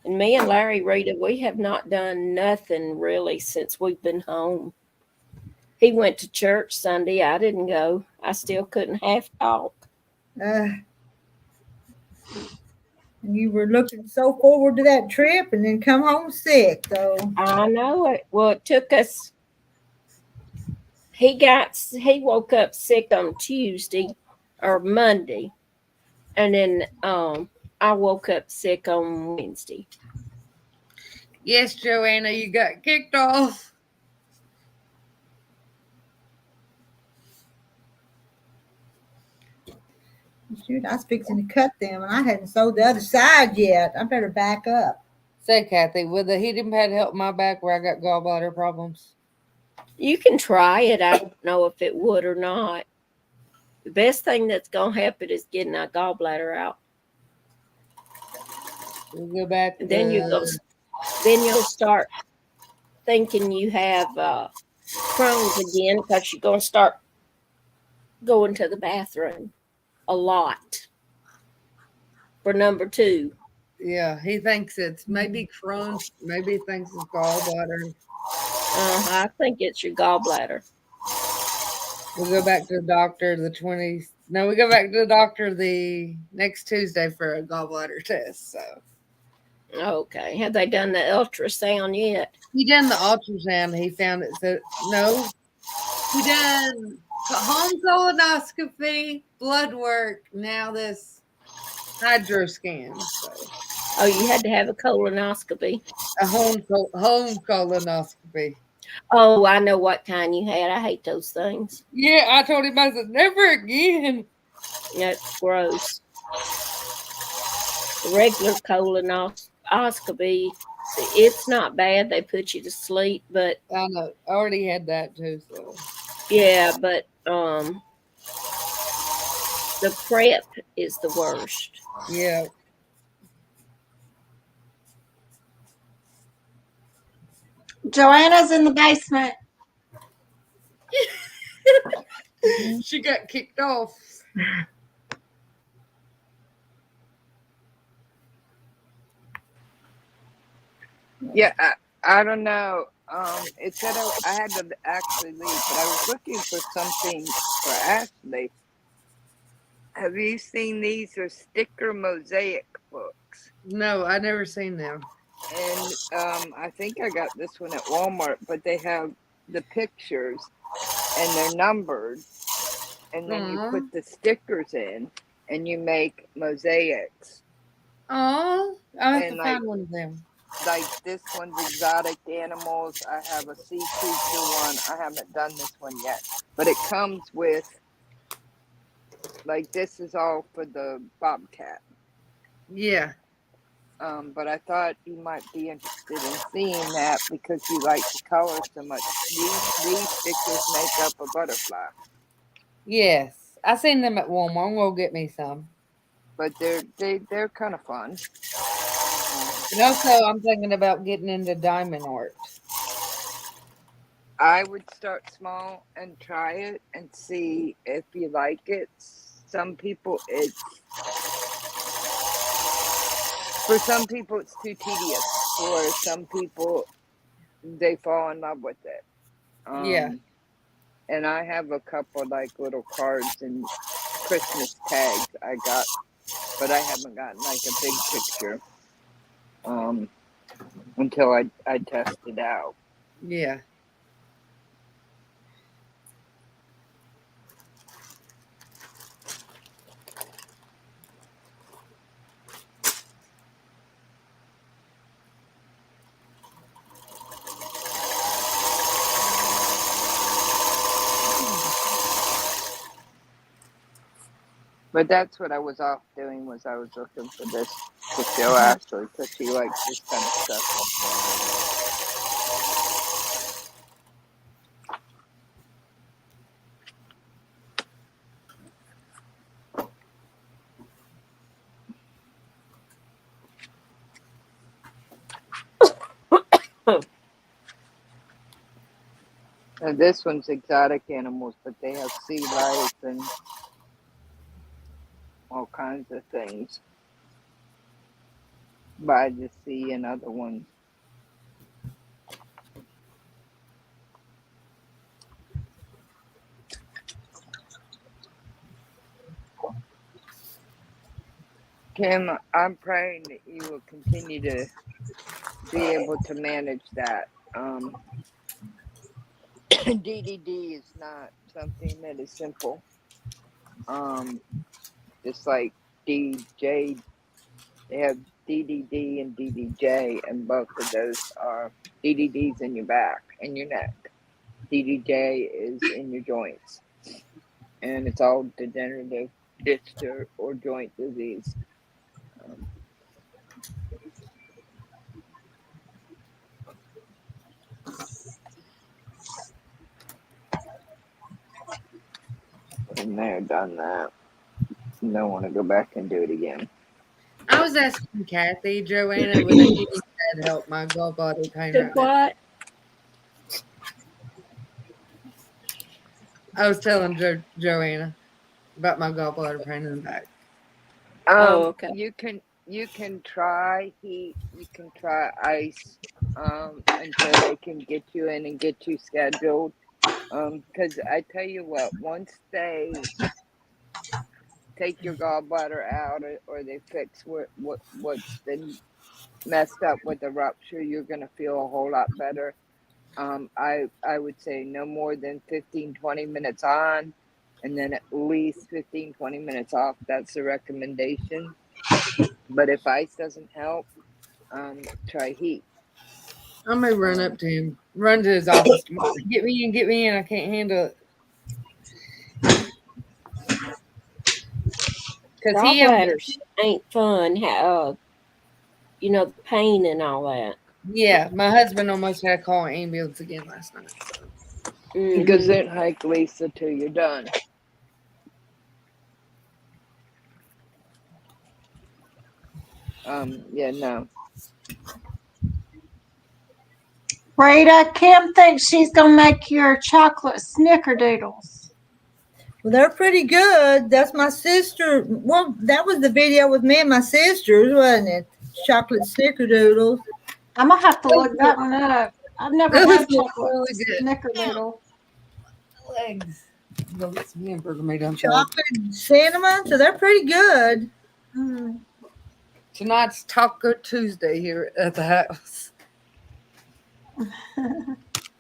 And me and Larry, Rita, we have not done nothing really since we've been home. He went to church Sunday. I didn't go. I still couldn't half talk. And you were looking so forward to that trip and then come home sick. So I know it. Well, it took us. He woke up sick on Tuesday or Monday, and then I woke up sick on Wednesday. Yes, Joanna, you got kicked off. shoot, I was fixing to cut them and I hadn't sewed the other side yet. I better back up. Say, Kathy, would the heating pad help my back where I got gallbladder problems? You can try it. I don't know if it would or not. The best thing that's gonna help it is getting that gallbladder out. We'll go back. Then you'll start thinking you have Crohn's again because you're gonna start going to the bathroom a lot. For number 2. Yeah, he thinks it's maybe Crohn's, maybe he thinks it's gallbladder. I think it's your gallbladder. We'll go back to the doctor the 20th. No, we go back to the doctor the next Tuesday for a gallbladder test. So, Okay. Have they done the ultrasound yet? he done the ultrasound. He found it. So, no, he done home colonoscopy, blood work. Now this hydro scan. So. Oh, you had to have a colonoscopy. A home colonoscopy. Oh, I know what kind you had. I hate those things. Yeah, I told him, I said, never again. That's gross. The regular colonoscopy, it's not bad. They put you to sleep, but I know. I already had that too. So yeah, but the prep is the worst. yeah. Joanna's in the basement. She got kicked off. Yeah, I don't know. It said I had to actually leave, but I was looking for something for Ashley. Have you seen these? Are sticker mosaic books, No, I never seen them. and I think I got this one at Walmart. But they have the pictures, and they're numbered, and then you put the stickers in, and you make mosaics. Oh, I have And to find one of them. Like this one's exotic animals. I have a sea creature one. I haven't done this one yet, but it comes with, like, this is all for the bobcat. Yeah. But I thought you might be interested in seeing that because you like the color so much. These stickers make up a butterfly. Yes, I seen them at Walmart. I'm gonna get me some. But they're kind of fun. And also, I'm thinking about getting into diamond art. I would start small and try it and see if you like it. Some people, for some people it's too tedious. For some people, they fall in love with it. Yeah. And I have a couple like little cards and Christmas tags I got, but I haven't gotten like a big picture until I test it out. Yeah. But that's what I was off doing, was I was looking for this to show Ashley because she likes this kind of stuff. And this one's exotic animals, but they have sea life and all kinds of things by the sea and other ones. Kim, I'm praying that you will continue to be able to manage that. DDD is not something that is simple. Just like DJ, they have DDD and DDJ, and both of those are DDDs in your back and your neck. DDJ is in your joints, and it's all degenerative disc or joint disease. And they're done that. You don't want to go back and do it again. I was asking Kathy, Joanna, would any of that help my gallbladder pain To right now? what? I was telling Joanna about my gallbladder pain in the back. Okay. You can try heat. You can try ice. Until they can get you in and get you scheduled. Because I tell you what, once they take your gallbladder out or they fix what's been messed up with the rupture, you're gonna feel a whole lot better. I would say no more than 15-20 minutes on, and then at least 15-20 minutes off. That's the recommendation. But if ice doesn't help, try heat. I may run up to him, run to his office tomorrow. Get me in. I can't handle it. Because Gallbladders ain't fun. The pain and all that. yeah, my husband almost had to call an ambulance again last night. So. Because then hike Lisa till you're done. Yeah, no. Rita, Kim thinks she's gonna make your chocolate snickerdoodles. Well, they're pretty good. That's my sister. Well, that was the video with me and my sisters, wasn't it? Chocolate snickerdoodles. I'm gonna have to look that one up. I've never had chocolate snickerdoodle. Legs. Go get some hamburger meat on Chocolate cinnamon, so they're pretty good. Tonight's Taco Tuesday here at the house.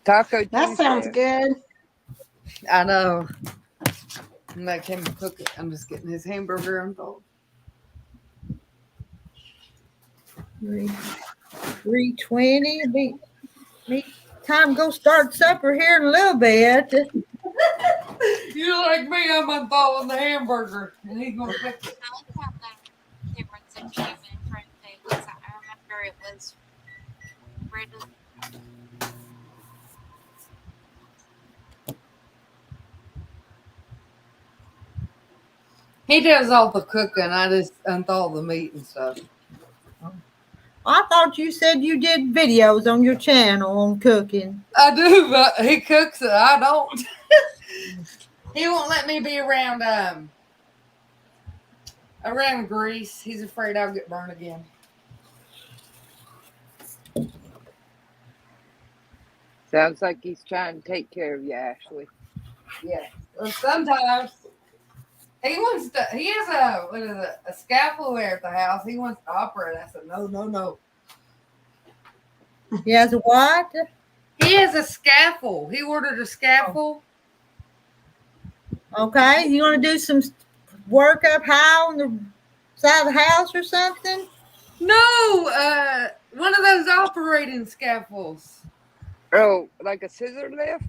Taco That Tuesday. sounds good. I know. I'm not him to cook it. I'm just getting his hamburger involved. 3:20. Be time to go start supper here in a little bit. You like me, I'm unfollowing the hamburger. And he's gonna cook it. He does all the cooking. I just unthaw the meat and stuff. I thought you said you did videos on your channel on cooking. I do, but he cooks it. I don't. He won't let me be around grease. He's afraid I'll get burned again. Sounds like he's trying to take care of you, Ashley. Yeah. Well, sometimes he wants to. He has a scaffold there at the house. He wants to operate. I said no. He has a what? He has a scaffold. He ordered a scaffold. Okay, you want to do some work up high on the side of the house or something? No, one of those operating scaffolds. Oh, like a scissor lift?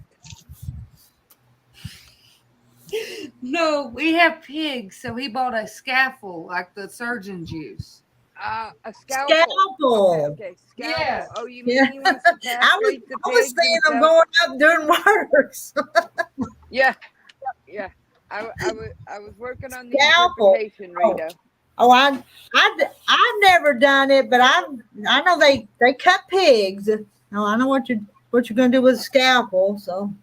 No, we have pigs, so he bought a scaffold like the surgeons use. A scalpel. Scalpel. Okay, scalpel. Yeah. Oh, you mean he wants to castrate the I was pigs seeing them himself? going up doing works. Yeah. I was working on the Scalpel. interpretation, Rita. Oh, I've never done it, but I know they cut pigs. Oh, I know what you're gonna do with a scalpel. So.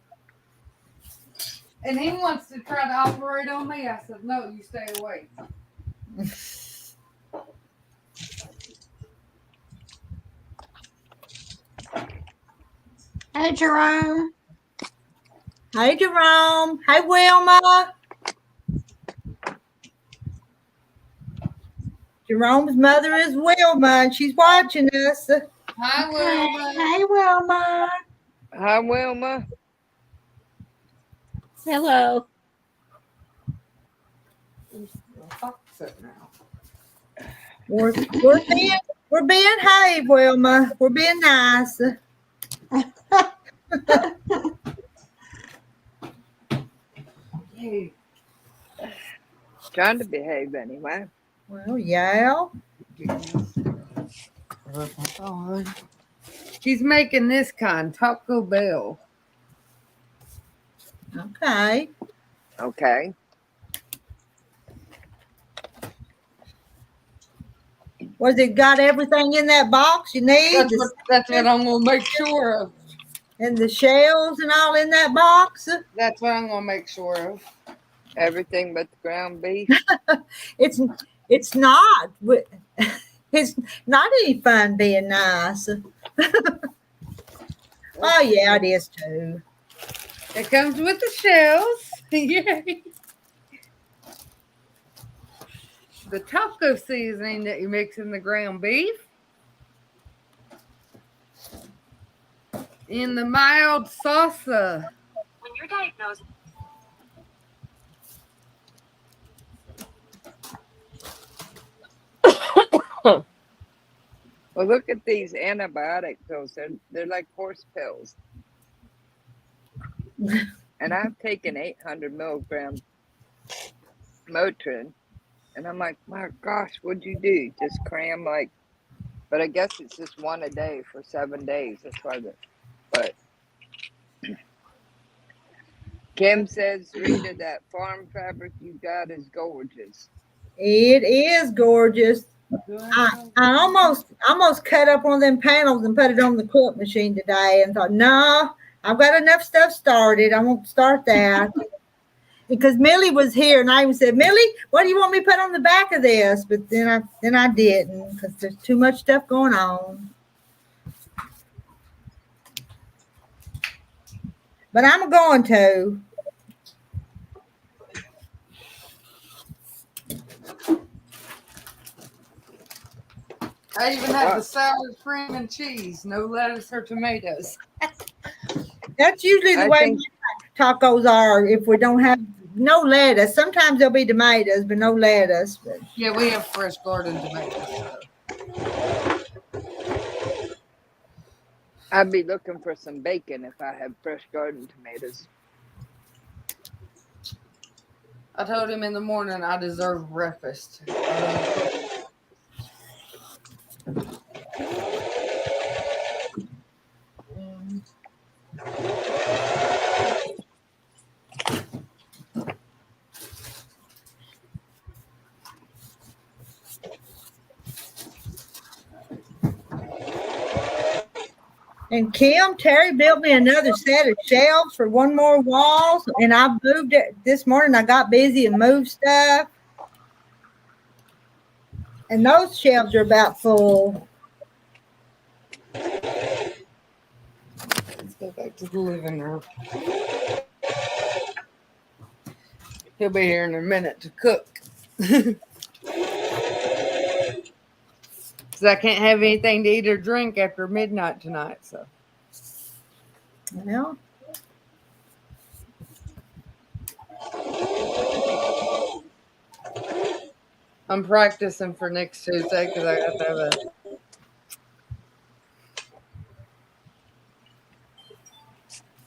And he wants to try to operate on me. I said, no, you stay away. Hey, Jerome. Hey, Jerome. Hey, Wilma. Jerome's mother is Wilma, and she's watching us. Hi, Wilma. Hey, Wilma. Hi, Wilma. Hello. We're being hey, Wilma. We're being nice. Hey. Trying to behave anyway. Well, yeah. She's making this kind, Taco Bell. Okay. Okay. Was it got everything in that box you need? That's what I'm going to make sure of. And the shells and all in that box? That's what I'm going to make sure of. Everything but the ground beef. It's not. It's not any fun being nice. Oh, yeah, it is too. It comes with the shells. Yay. The taco seasoning that you mix in the ground beef. In the mild salsa. When you're diagnosed. Well, look at these antibiotic pills. They're like horse pills. And I've taken 800 milligram Motrin. And I'm like, my gosh, what'd you do? Just cram like, but I guess it's just one a day for 7 days. That's why but Kim says, Rita, that farm fabric you got is gorgeous. It is gorgeous. I almost cut up one of them panels and put it on the quilt machine today and thought, no, I've got enough stuff started. I won't start that. Because Millie was here and I even said, Millie, what do you want me to put on the back of this? But then I didn't because there's too much stuff going on. But I'm going to. I even have the sour cream and cheese, no lettuce or tomatoes. That's usually the way tacos are if we don't have no lettuce. Sometimes there'll be tomatoes, but no lettuce. But. Yeah, we have fresh garden tomatoes. So. I'd be looking for some bacon if I had fresh garden tomatoes. I told him in the morning I deserve breakfast. And Terry built me another set of shelves for one more walls, and I moved it this morning. I got busy and moved stuff, and those shelves are about full. Let's go back to the living room. He'll be here in a minute to cook. Because I can't have anything to eat or drink after midnight tonight. So, Well, I'm practicing for next Tuesday because I got to have a.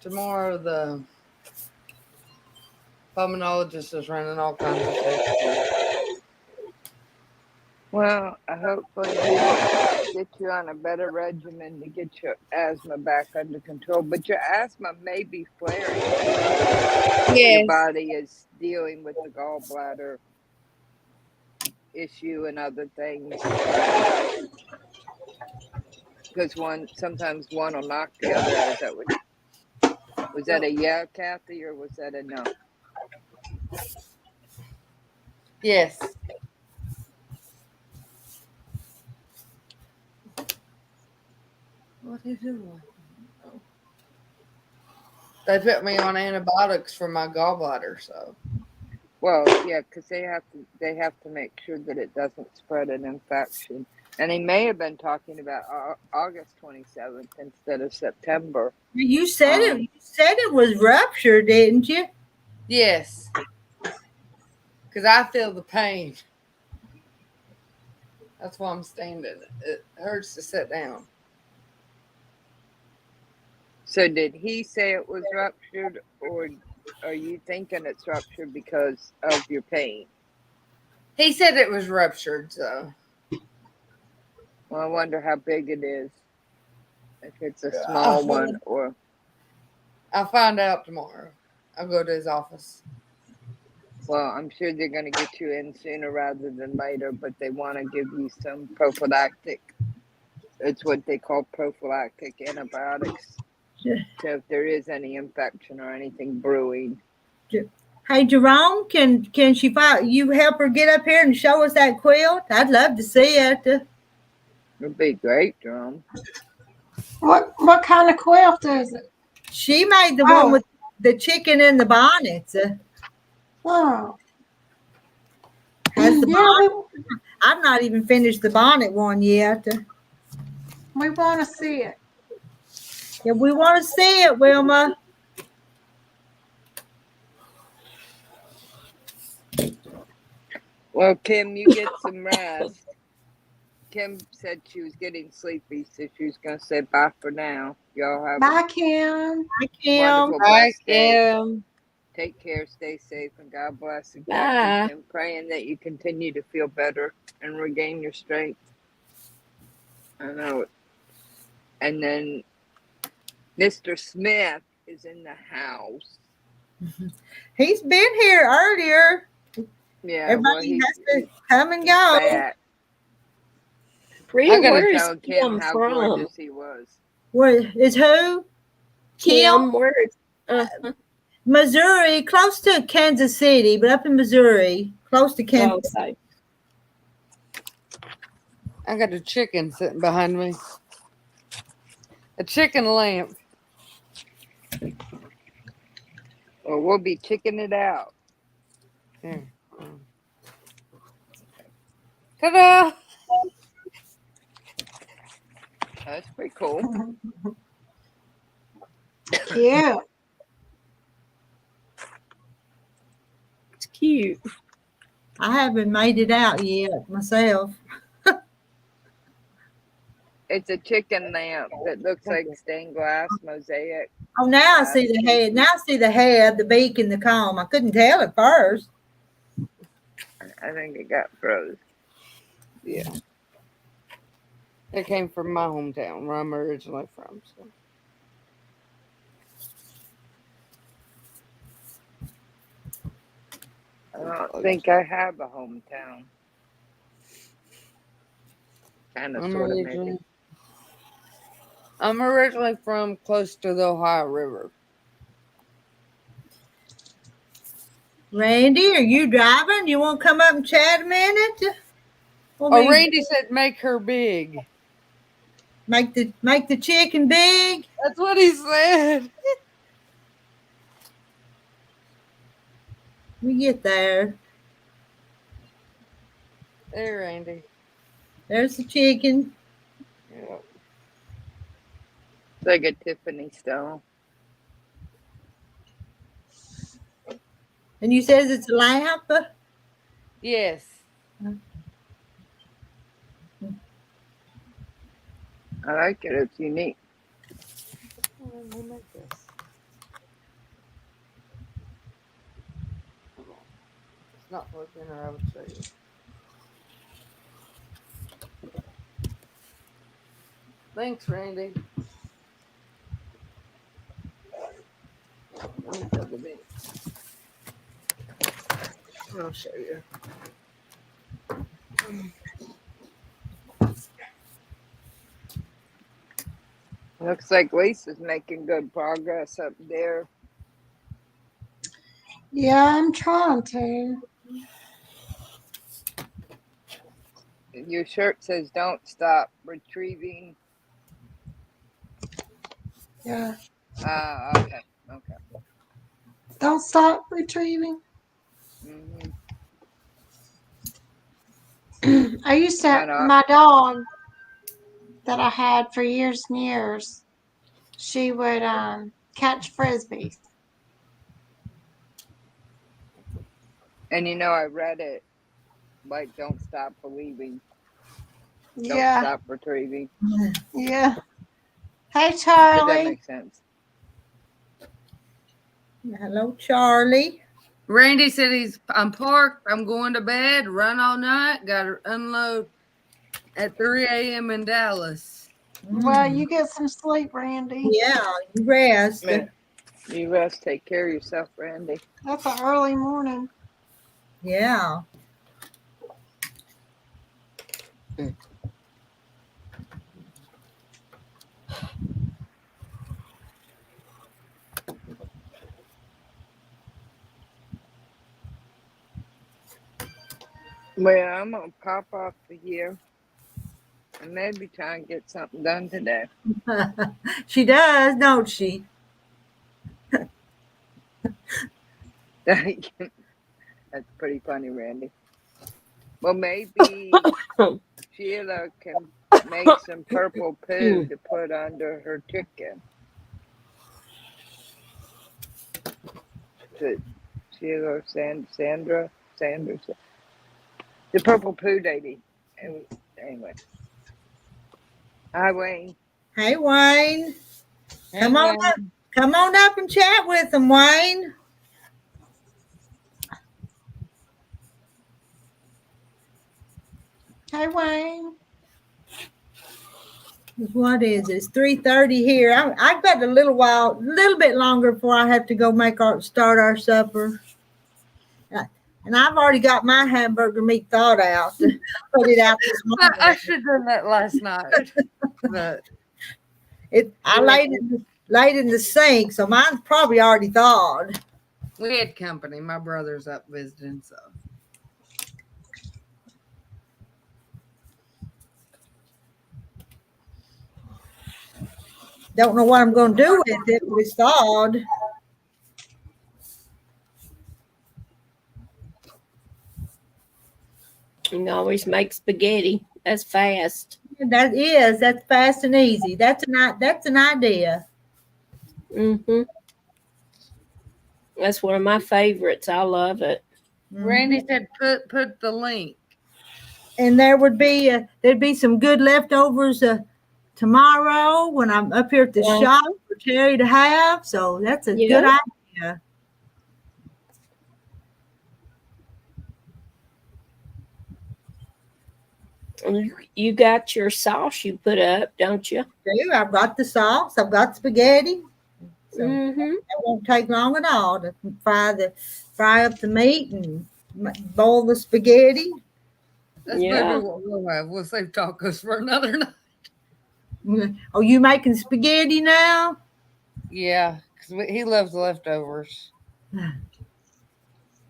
Tomorrow, the pulmonologist is running all kinds of tests. Well, I hopefully get you on a better regimen to get your asthma back under control. But your asthma may be flaring. Your Yes. body is dealing with the gallbladder issue and other things. Because sometimes one will knock the other out. Is that what? Was that a yeah, Kathy, or was that a no? Yes. What are you doing? They put me on antibiotics for my gallbladder, so. Well, yeah, because they have to make sure that it doesn't spread an infection. And he may have been talking about August 27th instead of September. you said it. You said it was ruptured, didn't you? Yes. Because I feel the pain. That's why I'm standing. It hurts to sit down. So did he say it was ruptured, or are you thinking it's ruptured because of your pain? He said it was ruptured, so. Well, I wonder how big it is. If it's a small one, or. I'll find out tomorrow. I'll go to his office. Well, I'm sure they're going to get you in sooner rather than later, but they want to give you some prophylactic. It's what they call prophylactic antibiotics. So if there is any infection or anything brewing. Hey, Jerome, can you help her get up here and show us that quilt? I'd love to see it. It'd be great, Jerome. What kind of quilt is it? She made the one with the chicken and the bonnets. Oh. Has the bonnet? I've not even finished the bonnet one yet. We want to see it. Yeah, we want to see it, Wilma. Well, Kim, you get some rest. Kim said she was getting sleepy, so she was going to say bye for now. Y'all have Bye, Kim. Bye, Kim. Wonderful, Bye, blessed day. Kim. Take care, stay safe, and God bless. And Bye. Kim, praying that you continue to feel better and regain your strength. I know. And then Mr. Smith is in the house. He's been here earlier. Yeah, Everybody well, has to come and go. Back. Rita, I gotta where is tell Kim Kim how from? gorgeous he was. Where is who? Kim, where is Missouri, close to Kansas City, but up in Missouri, close to Kansas. okay. I got a chicken sitting behind me. A chicken lamp. Well, we'll be checking it out. Yeah. Ta-da! That's pretty cool. Yeah. It's cute. I haven't made it out yet myself. It's a chicken lamp that looks like stained glass mosaic. Oh, now I see the head. Now I see the head, the beak, and the comb. I couldn't tell at first. I think it got froze. Yeah. It came from my hometown, where I'm originally from. So. I don't think I have a hometown. Kind of, sort of, maybe. I'm originally from close to the Ohio River. Randy, are you driving? You want to come up and chat a minute? Oh, Randy said make her big. Make the chicken big. That's what he said. We get there. There, Randy. There's the chicken. Yeah. It's like a Tiffany stone. And you says it's a lamp? Yes. I like it. It's unique. We'll make this. It's not working, or I would show you. Thanks, Randy. Let me plug it in. I'll show you. Looks like Lisa's making good progress up there. Yeah, I'm trying to. Your shirt says don't stop retrieving. Yeah. Okay. Don't stop retrieving. Mm-hmm. I used to, Kinda. my dog that I had for years and years, she would catch frisbees. And I read it like don't stop believing. Don't Yeah, stop retrieving. yeah. Hey, But that Charlie. makes sense. Hello, Charlie. Randy said I'm parked. I'm going to bed. Run all night. Got to unload at 3 a.m. in Dallas. Well, you get some sleep, Randy. Yeah, you rest. Man, you rest. Take care of yourself, Randy. That's an early morning. Yeah. Well, I'm gonna pop off for here and maybe try and get something done today. She does, don't she? That's pretty funny, Randy. Well, maybe Sheila can make some purple poo to put under her chicken. Sheila or Sandra, the purple poo lady. Anyway. Hi, Wayne. Hey, Wayne. Hey, Come on Wayne. up. Come on up and chat with them, Wayne. Hey, Wayne. What is it? It's 3:30 here. I've got a little bit longer before I have to go start our supper. And I've already got my hamburger meat thawed out. Put it out this morning. I should have done that last night. But I laid in the sink, so mine's probably already thawed. we had company. My brother's up visiting, so. Don't know what I'm going to do with it, but it's thawed. You can always make spaghetti. That's fast. That's fast and easy. That's an idea. Mm-hmm. That's one of my favorites. I love it. Randy said put the link. And there'd be some good leftovers tomorrow when I'm up here at the shop for Terry to have. So that's a good idea. You got your sauce you put up, don't you? I've got the sauce. I've got spaghetti. So Mm-hmm. it won't take long at all to fry up the meat and boil the spaghetti. That's maybe what we'll have. We'll save tacos for another night. Are you making spaghetti now? Yeah, because he loves leftovers.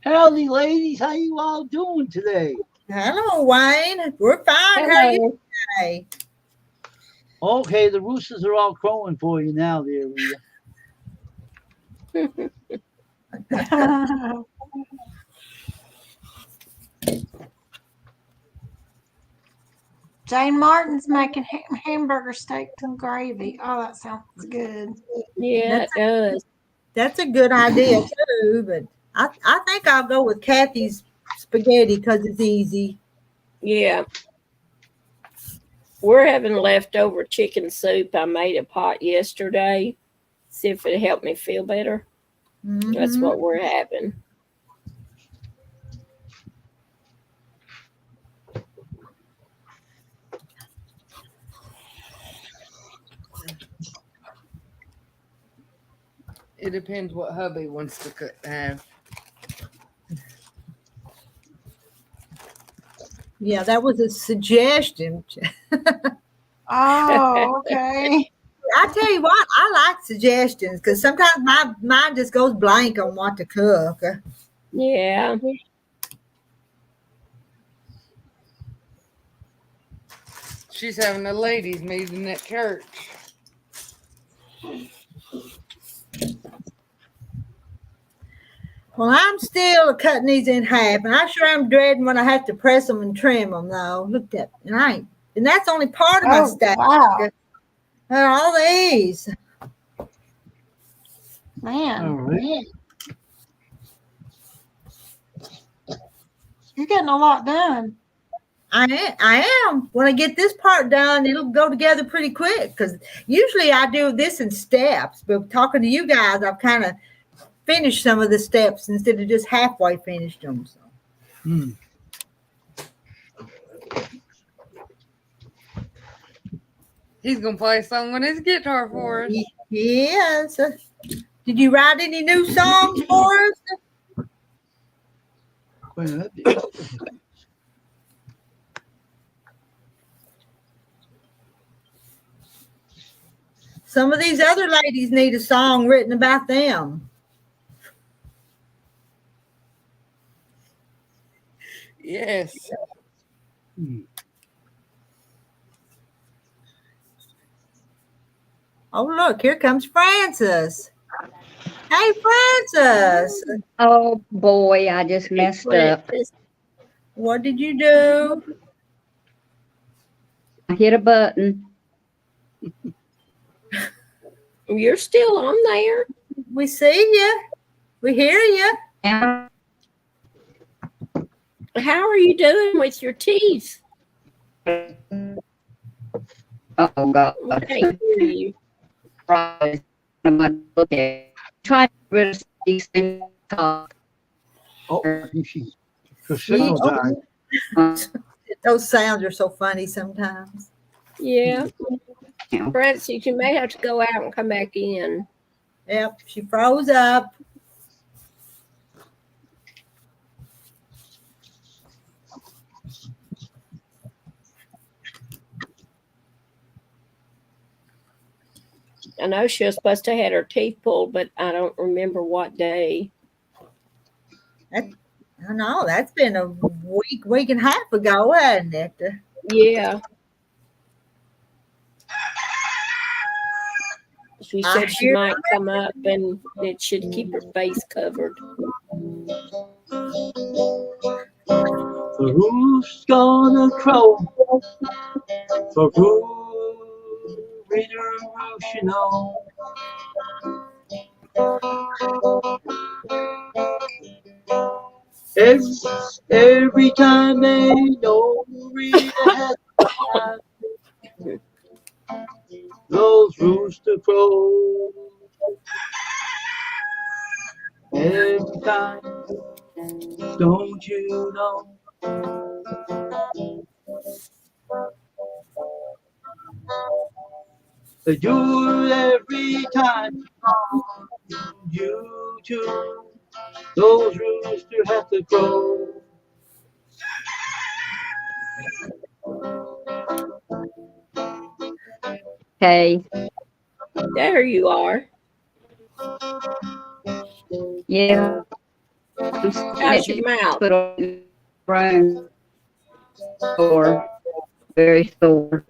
Howdy, ladies. How you all doing today? Hello, Wayne. We're fine. How are you Hello. today? Okay, the roosters are all crowing for you now, there, Rita. Jane Martin's making hamburger steaks and gravy. Oh, that sounds good. Yeah, it does. That's a good idea too, but I think I'll go with Kathy's spaghetti because it's easy. Yeah. We're having leftover chicken soup. I made a pot yesterday. See if it helped me feel better. That's what we're having. It depends what hubby wants to have. Yeah, that was a suggestion. Oh, okay. I tell you what, I like suggestions because sometimes my mind just goes blank on what to cook. Yeah. She's having a ladies' meeting at church. Well, I'm still cutting these in half, and I sure am dreading when I have to press them and trim them. Though, look at and that's only part of my stack. Wow. All these. Man, All right. you're getting a lot done. I am. When I get this part done, it'll go together pretty quick because usually I do this in steps. But talking to you guys, I've kind of finished some of the steps instead of just halfway finished them. So. He's going to play a song on his guitar for us. Yes. Did you write any new songs for us? Well, Some of these other ladies need a song written about them. Yes. Oh, look, here comes Frances. Hey, Frances. Oh boy, I just messed up. What did you do? I hit a button. You're still on there. We see you. We hear you. And How are you doing with your teeth? oh God, We can't hear you. I'm gonna look at it. Try to get rid of these things. I think her signal died. Those sounds are so funny sometimes. Yeah. Francis, you may have to go out and come back in. Yep, she froze up. I know she was supposed to have had her teeth pulled, but I don't remember what day. I know that's been a week and a half ago, hasn't it? Yeah. She said she might come up and it should keep her face covered. The roof's gonna crow for Rita Roosh, you know. Every time they know Rita has those rooster crows. Every time, don't you know? They do it every time. You too. Those roosters have to crow. Okay. There you are. Yeah. I'm sitting How's at the your mouth? hospital in the room sore, very sore.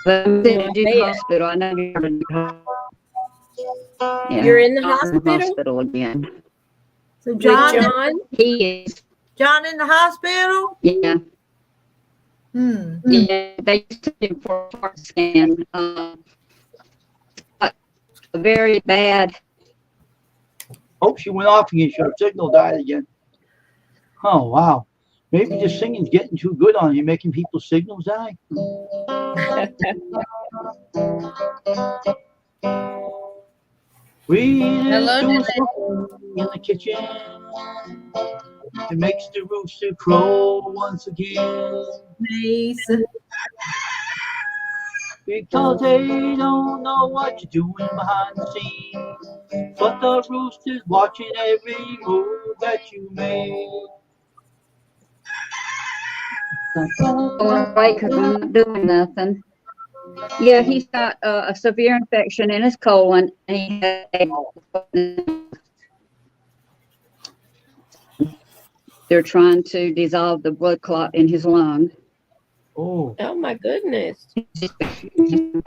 But I'm sitting I at the bet. hospital. I know you're in the yeah, You're in the I'm hospital again. So with John, John? He is, John in the hospital? yeah. Hmm. Yeah, they used to do for a heart scan. A very bad. Oh, she went off again. Her signal died again. Oh, wow. Maybe the singing's getting too good on you, making people's signals die. Breathing Hello, to Dad. smoke in the kitchen. It makes the rooster crow once again. Nice. Because they don't know what you're doing behind the scenes. But the rooster's watching every move that you make. Going away because I'm not doing nothing. Yeah, he's got a severe infection in his colon, and he had they're trying to dissolve the blood clot in his lung. Oh, Oh my goodness.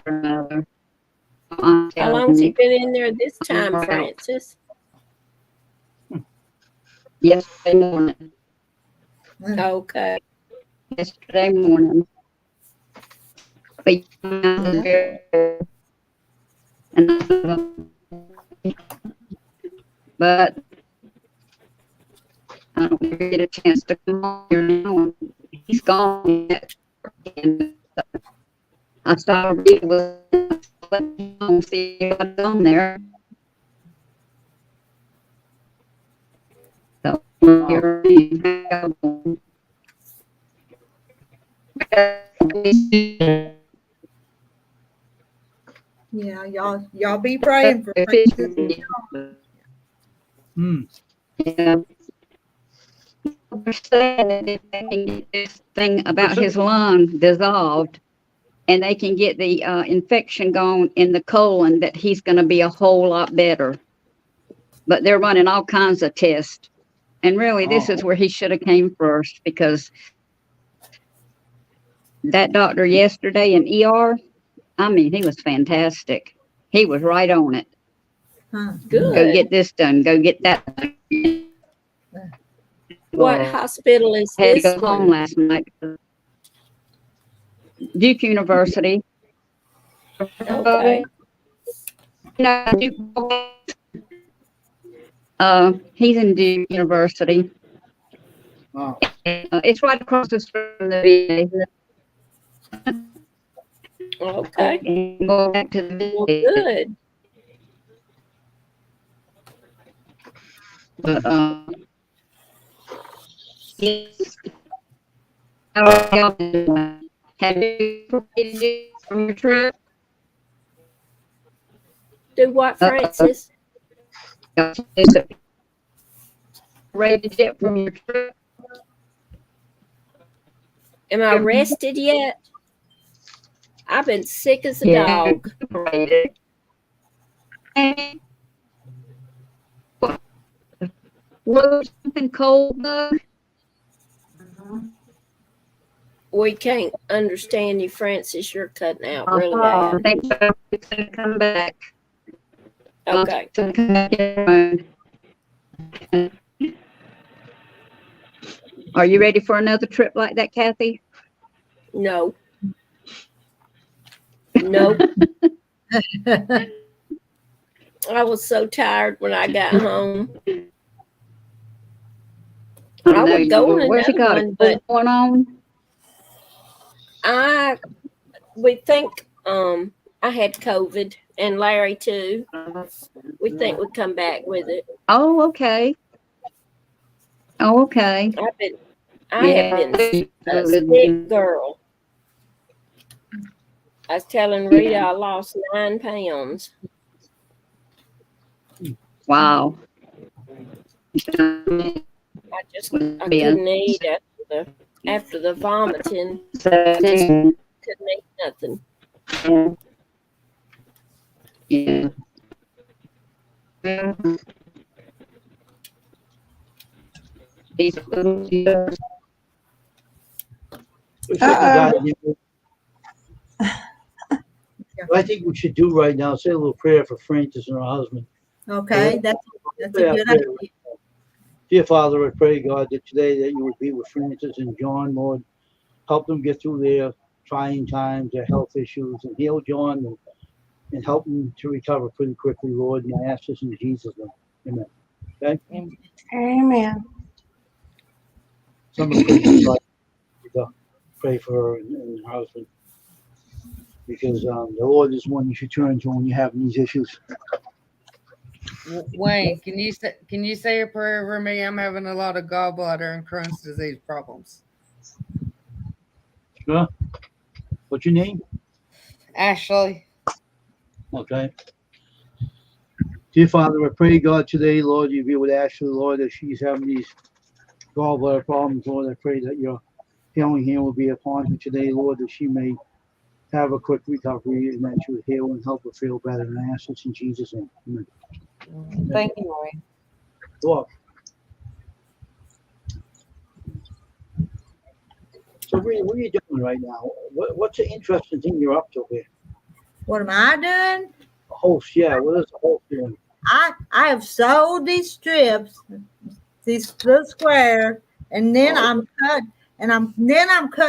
How How long's he been in there this time, Right. Francis? Yesterday morning. Okay. Yesterday morning. But I don't get a chance to come on here now. He's gone. And I saw a video with see what's on there. So here Yeah, y'all be praying for Francis. Yeah. They're saying that if they can get this thing about his lung dissolved and they can get the infection gone in the colon, that he's going to be a whole lot better. But they're running all kinds of tests. And really, this is where he should have came first, because that doctor yesterday in ER, I mean, he was fantastic. He was right on it. Good. Go get this done. Go get that done. What hospital is Had to this go home one? last night. Duke University. Okay. He's in Duke University. wow. It's right across the street from the VA. Okay. And go back to the Well, VA. good. But yes. How are y'all doing? Have you completed from your trip? Do what, Francis? Is it ready to get from your trip? Am I rested yet? I've been sick as a dog. Was something cold though? We can't understand you, Francis. You're cutting out really I bad. think so. It's gonna come back. Okay. It's gonna come back in. Are you ready for another trip like that, Kathy? No. Nope. I was so tired when I got home. I would go on Where's you another got one, it but going on? we think I had COVID and Larry too. We think we'd come back with it. Oh, okay. Oh, okay. I have been a sick girl. I was telling Rita I lost 9 pounds. Wow. I couldn't eat after the vomiting. Couldn't eat nothing. Yeah. These little deals. Wish I could die again. What I think we should do right now, say a little prayer for Francis and her husband. Okay, that's a Say our good prayer idea. right now. Dear Father, I pray, God, that today that you would be with Francis and John, Lord. Help them get through their trying times, their health issues, and heal John and help them to recover pretty quickly, Lord. And I ask this in Jesus' name. Amen. Okay? Amen. Somebody pray for her and her husband. Because the Lord is one you should turn to when you're having these issues. Wayne, can you say a prayer for me? I'm having a lot of gallbladder and Crohn's disease problems. Sure. What's your name? Ashley. Okay. Dear Father, I pray, God, today, Lord, you be with Ashley, Lord, as she's having these gallbladder problems, Lord. I pray that your healing hand will be upon her today, Lord, that she may have a quick recovery and that you would heal and help her feel better. And I ask this in Jesus' name. Amen. Thank you, Wayne. Look. So, Rita, what are you doing right now? What's the interesting thing you're up to here? What am I doing? A host, yeah. What is the host doing? I have sewed these strips, these little square, and then I'm cutting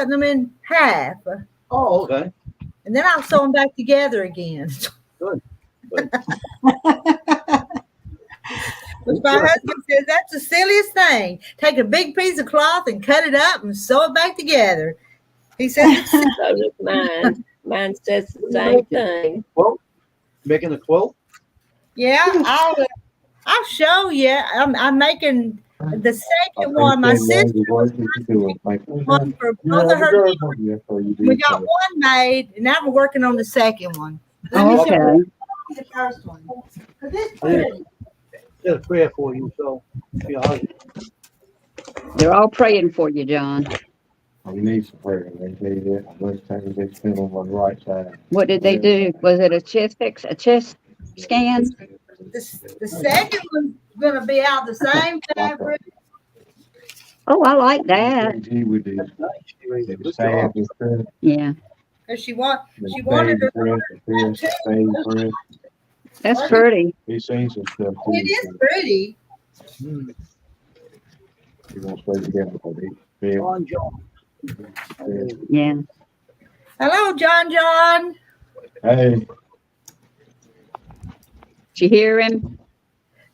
them in half. Oh, okay. And then I'll sew them back together again. Good. Good. Which my husband says that's the silliest thing. Take a big piece of cloth and cut it up and sew it back together. He says it's silly. So does mine. Mine says the same thing. Quilt? Making a quilt? Yeah, I'll show you. I'm making the second one. My sister one for both of her children. We got one made, and now we're working on the second one. Let me show Okay. you the first one. 'Cause it's pretty. Got a prayer for you, so for your husband. They're all praying for you, John. You need some prayer. They tell you that. Most times they spin on the right side. What did they do? Was it a chest scan? The second one's gonna be out the same fabric. Oh, I like that. He would do. That's nice. The Good stab job. and press, Yeah, Cause she wanted the her. press, the press. that's pretty. He's seen some stuff too. It is pretty. Hmm. He won't stay together for these. John. Yeah. Hello, John. Hey, Did you hear him?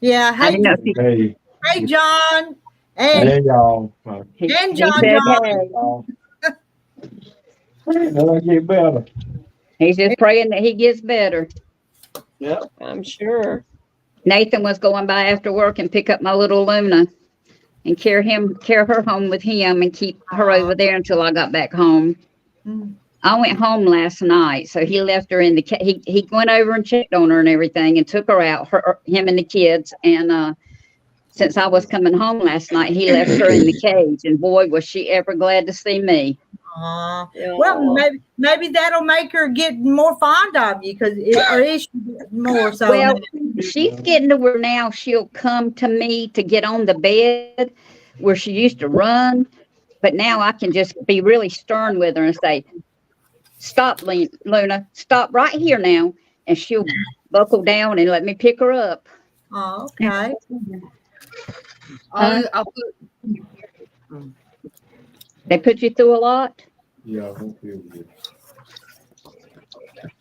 Yeah. I didn't know if he, hey, John. And hey, y'all. he, And he John, said, John. hey. That'll get better. He's just praying that he gets better. Yeah. I'm sure. Nathan was going by after work and pick up my little Luna and carry her home with him and keep her over there until I got back home. Mm. I went home last night, so he left her in the he went over and checked on her and everything and took her out, him and the kids. And since I was coming home last night, he left her in the cage, and boy, was she ever glad to see me. Well, maybe that'll make her get more fond of you, or is she more so? Well, she's getting to where now she'll come to me to get on the bed where she used to run, but now I can just be really stern with her and say, "Stop, Luna, stop right here now," and she'll buckle down and let me pick her up. Oh, okay. I'll put. They put you through a lot? Yeah, I don't feel good.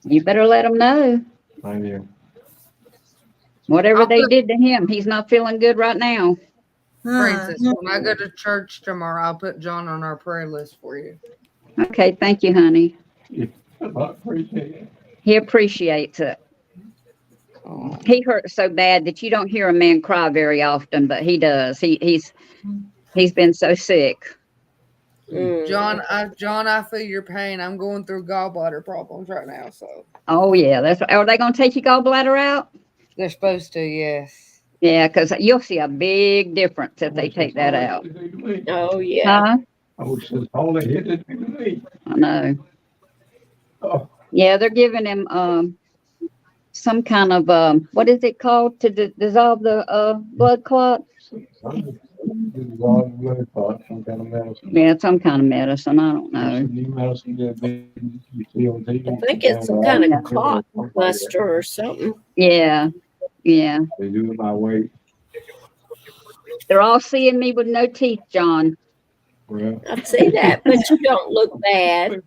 You better let them know. I am. Whatever they did to him, he's not feeling good right now. Francis, when I go to church tomorrow, I'll put John on our prayer list for you. Okay, thank you, honey. Yeah, I appreciate it. He appreciates it. He hurt so bad that you don't hear a man cry very often, but he does. He's been so sick. John, I feel your pain. I'm going through gallbladder problems right now, so. Oh yeah, are they going to take your gallbladder out? They're supposed to, yes. Yeah, because you'll see a big difference if they take that out. Oh, yeah. Huh? I wish that's all they had to do to me. I know. Oh. Yeah, they're giving him some kind of, what is it called to dissolve the blood clot? Some kind of medicine. Yeah, some kind of medicine. I don't know. New medicine that you see on TV. I think it's some kind of clot buster or something. Yeah, yeah. They do it my way. They're all seeing me with no teeth, John. Well, I see that, but you don't look bad.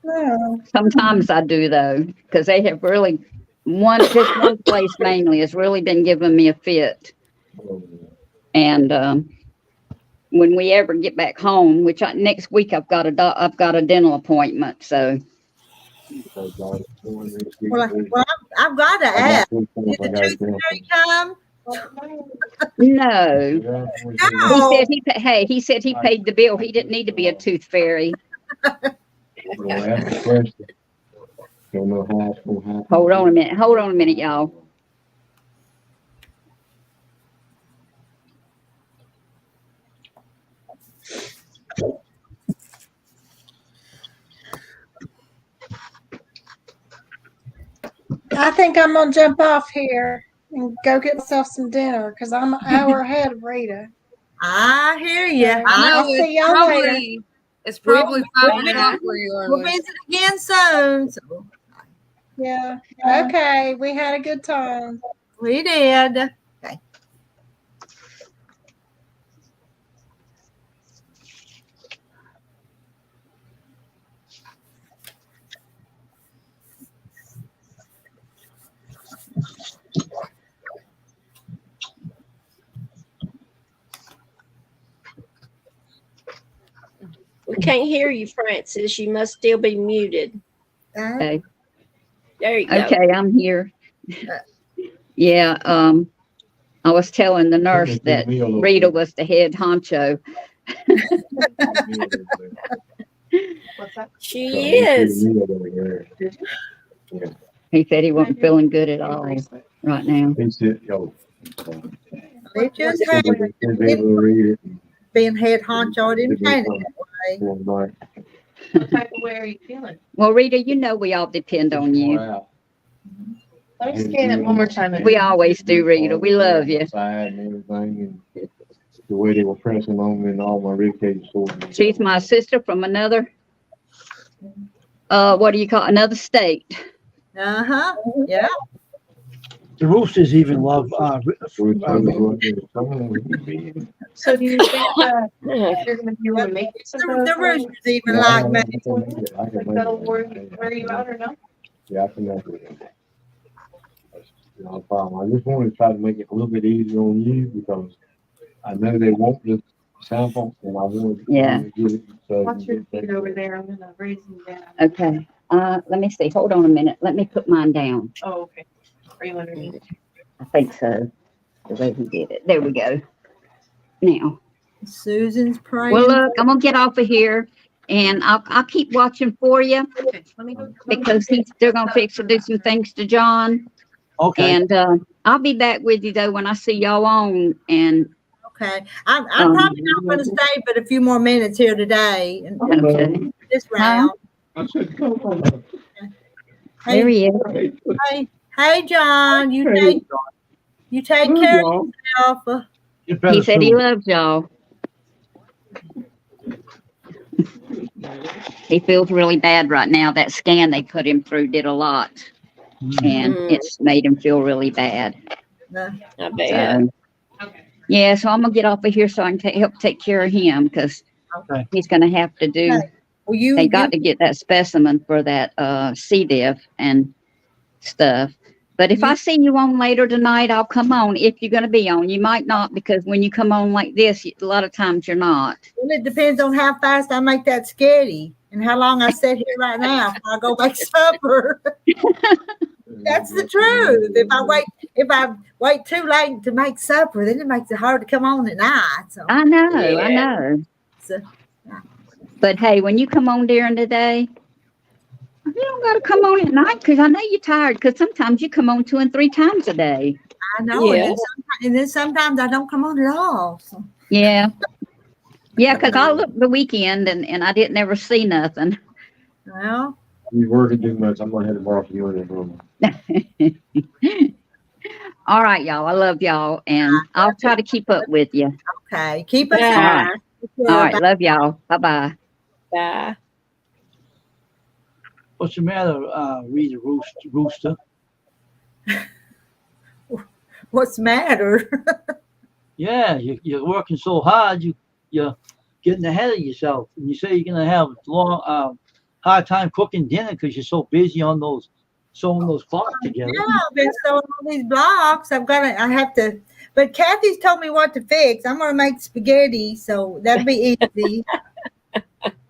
No. Sometimes I do though, because they have really just one place mainly has really been giving me a fit. And when we ever get back home, which next week I've got a dental appointment, so. Well, I've got to ask. Did the tooth fairy come? No. No. He said he paid the bill. He didn't need to be a tooth fairy. Hold on a minute, y'all. I think I'm gonna jump off here and go get myself some dinner because I'm an hour ahead of Rita. I hear you. I I know see y'all later. it's probably 5 o'clock where you are. We'll Liz. visit again soon. So Yeah. Okay. We had a good time. we did. Okay. We can't hear you, Francis. You must still be muted. Okay. There you go. Okay, I'm here. Yeah, I was telling the nurse that Rita was the head honcho. She is. He said he wasn't feeling good at all right now. He said, yo. They just had being head honcho. I didn't paint it that way. What type of way are you feeling? Well, Rita, you know we all depend on you. Let me scan it one more time. We always do, Rita. We love you. And everything, and the way they were pressing on me and all my ribcage sore. She's my sister from another, what do you call it? Another state. Uh-huh. Yeah. The roosters even love, So do you think that you're going to be able to make it? The roosters even like me. That'll wear you out or no? Yeah, I can make it. That's no problem. I just want to try to make it a little bit easier on you because I know they want this sample and I want to get it. So Watch your feet over there. I'm going to raise them down. Okay. Let me see. Hold on a minute. Let me put mine down. Oh, okay. Are you underneath? I think so. The way he did it. There we go. Now. Susan's praying. Well, look, I'm gonna get off of here, and I'll keep watching for you Okay. Let me go. because they're gonna fix to do some things to John. okay. And I'll be back with you though when I see y'all on. And Okay. I'm probably not going to stay but a few more minutes here today. And okay. this round. There he is. Hey, John, you take care of yourself. He said he loves y'all. He feels really bad right now. That scan they put him through did a lot, and it's made him feel really bad. I bet. Yeah, so I'm gonna get off of here so I can help take care of him because he's gonna have to do. Okay. Well, they got to get that specimen for that C. diff and stuff. But if I see you on later tonight, I'll come on if you're going to be on. You might not because when you come on like this, a lot of times you're not. Well, it depends on how fast I make that sketty and how long I sit here right now before I go make supper. That's the truth. If I wait too late to make supper, then it makes it hard to come on at night. So. I know. So, but hey, when you come on during the day, you don't got to come on at night because I know you're tired because sometimes you come on 2 and 3 times a day. I know. Yeah. And then sometimes I don't come on at all. So. Yeah. Yeah, because I looked the weekend and I didn't ever see nothing. Well, You working too much. I'm gonna head to borrow from you in the room. All right, y'all. I love y'all, and I'll try to keep up with you. Okay. Keep us All in. right. All right. Love y'all. Bye-bye. Bye. What's the matter, Rita Rooster? What's the matter? Yeah, you're working so hard. You're getting ahead of yourself, and you say you're gonna have hard time cooking dinner because you're so busy on sewing those cloths together. Yeah, I've been sewing all these blocks. I have to, but Kathy's told me what to fix. I'm gonna make spaghetti, so that'll be easy.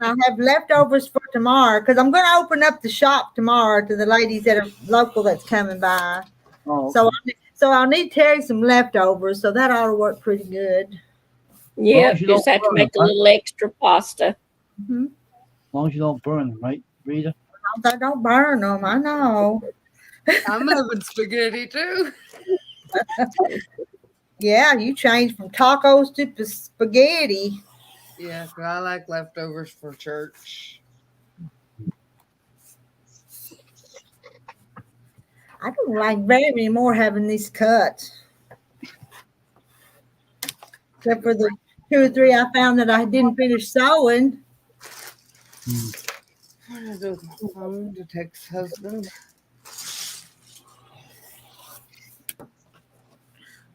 I'll have leftovers for tomorrow because I'm gonna open up the shop tomorrow to the ladies that are local that's coming by. Oh, So I'll need Terry some leftovers, so that ought to work pretty good. Yeah, you just don't have to burn make a them, right? little extra pasta. Mm-hmm. As long as you don't burn them, right, Rita? I don't burn them. I know. I'm having spaghetti too. Yeah, you changed from tacos to spaghetti. Yeah, 'cause I like leftovers for church. I don't like very anymore having these cuts. Except for the 2 or 3 I found that I didn't finish sewing. What is it with my phone to text husband?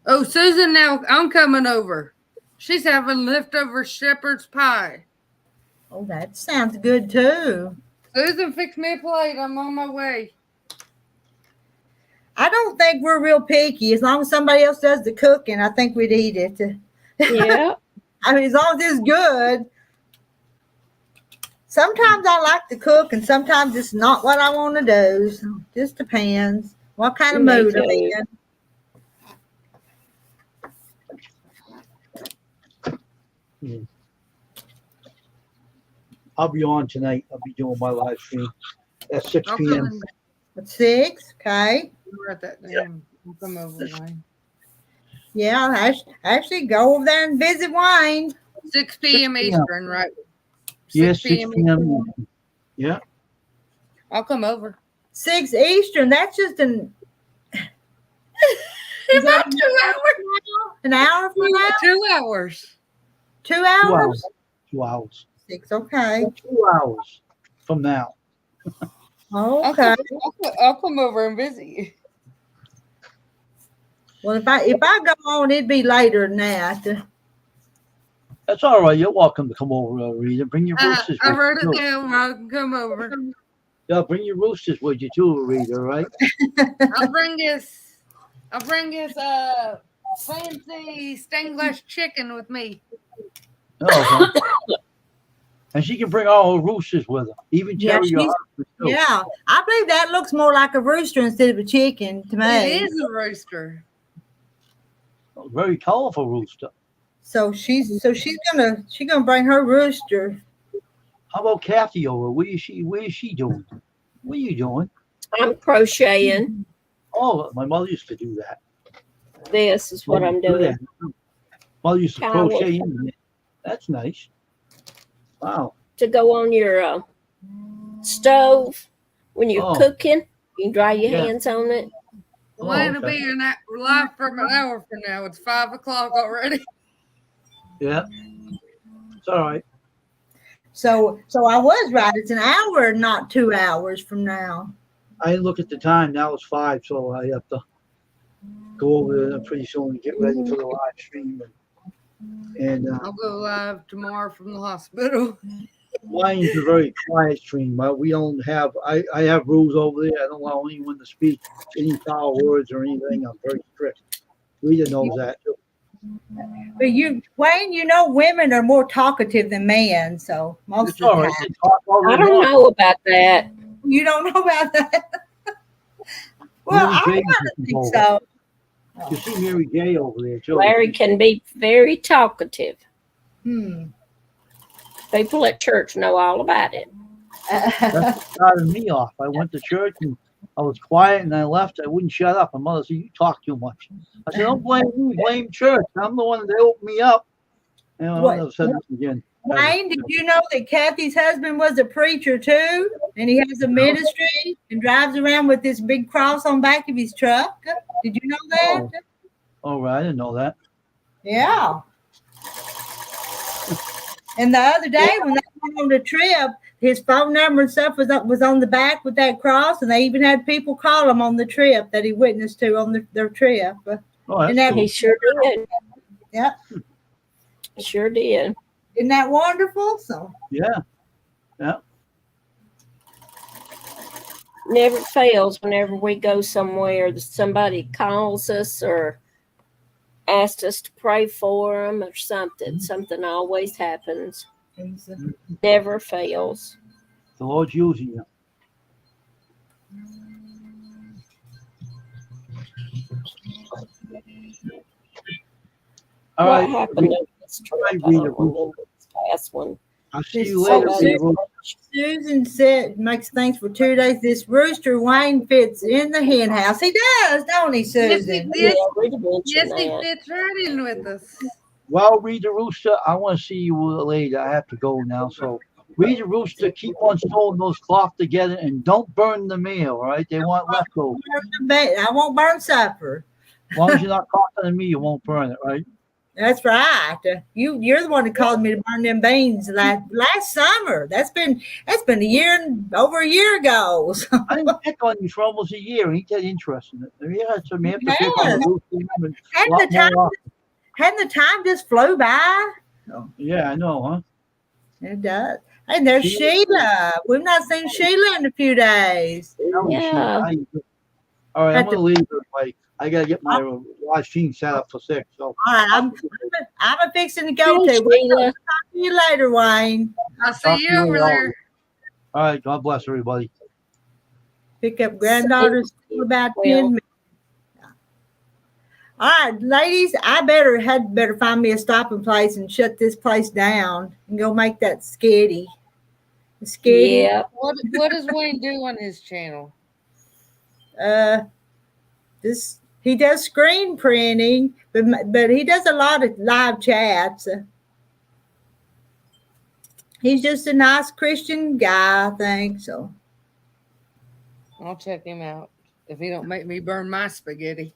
Oh, Susan, now I'm coming over. She's having leftover shepherd's pie. Oh, that sounds good too. Susan, fix me a plate. I'm on my way. I don't think we're real picky. As long as somebody else does the cooking, I think we'd eat it. Yeah. I mean, as long as it's good. Sometimes I like to cook, and sometimes it's not what I want to do. So just depends what kind of Me mood I'm too. in. I'll be on tonight. I'll be doing my live stream at 6 I'll p.m. come At 6, okay. write that down. I'll come over, Wayne. Yeah, I actually go over there and visit Wayne. 6 p.m. Eastern, right? Yes, 6 p.m. Yeah. I'll come over. 6 Eastern. That's just About 2 hours. an hour from now? 2 hours. 2 2 hours? hours. 2 hours. 6, okay. 2 hours from now. Okay. I'll come over and visit you. Well, if I go on, it'd be later than that. That's all right. You're welcome to come over, Rita. Bring your roosters. I with wrote you, it too. down. I can come over. Yeah, bring your roosters with you too, Rita. Right? I'll bring this fancy stained glass chicken with me. Oh, okay. And she can bring all her roosters with her, even Yeah, Cherry, your husband, too. Yeah, I believe that looks more like a rooster instead of a chicken to me. It is a rooster. Very colorful rooster. So she's gonna bring her rooster. How about Kathy over? What is she doing? What are you doing? I'm crocheting. Oh, my mother used to do that. This is what I'm doing. Mother used to Towel. crochet in it. That's nice. Wow. To go on your stove when you're cooking. You can dry your hands on it. Well, it'll be live from an hour from now. It's 5 o'clock already. Yeah. It's all right. So I was right. It's an hour, not 2 hours from now. I didn't look at the time. Now it's 5, so I have to go over there pretty soon and get ready for the live stream. And I'll go live tomorrow from the hospital. mine's a very quiet stream. We don't have. I have rules over there. I don't allow anyone to speak any foul words or anything. I'm very strict. Rita knows that too. But Wayne, women are more talkative than men, so most It's of the all time. right. I don't know about that. You don't know about that? Well, I Mary kind Jane of think so. You see Mary J over there too. Larry can be very talkative. People at church know all about it. That started me off. I went to church and I was quiet and I left. I wouldn't shut up. My mother said, "You talk too much." I said, "Don't blame me. Blame church. I'm the one that opened me up." And I never said this again. Wayne, did you know that Kathy's husband was a preacher too? And he has a ministry and drives around with this big cross on back of his truck. Did you know that? Oh, right. I didn't know that. Yeah. And the other day when they went on the trip, his phone number and stuff was on the back with that cross, and they even had people call him on the trip that he witnessed to on their trip. Oh, that's cool. He sure did. Yeah. Sure did. Isn't that wonderful? So Yeah. Yeah. Never fails whenever we go somewhere that somebody calls us or asks us to pray for them or something. Something always happens. Never fails. The Lord's using you. All What right. happened to this trip? I don't remember this past one. I'll see you later. Susan said, makes things for 2 days. This rooster Wayne fits in the hen house. He does, don't he, Susan? Yes, Yes, he fits right in with us. Well, Read the Rooster, I want to see you later. I have to go now. So, Read the Rooster, keep on sewing those cloth together and don't burn the meal, all right? They want leftovers. I won't burn supper. As long as you're not coughing on me, you won't burn it, right? That's right. You're the one that called me to burn them beans last summer. That's been over a year ago. So. I didn't pick on you for almost a year. Ain't that interesting? Yeah, so you have to pick on the rooster. Hadn't the time just flew by? Oh. Yeah, I know, huh? It does. And there's Sheila. We've not seen Sheila in a few days. Yeah. All right, I'm gonna leave everybody. I gotta get my live stream set up for 6. So all right, I'm fixing to go to. We'll talk to you later, Wayne. I'll see you over there. All right, God bless everybody. Pick up granddaughters in about 10 minutes. All right, ladies, I had better find me a stopping place and shut this place down and go make that skitty. Yeah. What does Wayne do on his channel? He does screen printing, but he does a lot of live chats. He's just a nice Christian guy, I think so. I'll check him out if he don't make me burn my spaghetti.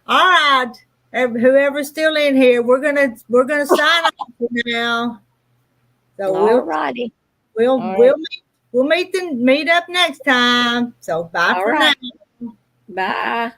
All right, whoever's still in here, we're gonna sign off now. So alrighty. We'll meet up next time. So bye for now. Bye.